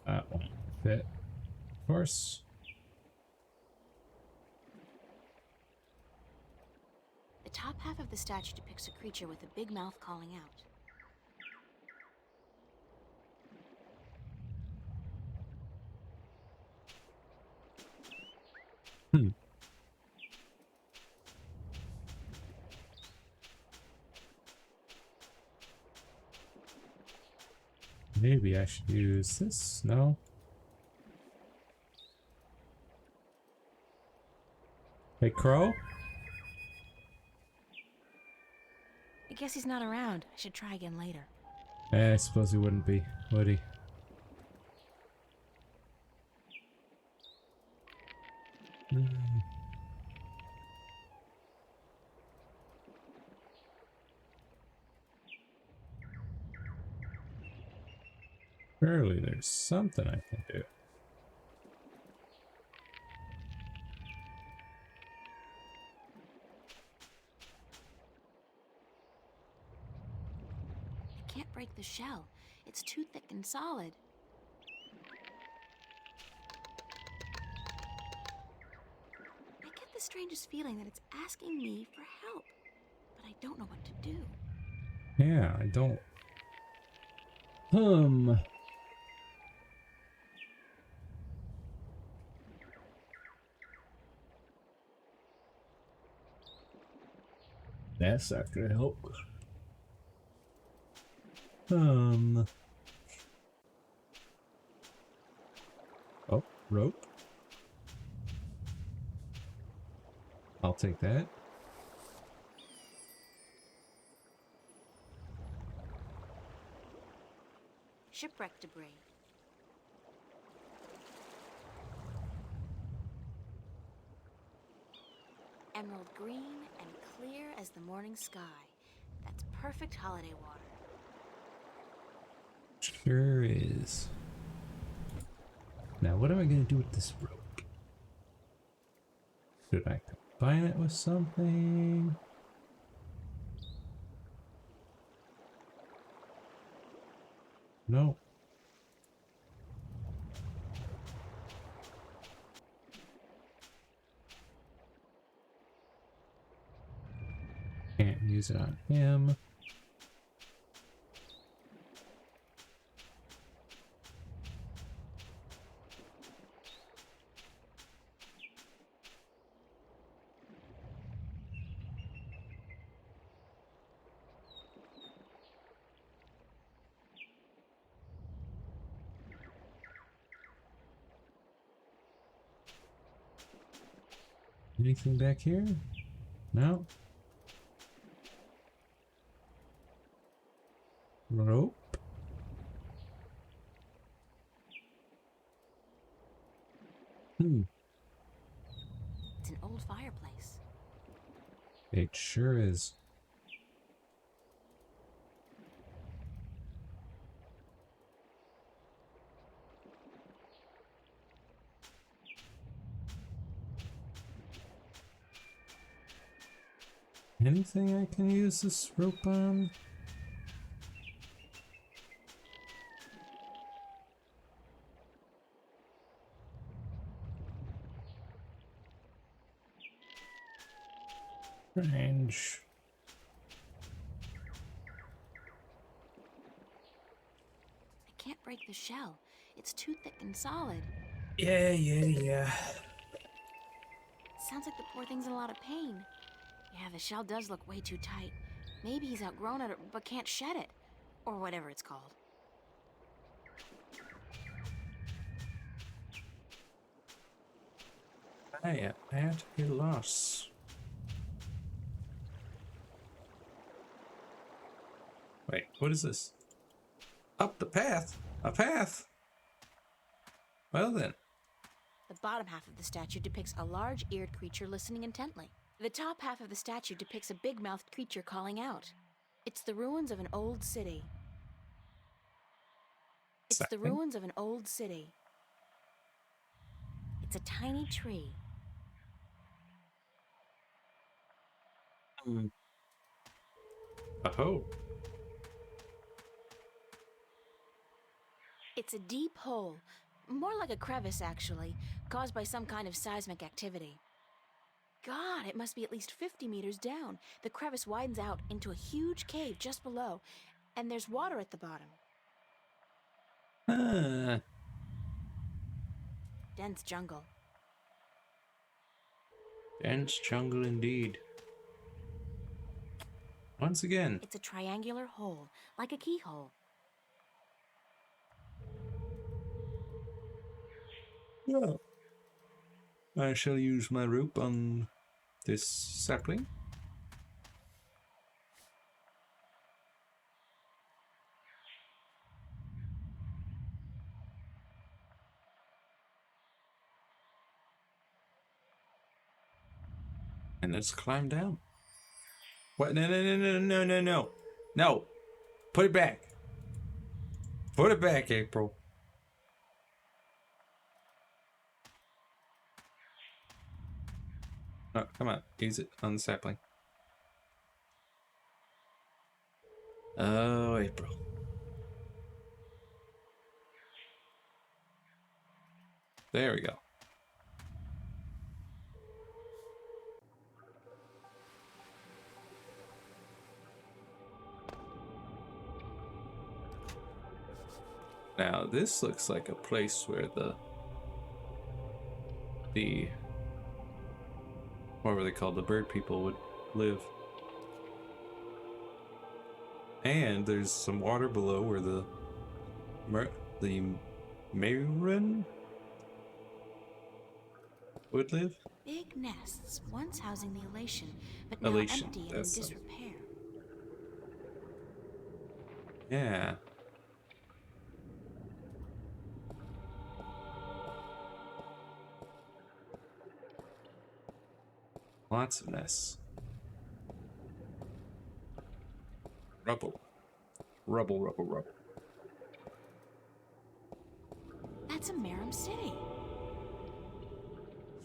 That one fit. Of course. The top half of the statue depicts a creature with a big mouth calling out. Maybe I should use this. No. Hey, Crow? I guess he's not around. I should try again later. I suppose he wouldn't be, would he? Surely there's something I can do. I can't break the shell. It's too thick and solid. I get the strangest feeling that it's asking me for help, but I don't know what to do. Yeah, I don't... That's not gonna help. Oh, rope. I'll take that. Shipwreck debris. Emerald green and clear as the morning sky. That's perfect holiday water. Sure is. Now, what am I going to do with this rope? Should I combine it with something? No. Can't use it on him. Anything back here? No. Rope. It's an old fireplace. It sure is. Anything I can use this rope on? Strange. I can't break the shell. It's too thick and solid. Yeah. Sounds like the poor thing's in a lot of pain. Yeah, the shell does look way too tight. Maybe he's outgrown it, but can't shed it. Or whatever it's called. I had a loss. Wait, what is this? Up the path? A path? Well then. The bottom half of the statue depicts a large-eared creature listening intently. The top half of the statue depicts a big-mouthed creature calling out. It's the ruins of an old city. It's the ruins of an old city. It's a tiny tree. Oh. It's a deep hole, more like a crevice actually, caused by some kind of seismic activity. God, it must be at least 50 meters down. The crevice widens out into a huge cave just below, and there's water at the bottom. Dense jungle. Dense jungle indeed. Once again. It's a triangular hole, like a keyhole. Well, I shall use my rope on this sapling. And let's climb down. What? No. No. Put it back. Put it back, April. No, come on. Use it on the sapling. Oh, April. There we go. Now, this looks like a place where the what were they called? The bird people would live. And there's some water below where the Mayrin would live. Big nests, once housing the elation, but now empty and in disrepair. Yeah. Lots of nests. Rubble. Rubble. That's a Merum city.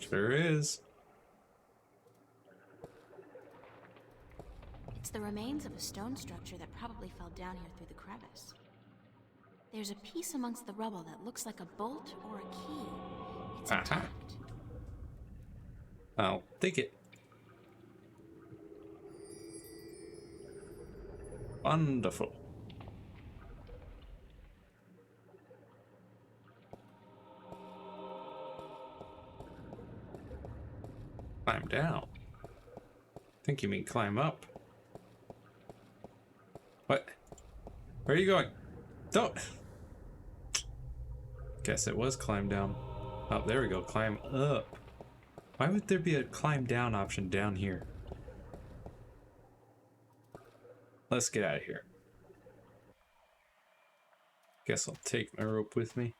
Sure is. It's the remains of a stone structure that probably fell down here through the crevice. There's a piece amongst the rubble that looks like a bolt or a key. It's intact. I'll take it. Wonderful. Climb down. I think you mean climb up. What? Where are you going? Don't. Guess it was climb down. Oh, there we go. Climb up. Why would there be a climb down option down here? Let's get out of here. Guess I'll take my rope with me.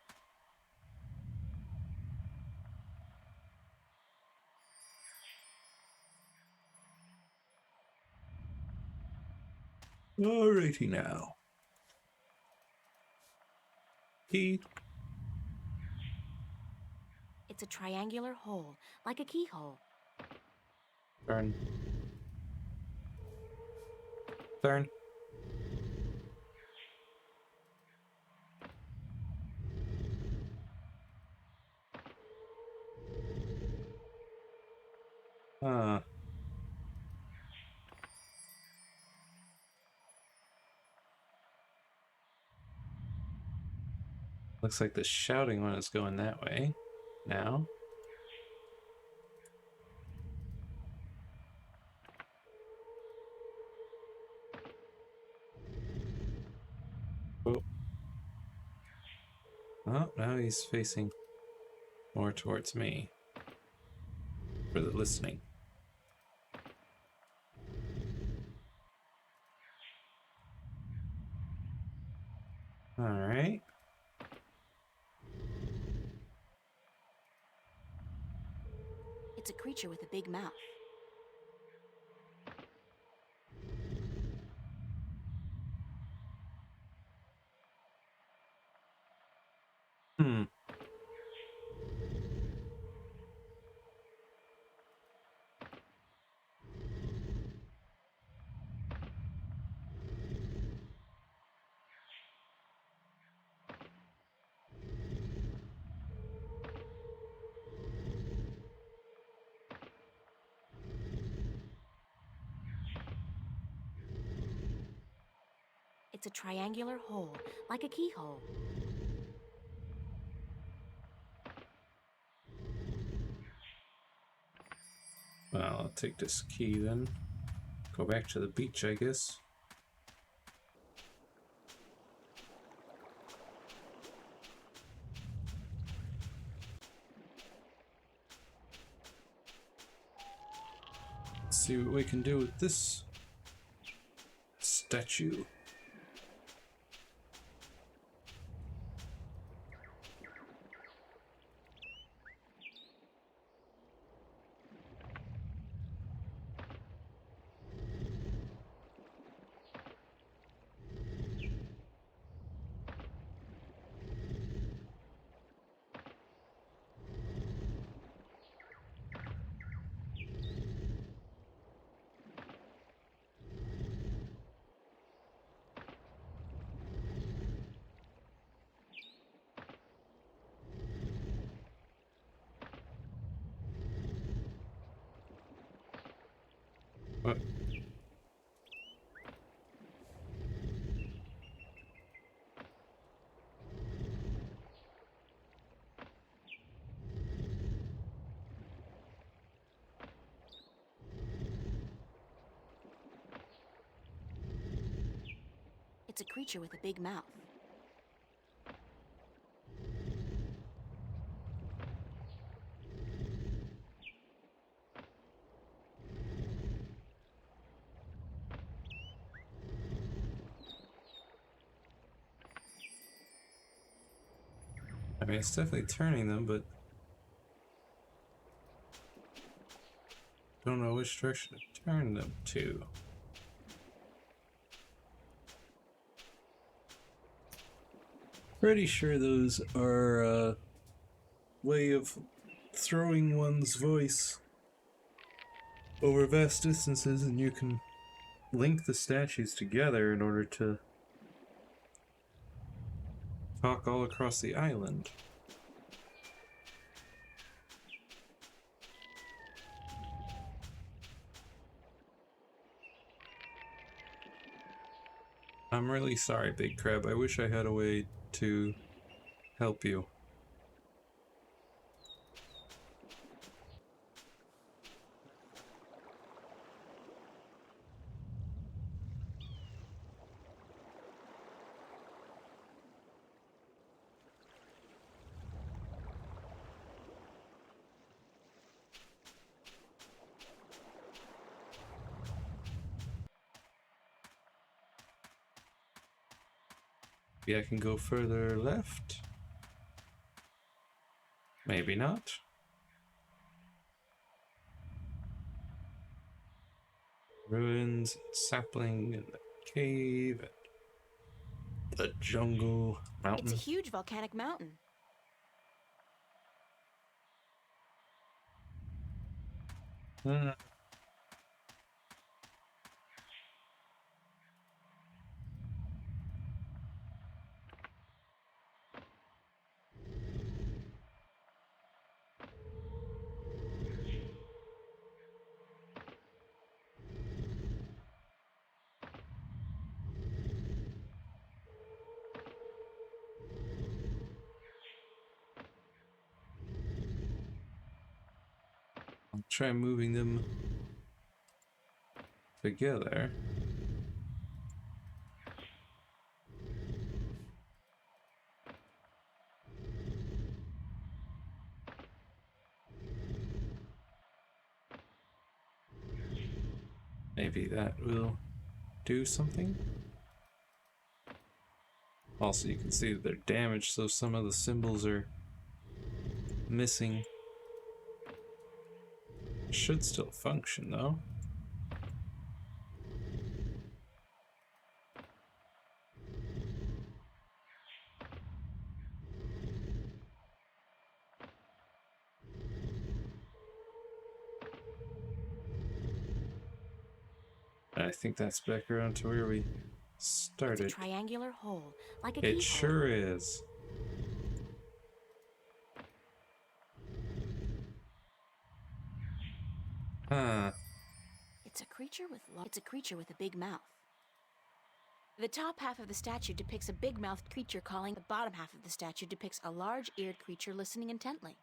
Alrighty now. Key. It's a triangular hole, like a keyhole. Turn. Turn. Huh. Looks like the shouting one is going that way now. Oh. Oh, now he's facing more towards me for the listening. All right. It's a creature with a big mouth. Hmm. It's a triangular hole, like a keyhole. Well, I'll take this key then. Go back to the beach, I guess. Let's see what we can do with this statue. What? It's a creature with a big mouth. I mean, it's definitely turning them, but don't know which direction to turn them to. Pretty sure those are a way of throwing one's voice over vast distances, and you can link the statues together in order to talk all across the island. I'm really sorry, Big Crab. I wish I had a way to help you. Maybe I can go further left? Maybe not. Ruins, sapling in the cave, the jungle, mountain. It's a huge volcanic mountain. Uh, try moving them together. Maybe that will do something. Also, you can see that they're damaged, so some of the symbols are missing. Should still function, though. I think that's back around to where we started. It's a triangular hole, like a It keyhole. sure is. Huh. It's a creature with a big mouth. The top half of the statue depicts a big-mouthed creature calling. The bottom half of the statue depicts a large-eared creature listening intently.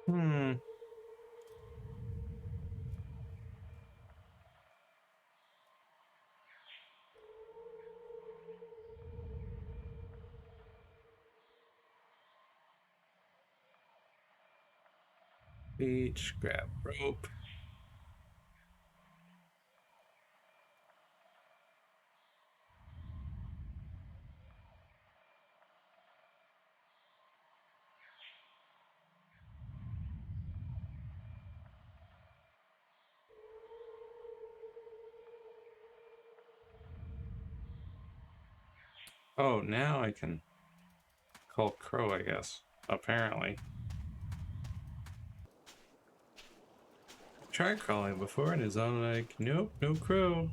Hmm. Beach, grab rope. Oh, now I can call Crow, I guess. Apparently. Tried calling before and it's on like, nope, no Crow.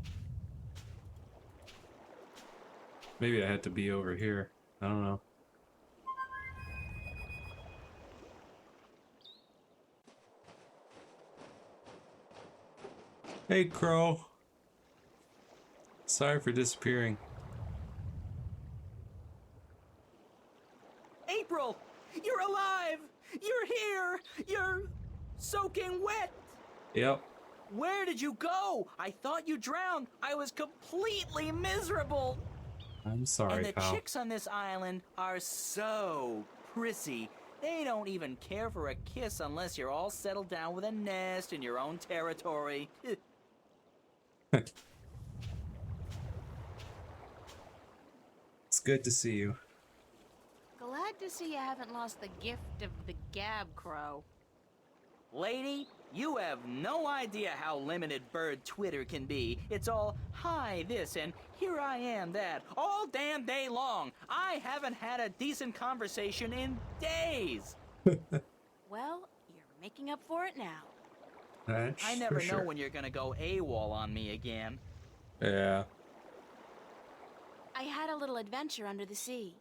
Maybe I had to be over here. I don't know. Hey, Crow. Sorry for disappearing. April! You're alive! You're here! You're soaking wet! Yep. Where did you go? I thought you drowned. I was completely miserable. I'm sorry, And the pal. chicks on this island are so prissy. They don't even care for a kiss unless you're all settled down with a nest in your own territory. It's good to see you. Glad to see you haven't lost the gift of the gab, Crow. Lady, you have no idea how limited bird Twitter can be. It's all, hi this and here I am that, all damn day long. I haven't had a decent conversation in days. Well, you're making up for it now. That's I never for know sure. when you're gonna go AWOL on me again. Yeah. I had a little adventure under the sea.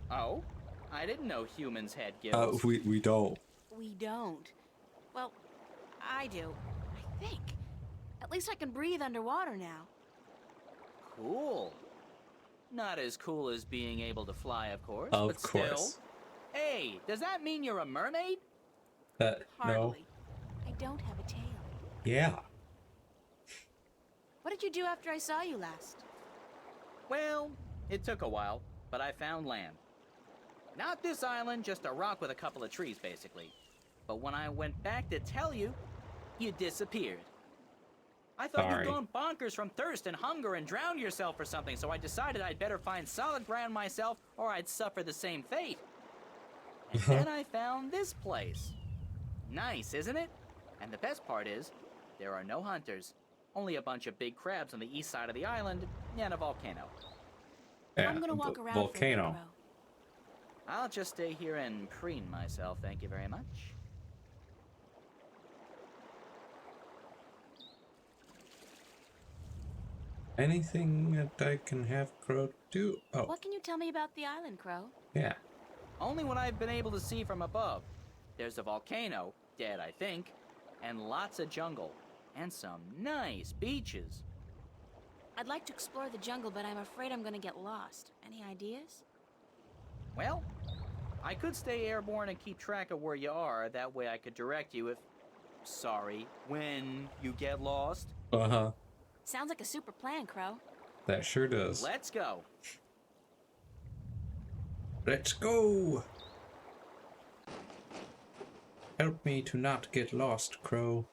Oh? I didn't know humans had gills. We don't. We don't. Well, I do. I think. At least I can breathe underwater now. Cool. Not as cool as being able to fly, of course. Of but course. Still. Hey, does that mean you're a mermaid? No. Hardly. I don't have a tail. Yeah. What did you do after I saw you last? Well, it took a while, but I found land. Not this island, just a rock with a couple of trees, basically. But when I went back to tell you, you disappeared. I thought Sorry. you'd gone bonkers from thirst and hunger and drowned yourself or something, so I decided I'd better find solid ground myself or I'd suffer the same fate. And then I found this place. Nice, isn't it? And the best part is, there are no hunters. Only a bunch of big crabs on the east side of the island and a volcano. Yeah. I'm gonna walk around volcano. for a bit, Crow. I'll just stay here and preen myself, thank you very much. Anything that I can have Crow do? Oh, What can you tell me about the island, Crow? yeah. Only what I've been able to see from above. There's a volcano, dead I think, and lots of jungle. And some nice beaches. I'd like to explore the jungle, but I'm afraid I'm gonna get lost. Any ideas? Well, I could stay airborne and keep track of where you are. That way I could direct you if... Sorry, when you get lost. Uh-huh. Sounds like a super plan, Crow. That sure does. Let's go. Let's go! Help me to not get lost, Crow.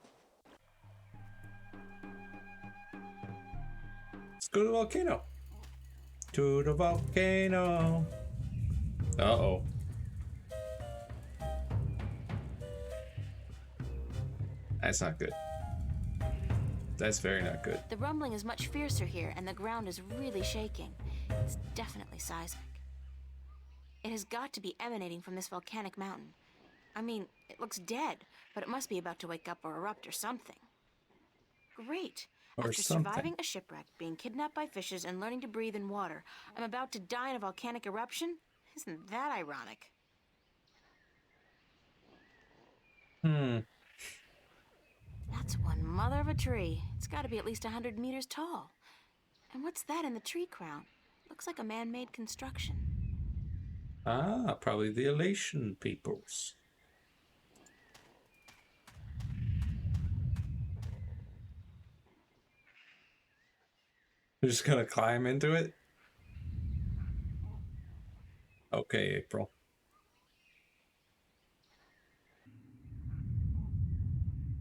Let's go to the volcano. To the volcano. Uh-oh. That's not good. That's very not good. The rumbling is much fiercer here, and the ground is really shaking. It's definitely seismic. It has got to be emanating from this volcanic mountain. I mean, it looks dead, but it must be about to wake up or erupt or something. Great. Or After something. surviving a shipwreck, being kidnapped by fishes, and learning to breathe in water, I'm about to die in a volcanic eruption? Isn't that ironic? That's one mother of a tree. It's got to be at least 100 meters tall. And what's that in the tree crown? Looks like a man-made construction. Ah, probably the elation peoples. We're just gonna climb into it? Okay, April.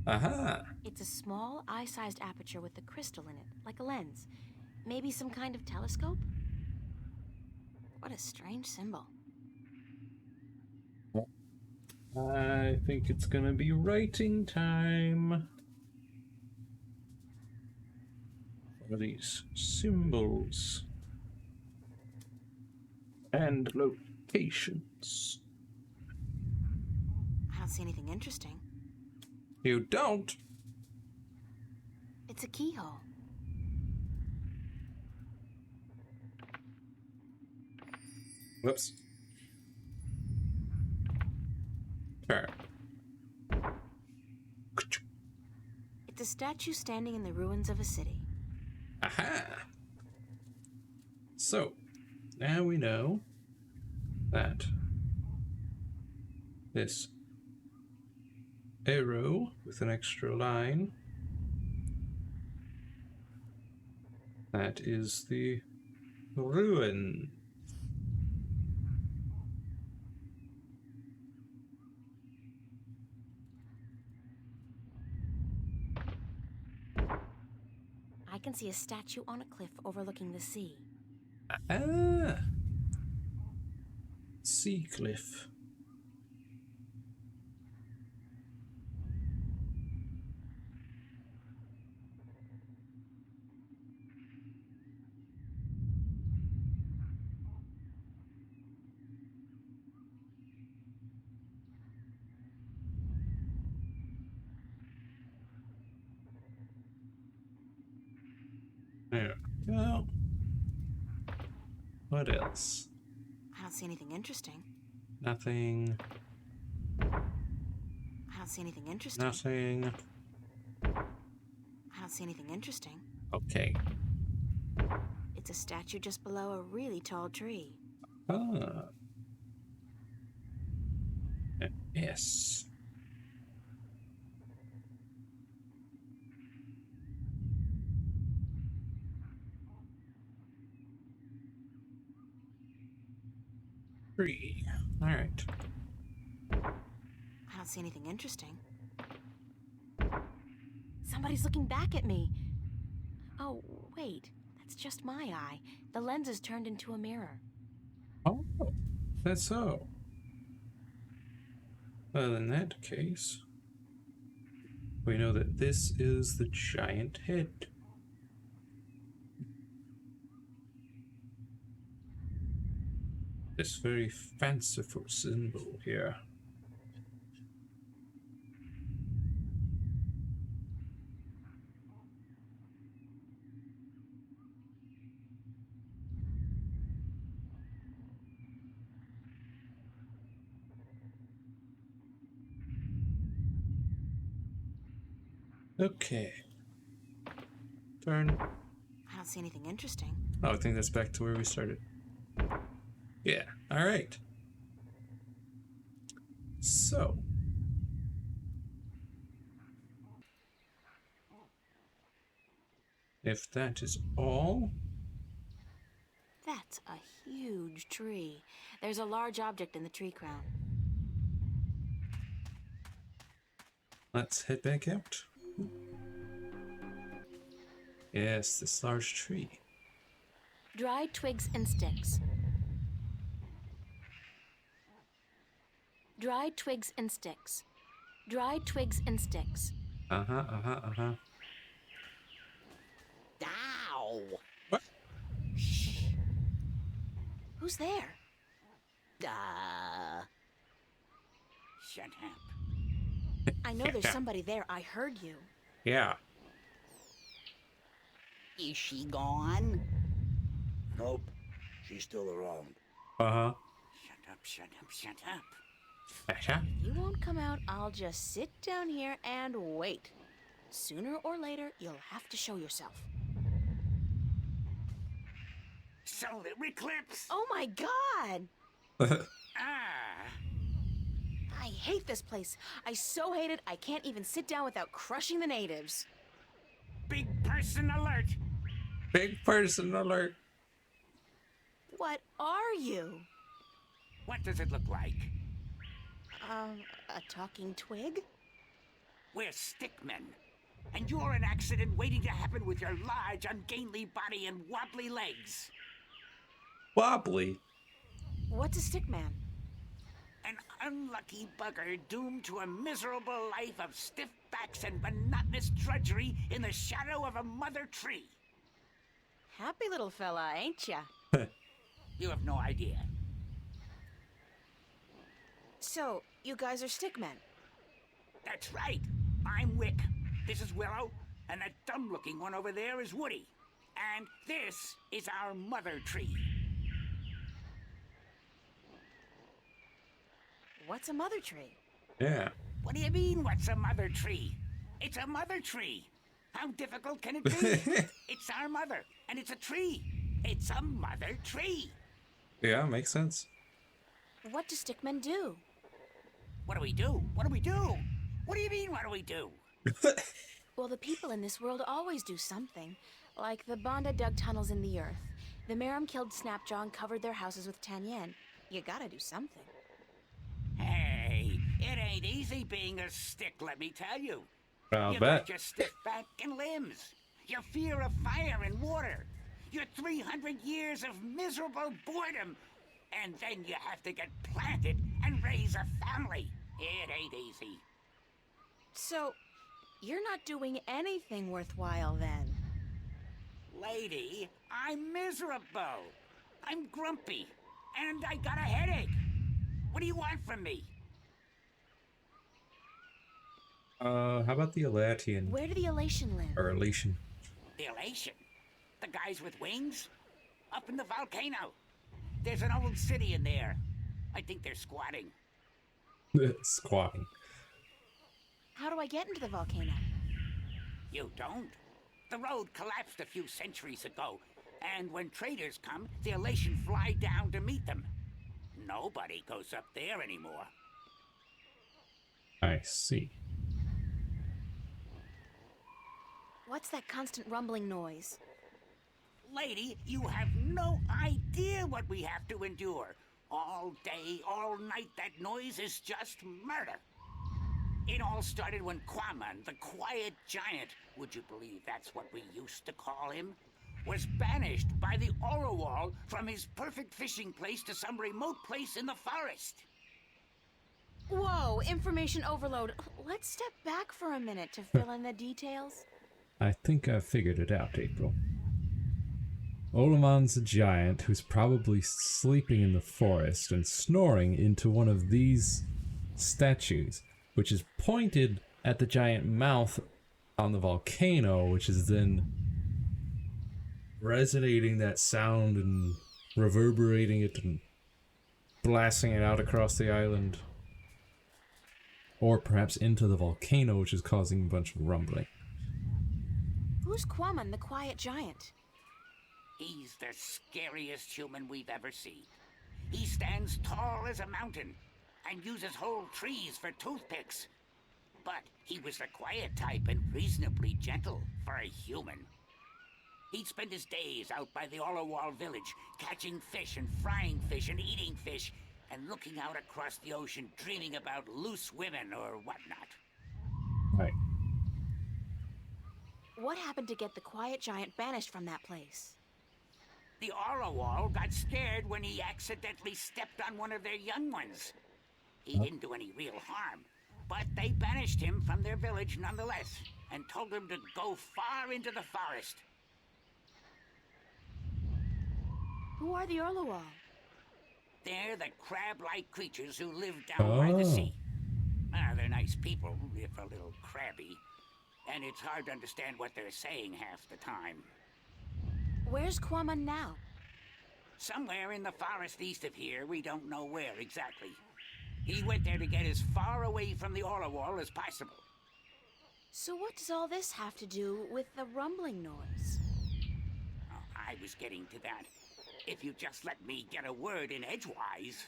Aha! It's a small, eye-sized aperture with a crystal in it, like a lens. Maybe some kind of telescope? What a strange symbol. I think it's gonna be writing time. What are these symbols? And locations. I don't see anything interesting. You don't? It's a keyhole. Whoops. Turn. It's a statue standing in the ruins of a city. Aha! So, now we know that this arrow with an extra line, that is the ruin. I can see a statue on a cliff overlooking the sea. Ah! Sea cliff. There we go. What else? I don't see anything interesting. Nothing. I don't see anything interesting. Nothing. I don't see anything interesting. Okay. It's a statue just below a really tall tree. Ah. Yes. Tree. All right. I don't see anything interesting. Somebody's looking back at me. Oh, wait. That's just my eye. The lens is turned into a mirror. Oh, that's so. Well, in that case, we know that this is the giant head. This very fanciful symbol here. Okay. Turn. I don't see anything interesting. Oh, I think that's back to where we started. Yeah, alright. So. If that is all. That's a huge tree. There's a large object in the tree crown. Let's head back out. Yes, this large tree. Dried twigs and sticks. Dried twigs and sticks. Dried twigs and sticks. Uh-huh. Ow! What? Who's there? Shut up. I know there's somebody there. I heard you. Yeah. Is she gone? Nope. She's still around. Uh-huh. Shut up. Uh-huh. If you won't come out, I'll just sit down here and wait. Sooner or later, you'll have to show yourself. Solar eclipse! Oh my god! Ah! I hate this place. I so hate it, I can't even sit down without crushing the natives. Big person alert! Big person alert. What are you? What does it look like? A talking twig? We're stickmen. And you're an accident waiting to happen with your large, ungainly body and wobbly legs. Wobbly. What's a stickman? An unlucky bugger doomed to a miserable life of stiff backs and monotonous drudgery in the shadow of a mother tree. Happy little fella, ain't ya? You have no idea. So, you guys are stickmen? That's right. I'm Wick. This is Willow. And that dumb-looking one over there is Woody. And this is our mother tree. What's a mother tree? Yeah. What do you mean, what's a mother tree? It's a mother tree. How difficult can it be? It's our mother, and it's a tree. It's a mother tree. Yeah, makes sense. What do stickmen do? What do we do? What do we do? What do you mean, what do we do? Well, the people in this world always do something. Like the Banda dug tunnels in the earth. The Merim killed Snapjaw and covered their houses with Tanyen. You gotta do something. Hey, it ain't easy being a stick, let me tell you. I'll You bet. got your stiff back and limbs, your fear of fire and water, your 300 years of miserable boredom, and then you have to get planted and raise a family. It ain't easy. So, you're not doing anything worthwhile then? Lady, I'm miserable. I'm grumpy, and I got a headache. What do you want from me? How about the Elatian? Where do the Elation live? Or Elation. The elation. The guys with wings? Up in the volcano. There's an old city in there. I think they're squatting. Squatting. How do I get into the volcano? You don't. The road collapsed a few centuries ago, and when traders come, the elation fly down to meet them. Nobody goes up there anymore. I see. What's that constant rumbling noise? Lady, you have no idea what we have to endure. All day, all night, that noise is just murder. It all started when Quaman, the quiet giant, would you believe that's what we used to call him, was banished by the Orowal from his perfect fishing place to some remote place in the forest. Whoa, information overload. Let's step back for a minute to fill in the details. I think I figured it out, April. Olamon's a giant who's probably sleeping in the forest and snoring into one of these statues, which is pointed at the giant mouth on the volcano, which is then resonating that sound and reverberating it and blasting it out across the island. Or perhaps into the volcano, which is causing a bunch of rumbling. Who's Quamon, the quiet giant? He's the scariest human we've ever seen. He stands tall as a mountain and uses whole trees for toothpicks. But he was the quiet type and reasonably gentle for a human. He'd spend his days out by the Ollawall village, catching fish and frying fish and eating fish, and looking out across the ocean, dreaming about loose women or whatnot. Right. What happened to get the quiet giant banished from that place? The Ollawall got scared when he accidentally stepped on one of their young ones. He didn't do any real harm, but they banished him from their village nonetheless, and told him to go far into the forest. Who are the Orlawal? They're the crab-like creatures who live down by the sea. They're nice people, if a little crabby. And it's hard to understand what they're saying half the time. Where's Quamon now? Somewhere in the forest east of here, we don't know where exactly. He went there to get as far away from the Ollawall as possible. So what does all this have to do with the rumbling noise? Oh, I was getting to that. If you just let me get a word in edgewise.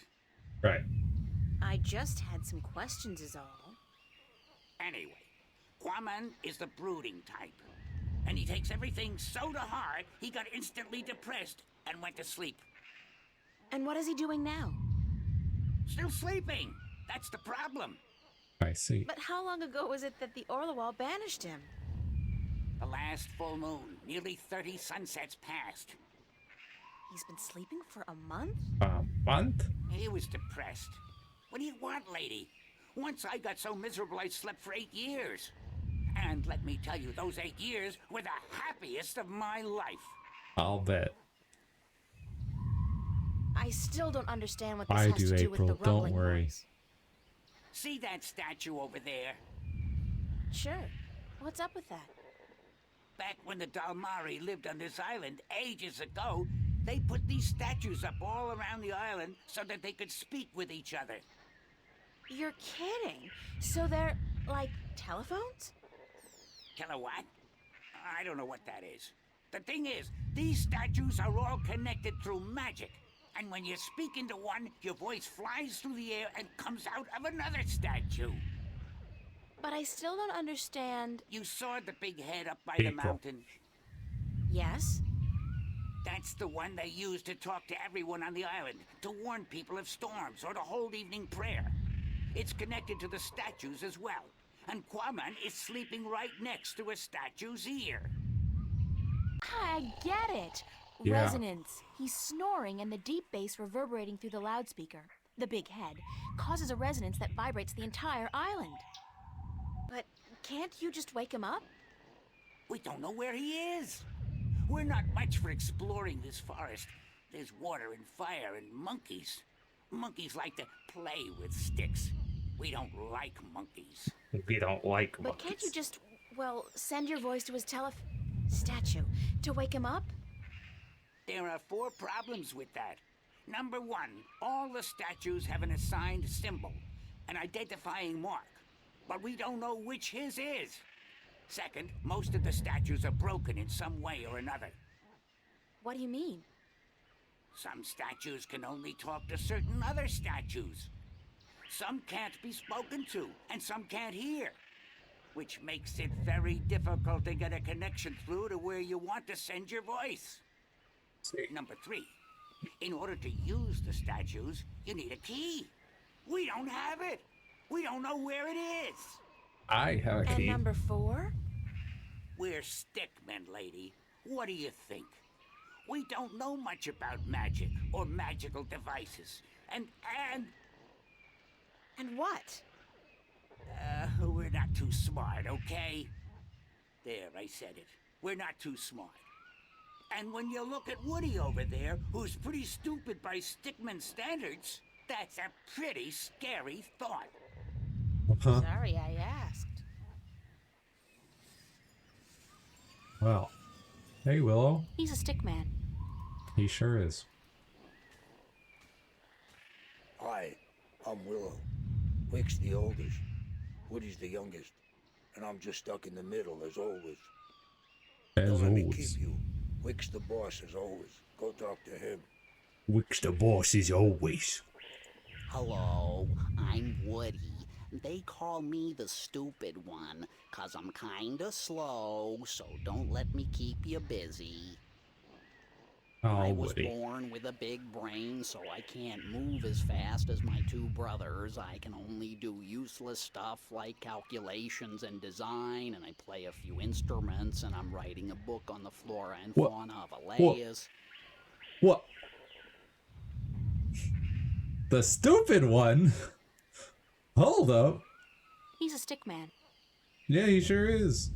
Right. I just had some questions is all. Anyway, Quamon is the brooding type. And he takes everything so to heart, he got instantly depressed and went to sleep. And what is he doing now? Still sleeping. That's the problem. I see. But how long ago was it that the Orlawal banished him? The last full moon, nearly 30 sunsets passed. He's been sleeping for a month? A month? He was depressed. What do you want, lady? Once I got so miserable I slept for 8 years. And let me tell you, those 8 years were the happiest of my life. I'll bet. I still don't understand what this I has do, to do April. with the Don't rumbling worry. noise. See that statue over there? Sure. What's up with that? Back when the Dalmari lived on this island ages ago, they put these statues up all around the island so that they could speak with each other. You're kidding. So they're like telephones? Kilowatt? I don't know what that is. The thing is, these statues are all connected through magic. And when you speak into one, your voice flies through the air and comes out of another statue. But I still don't understand. You saw the big head up by the April. mountain? Yes? That's the one they use to talk to everyone on the island, to warn people of storms or to hold evening prayer. It's connected to the statues as well. And Quamon is sleeping right next to a statue's ear. I get it. Yeah. Resonance. He's snoring and the deep bass reverberating through the loudspeaker, the big head, causes a resonance that vibrates the entire island. But can't you just wake him up? We don't know where he is. We're not much for exploring this forest. There's water and fire and monkeys. Monkeys like to play with sticks. We don't like monkeys. We don't like But monkeys. can't you just, well, send your voice to his statue to wake him up? There are 4 problems with that. Number 1, all the statues have an assigned symbol, an identifying mark, but we don't know which his is. Second, most of the statues are broken in some way or another. What do you mean? Some statues can only talk to certain other statues. Some can't be spoken to, and some can't hear, which makes it very difficult to get a connection through to where you want to send your voice. Number 3, in order to use the statues, you need a key. We don't have it. We don't know where it is. I have a And key. number 4? We're stickmen, lady. What do you think? We don't know much about magic or magical devices. And what? we're not too smart, okay? There, I said it. We're not too smart. And when you look at Woody over there, who's pretty stupid by stickman standards, that's a pretty scary thought. Huh? Sorry I asked. Well. Hey, Willow. He's a stick man. He sure is. Hi, I'm Willow. Wick's the oldest, Woody's the youngest, and I'm just stuck in the middle as always. As Don't let me always. keep you. Wick's the boss as always. Go talk to him. Which the boss is always. Hello, I'm Woody. They call me the stupid one, 'cause I'm kinda slow, so don't let me keep you busy. I Oh, was Woody. born with a big brain, so I can't move as fast as my two brothers. I can only do useless stuff like calculations and design, and I play a few instruments, and I'm writing a book on the flora and What? fauna of Elias. What? The stupid one? Hold up. He's a stick man. Yeah, he sure is.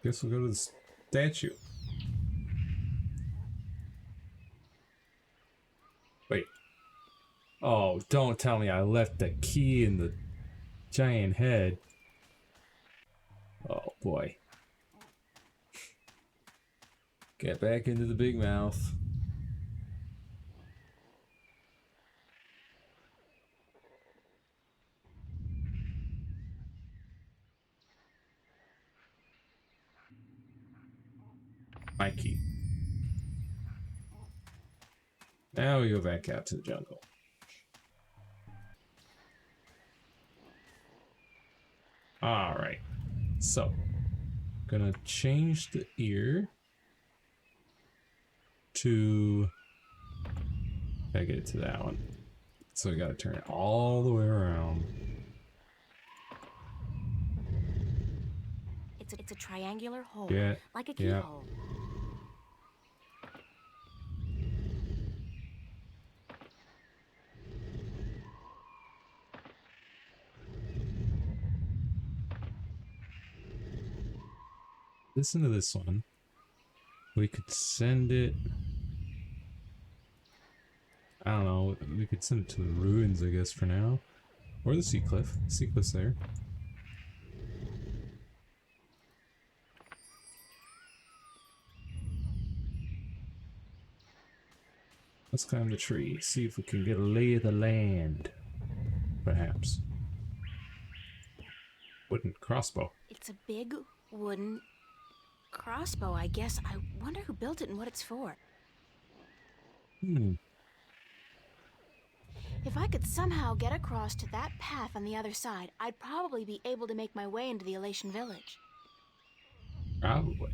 Guess we'll go to the statue. Wait. Oh, don't tell me I left the key in the giant head. Oh boy. Get back into the big mouth. My key. Now we go back out to the jungle. Alright. So, gonna change the ear to... Gotta get it to that one. So we gotta turn it all the way around. It's a triangular hole, Yeah, like a yeah. keyhole. Listen to this one. We could send it... I don't know. We could send it to the ruins, I guess, for now. Or the sea cliff. Sea cliff's there. Let's climb the tree. See if we can get a lay of the land. Perhaps. Wooden crossbow. It's a big wooden crossbow, I guess. I wonder who built it and what it's for. If I could somehow get across to that path on the other side, I'd probably be able to make my way into the Elation village. Probably.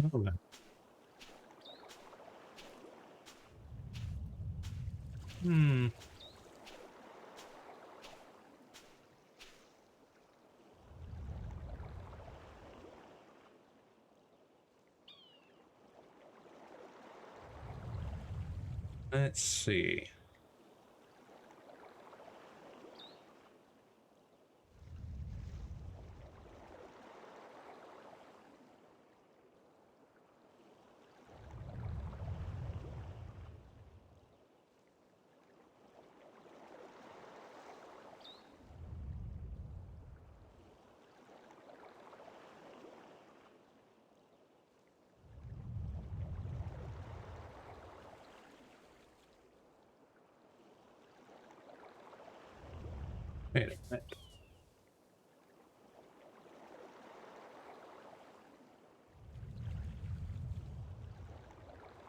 All right. Let's see. Wait a minute.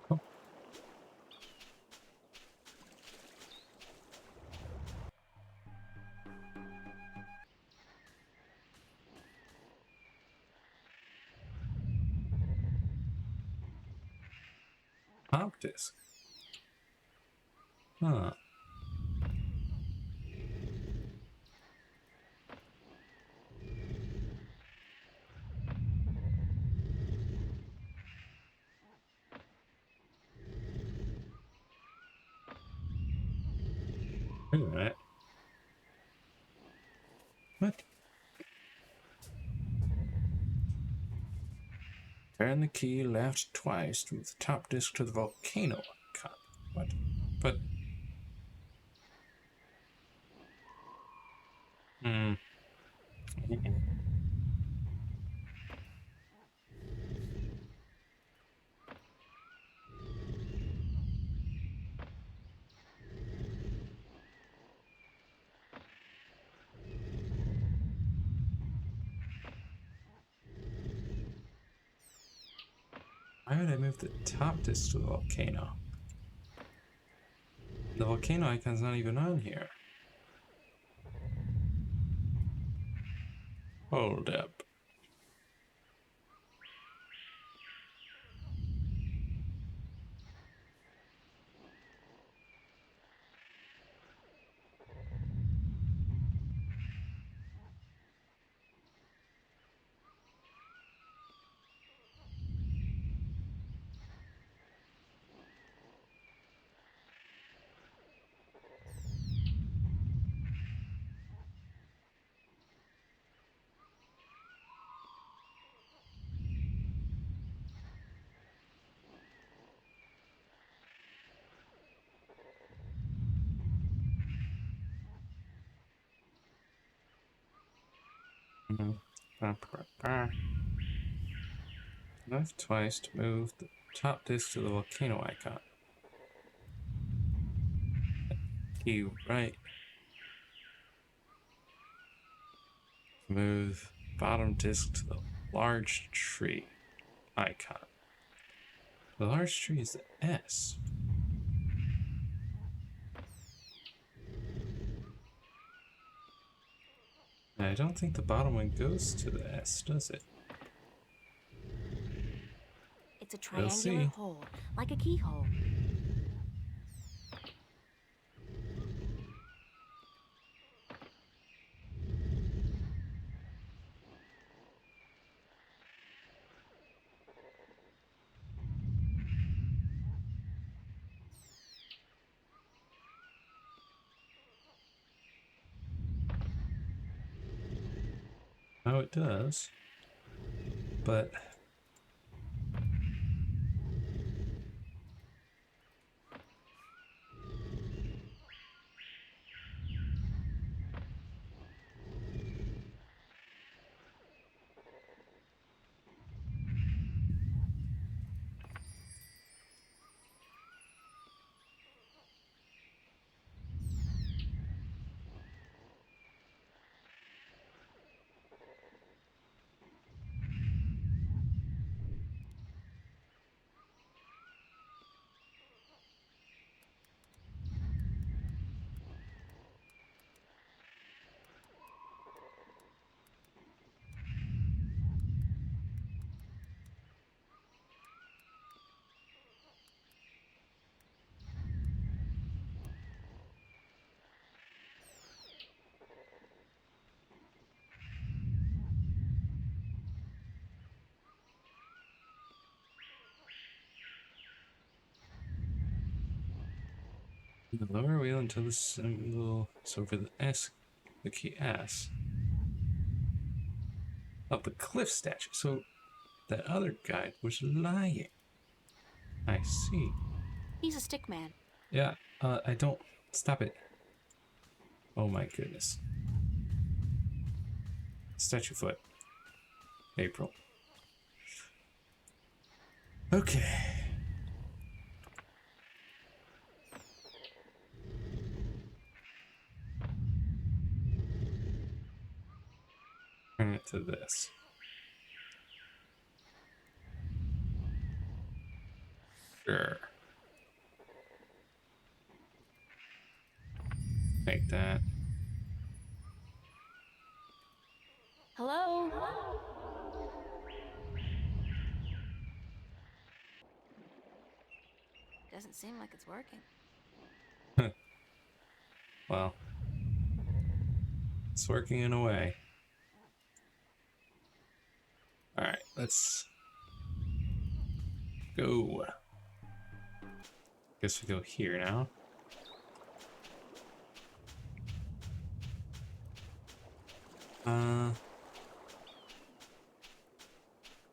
Oh. Pop disc. Huh. Wait a minute. What? Turn the key left twice to move the top disc to the volcano icon. What? But... Why would I move the top disc to the volcano? The volcano icon's not even on here. Hold up. Left twice to move the top disc to the volcano icon. Key right. Move bottom disc to the large tree icon. The large tree is the S. I don't think the bottom one goes to the S, does it? It's a We'll triangular see. hole, like a keyhole. Oh, it does. But the lower wheel until the symbol is over the S, the key S. Of the cliff statue. So that other guy was lying. I see. He's a stick man. Yeah, I don't. Stop it. Oh my goodness. Statue foot. April. Okay. Turn it to this. Sure. Make that. Hello? Doesn't seem like it's working. Well, it's working in a way. Alright, let's go. Guess we go here now.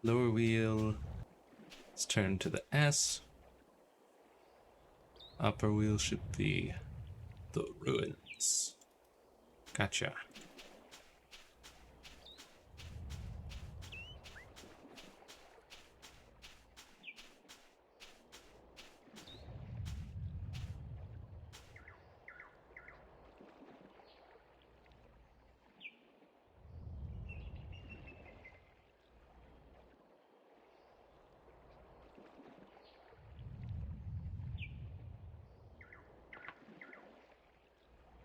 Lower wheel is turned to the S. Upper wheel should be the ruins. Gotcha.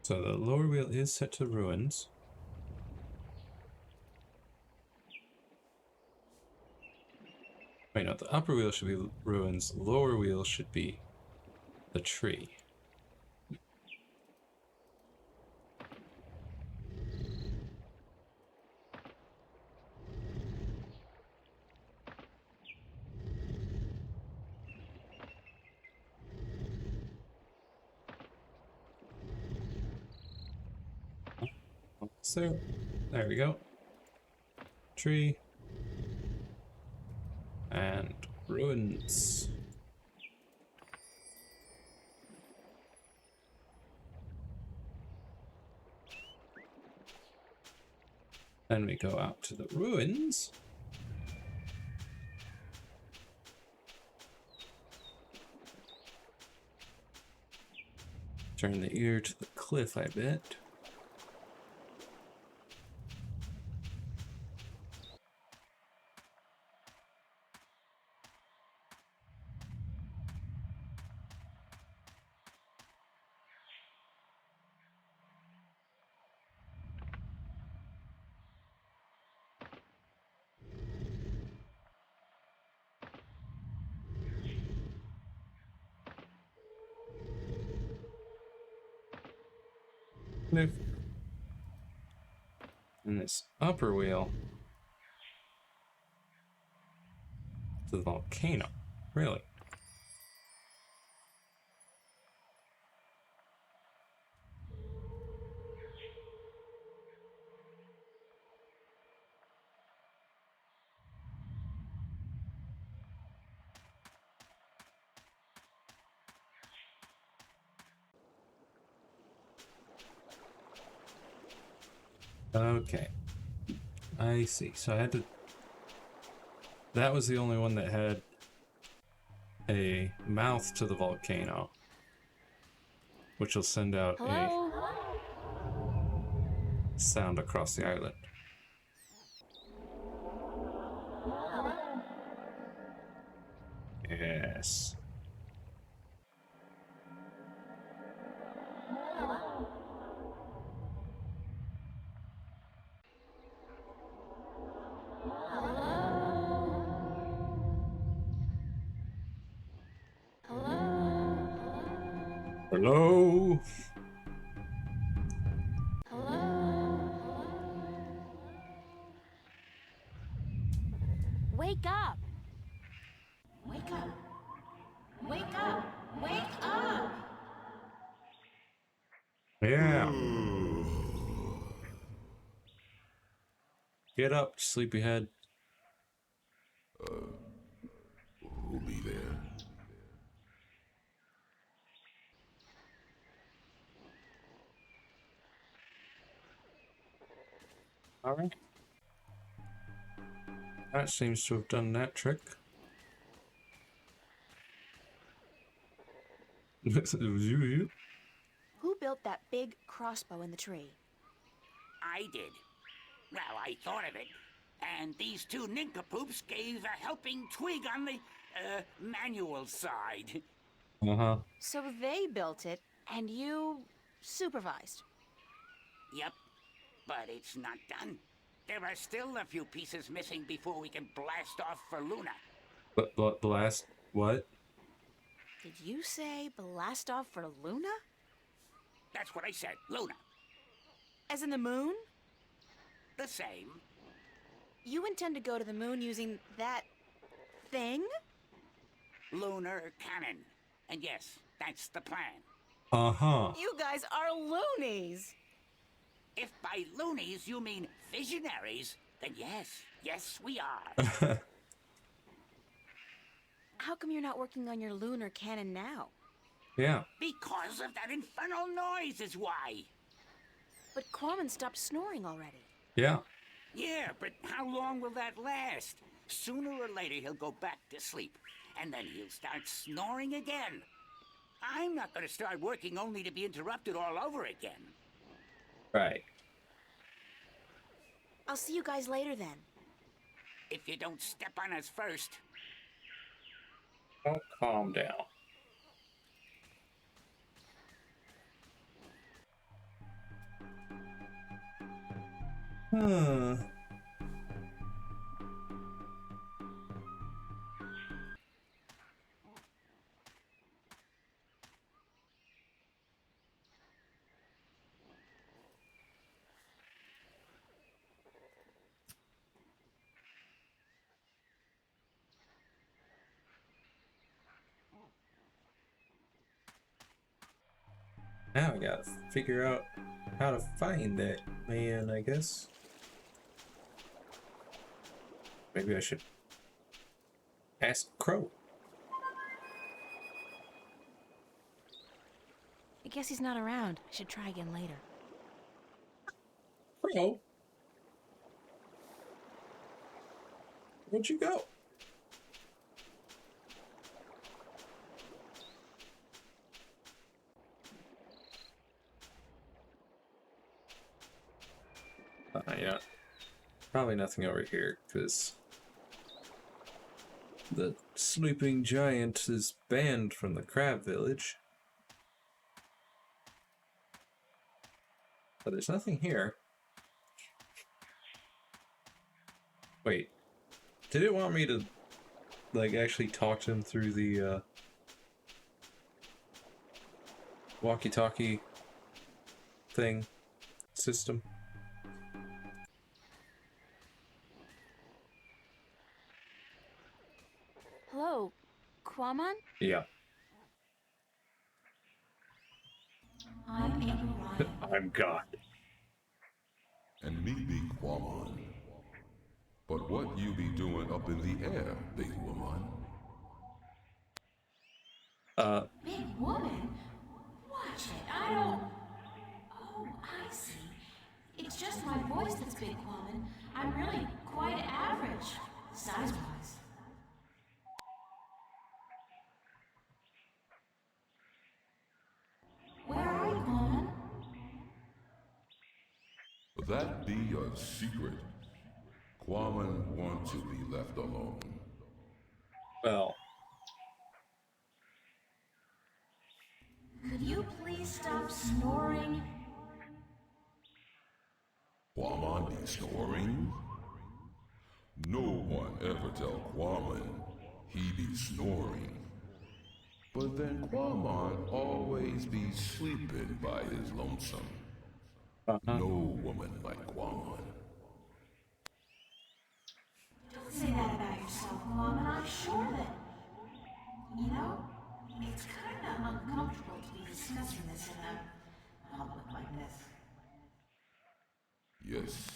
So the lower wheel is set to ruins. Wait, no, the upper wheel should be ruins. Lower wheel should be the tree. So, there we go. Tree. And ruins. Then we go out to the ruins. Turn the ear to the cliff, I bet. Cliff. And this upper wheel to the volcano. Really? Okay. I see. So I had to... That was the only one that had a mouth to the volcano, which will send out Hello? a sound across the island. Yes. Hello? Wake up! Wake up! Wake up! Wake up! Yeah. Get up, sleepyhead. Who'll be there? Alright. That seems to have done that trick. It was you. Who built that big crossbow in the tree? I did. Well, I thought of it. And these two nincompoops gave a helping twig on the, manual side. Uh-huh. So they built it, and you supervised. Yep. But it's not done. There are still a few pieces missing before we can blast off for Luna. Blast what? Did you say blast off for Luna? That's what I said, Luna. As in the moon? The same. You intend to go to the moon using that thing? Lunar cannon. And yes, that's the plan. Uh-huh. You guys are loonies! If by loonies you mean visionaries, then yes we are. How come you're not working on your lunar cannon now? Yeah. Because of that infernal noise is why. But Quammen stopped snoring already. Yeah. Yeah, but how long will that last? Sooner or later he'll go back to sleep, and then he'll start snoring again. I'm not going to start working only to be interrupted all over again. Right. I'll see you guys later then. If you don't step on us first. Oh, calm down. Huh. Now I gotta figure out how to find that man, I guess. Maybe I should ask Crow. I guess he's not around. I should try again later. Crow? Where'd you go? Yeah. Probably nothing over here, because the sleeping giant is banned from the crab village. But there's nothing here. Wait. Did it want me to, like, actually talk to him through the, walkie-talkie thing system? Hello, Quamon? Yeah. I'm April Ryan. I'm God. And me be Quamon. But what you be doing up in the air, big woman? Big woman? Watch it. I don't... Oh, I see. It's just my voice that's big, Quamon. I'm really quite average, size-wise. Where are you, Quamon? That be a secret. Quamon want to be left alone. Well. Could you please stop snoring? Quamon be snoring? No one ever tell Quamon he be snoring. But then Quamon always be sleeping by his lonesome. No woman like Quamon. Don't say that about yourself, Quamon. I'm sure that... You know, it's kinda uncomfortable to be discussing this in a public like this. Yes,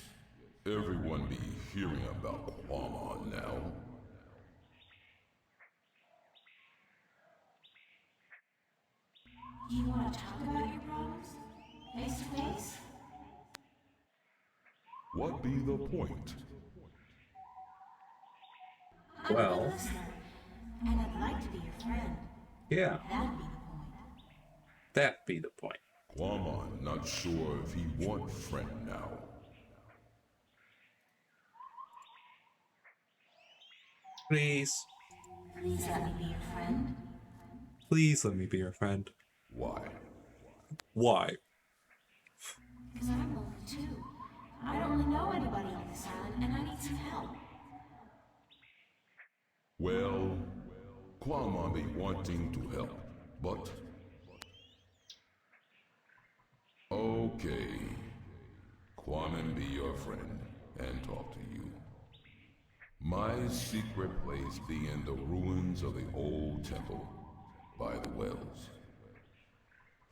everyone be hearing about Quamon now. Do you want to talk about your problems? Face to face? What be the point? I'm a good listener, and I'd like to be your friend. Yeah. That'd be the point. That be the point. Quamon not sure if he want friend now. Please. Please let me be your friend. Please let me be your friend. Why? Why? Because I'm lonely too. I don't really know anybody on this island, and I need some help. Well, Quamon be wanting to help, but... Okay. Quamon be your friend and talk to you. My secret place be in the ruins of the old temple, by the wells.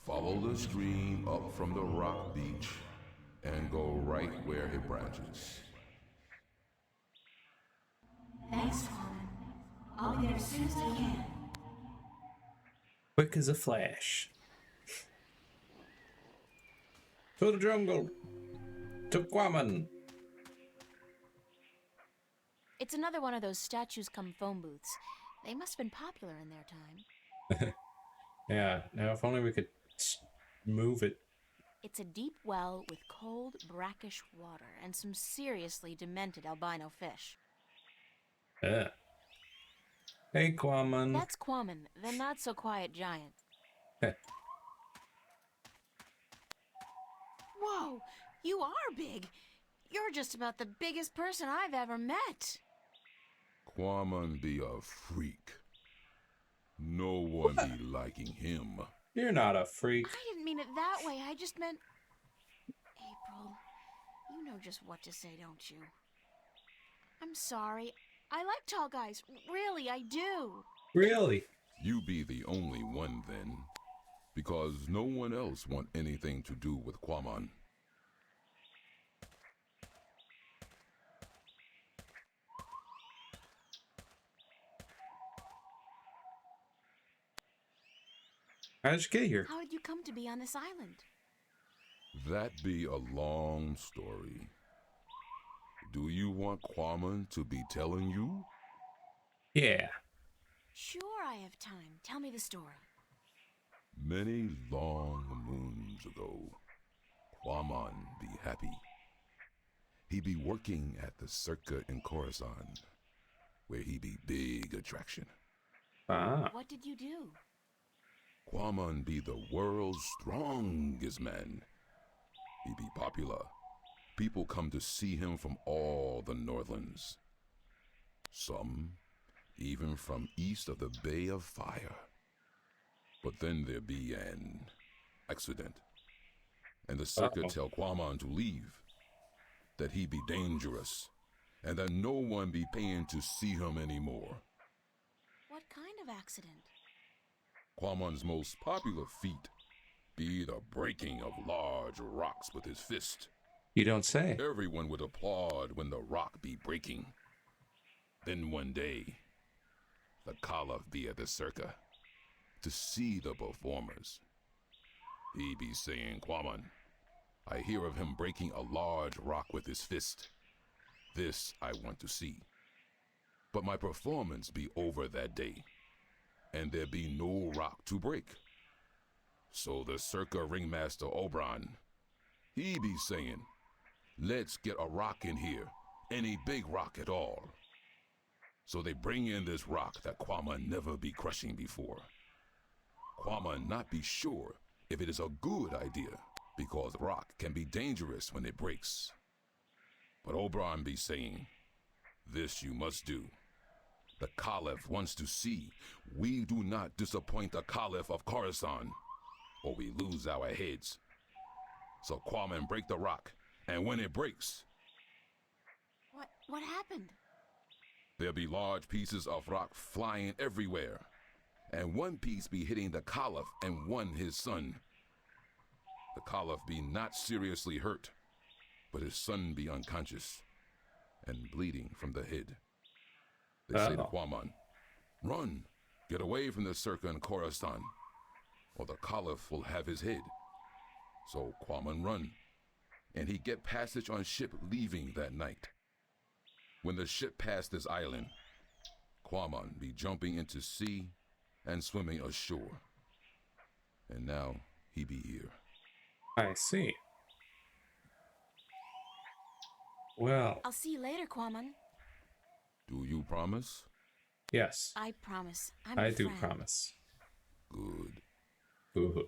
Follow the stream up from the rock beach and go right where it branches. Thanks, Quamon. I'll be there as soon as I can. Quick as a flash. To the jungle. To Quamon. It's another one of those statues come phone booths. They must have been popular in their time. Yeah, now if only we could move it. It's a deep well with cold, brackish water and some seriously demented albino fish. Yeah. Hey, Quamon. That's Quamon, the not-so-quiet giant. Whoa, you are big. You're just about the biggest person I've ever met. Quamon be a freak. No one be liking him. You're not a freak. I didn't mean it that way. I just meant... April, you know just what to say, don't you? I'm sorry. I like tall guys. Really, I do. Really? You be the only one then. Because no one else want anything to do with Quamon. How did you get here? How did you come to be on this island? That be a long story. Do you want Quamon to be telling you? Yeah. Sure, I have time. Tell me the story. Many long moons ago, Quamon be happy. He be working at the circuit in Coruscant, where he be big attraction. Ah. What did you do? Quamon be the world's strongest man. He be popular. People come to see him from all the Northlands. Some even from east of the Bay of Fire. But then there be an accident, and the circuit tell Quamon to leave, that he be dangerous, and that no one be paying to see him anymore. What kind of accident? Quamon's most popular feat be the breaking of large rocks with his fist. You don't say. Everyone would applaud when the rock be breaking. Then one day, the Caliph be at the circa to see the performers. He be saying, Quamon, I hear of him breaking a large rock with his fist. This I want to see. But my performance be over that day, and there be no rock to break. So the circa ringmaster Oberon, he be saying, let's get a rock in here, any big rock at all. So they bring in this rock that Quamon never be crushing before. Quamon not be sure if it is a good idea, because rock can be dangerous when it breaks. But Oberon be saying, this you must do. The Caliph wants to see we do not disappoint the Caliph of Coruscant, or we lose our heads. So Quamon break the rock, and when it breaks, What happened? there be large pieces of rock flying everywhere, and one piece be hitting the Caliph and one his son. The Caliph be not seriously hurt, but his son be unconscious and bleeding from the head. They say to Quamon, run, get away from the circa in Coruscant, or the Caliph will have his head. So Quamon run, and he get passage on ship leaving that night. When the ship passed this island, Quamon be jumping into sea and swimming ashore. And now he be here. I see. Well. I'll see you later, Quamon. Do you promise? Yes. I promise. I do promise. Good. Good.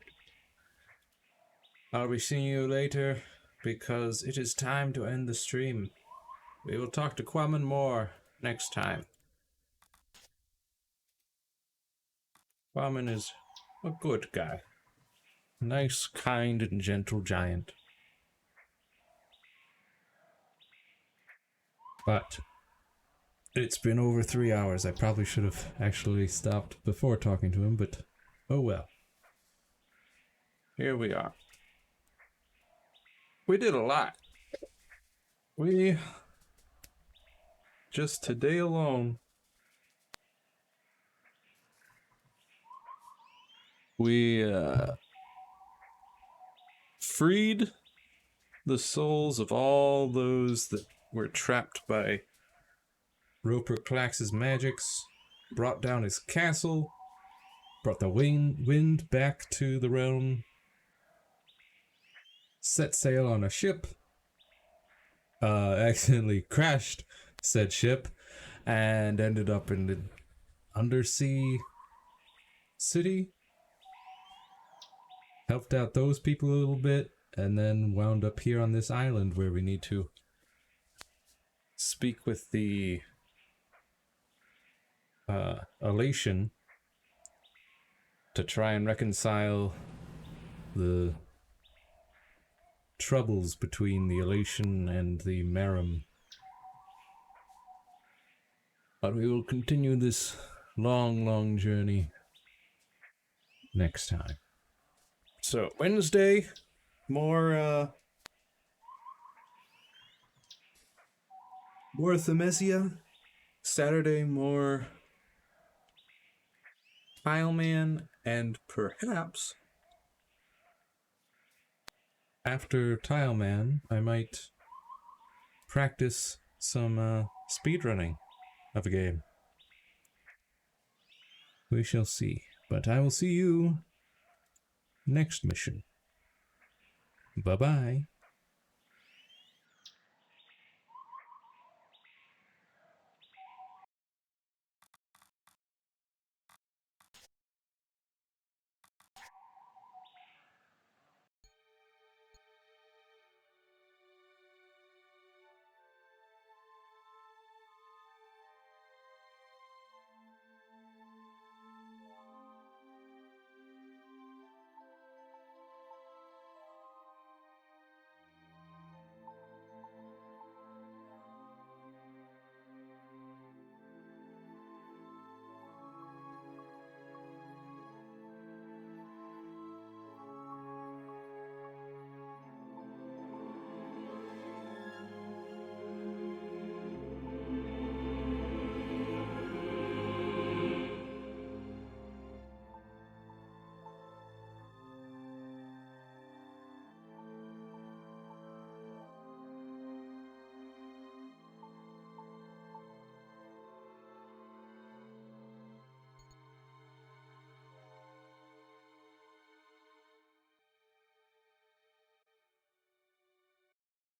I'll be seeing you later, because it is time to end the stream. We will talk to Quamon more next time. Quamon is a good guy. Nice, kind, and gentle giant. But it's been over 3 hours. I probably should have actually stopped before talking to him, but oh well. Here we are. We did a lot. We, just today alone, we freed the souls of all those that were trapped by Roper Clax's magics, brought down his castle, brought the wind back to the realm, set sail on a ship, accidentally crashed said ship, and ended up in the undersea city, helped out those people a little bit, and then wound up here on this island where we need to speak with the Elation to try and reconcile the troubles between the Elation and the Merum. But we will continue this long, long journey next time. So, Wednesday, more Themesia. Saturday, more Tileman, and perhaps after Tileman, I might practice some speedrunning of a game. We shall see. But I will see you next mission. Bye-bye.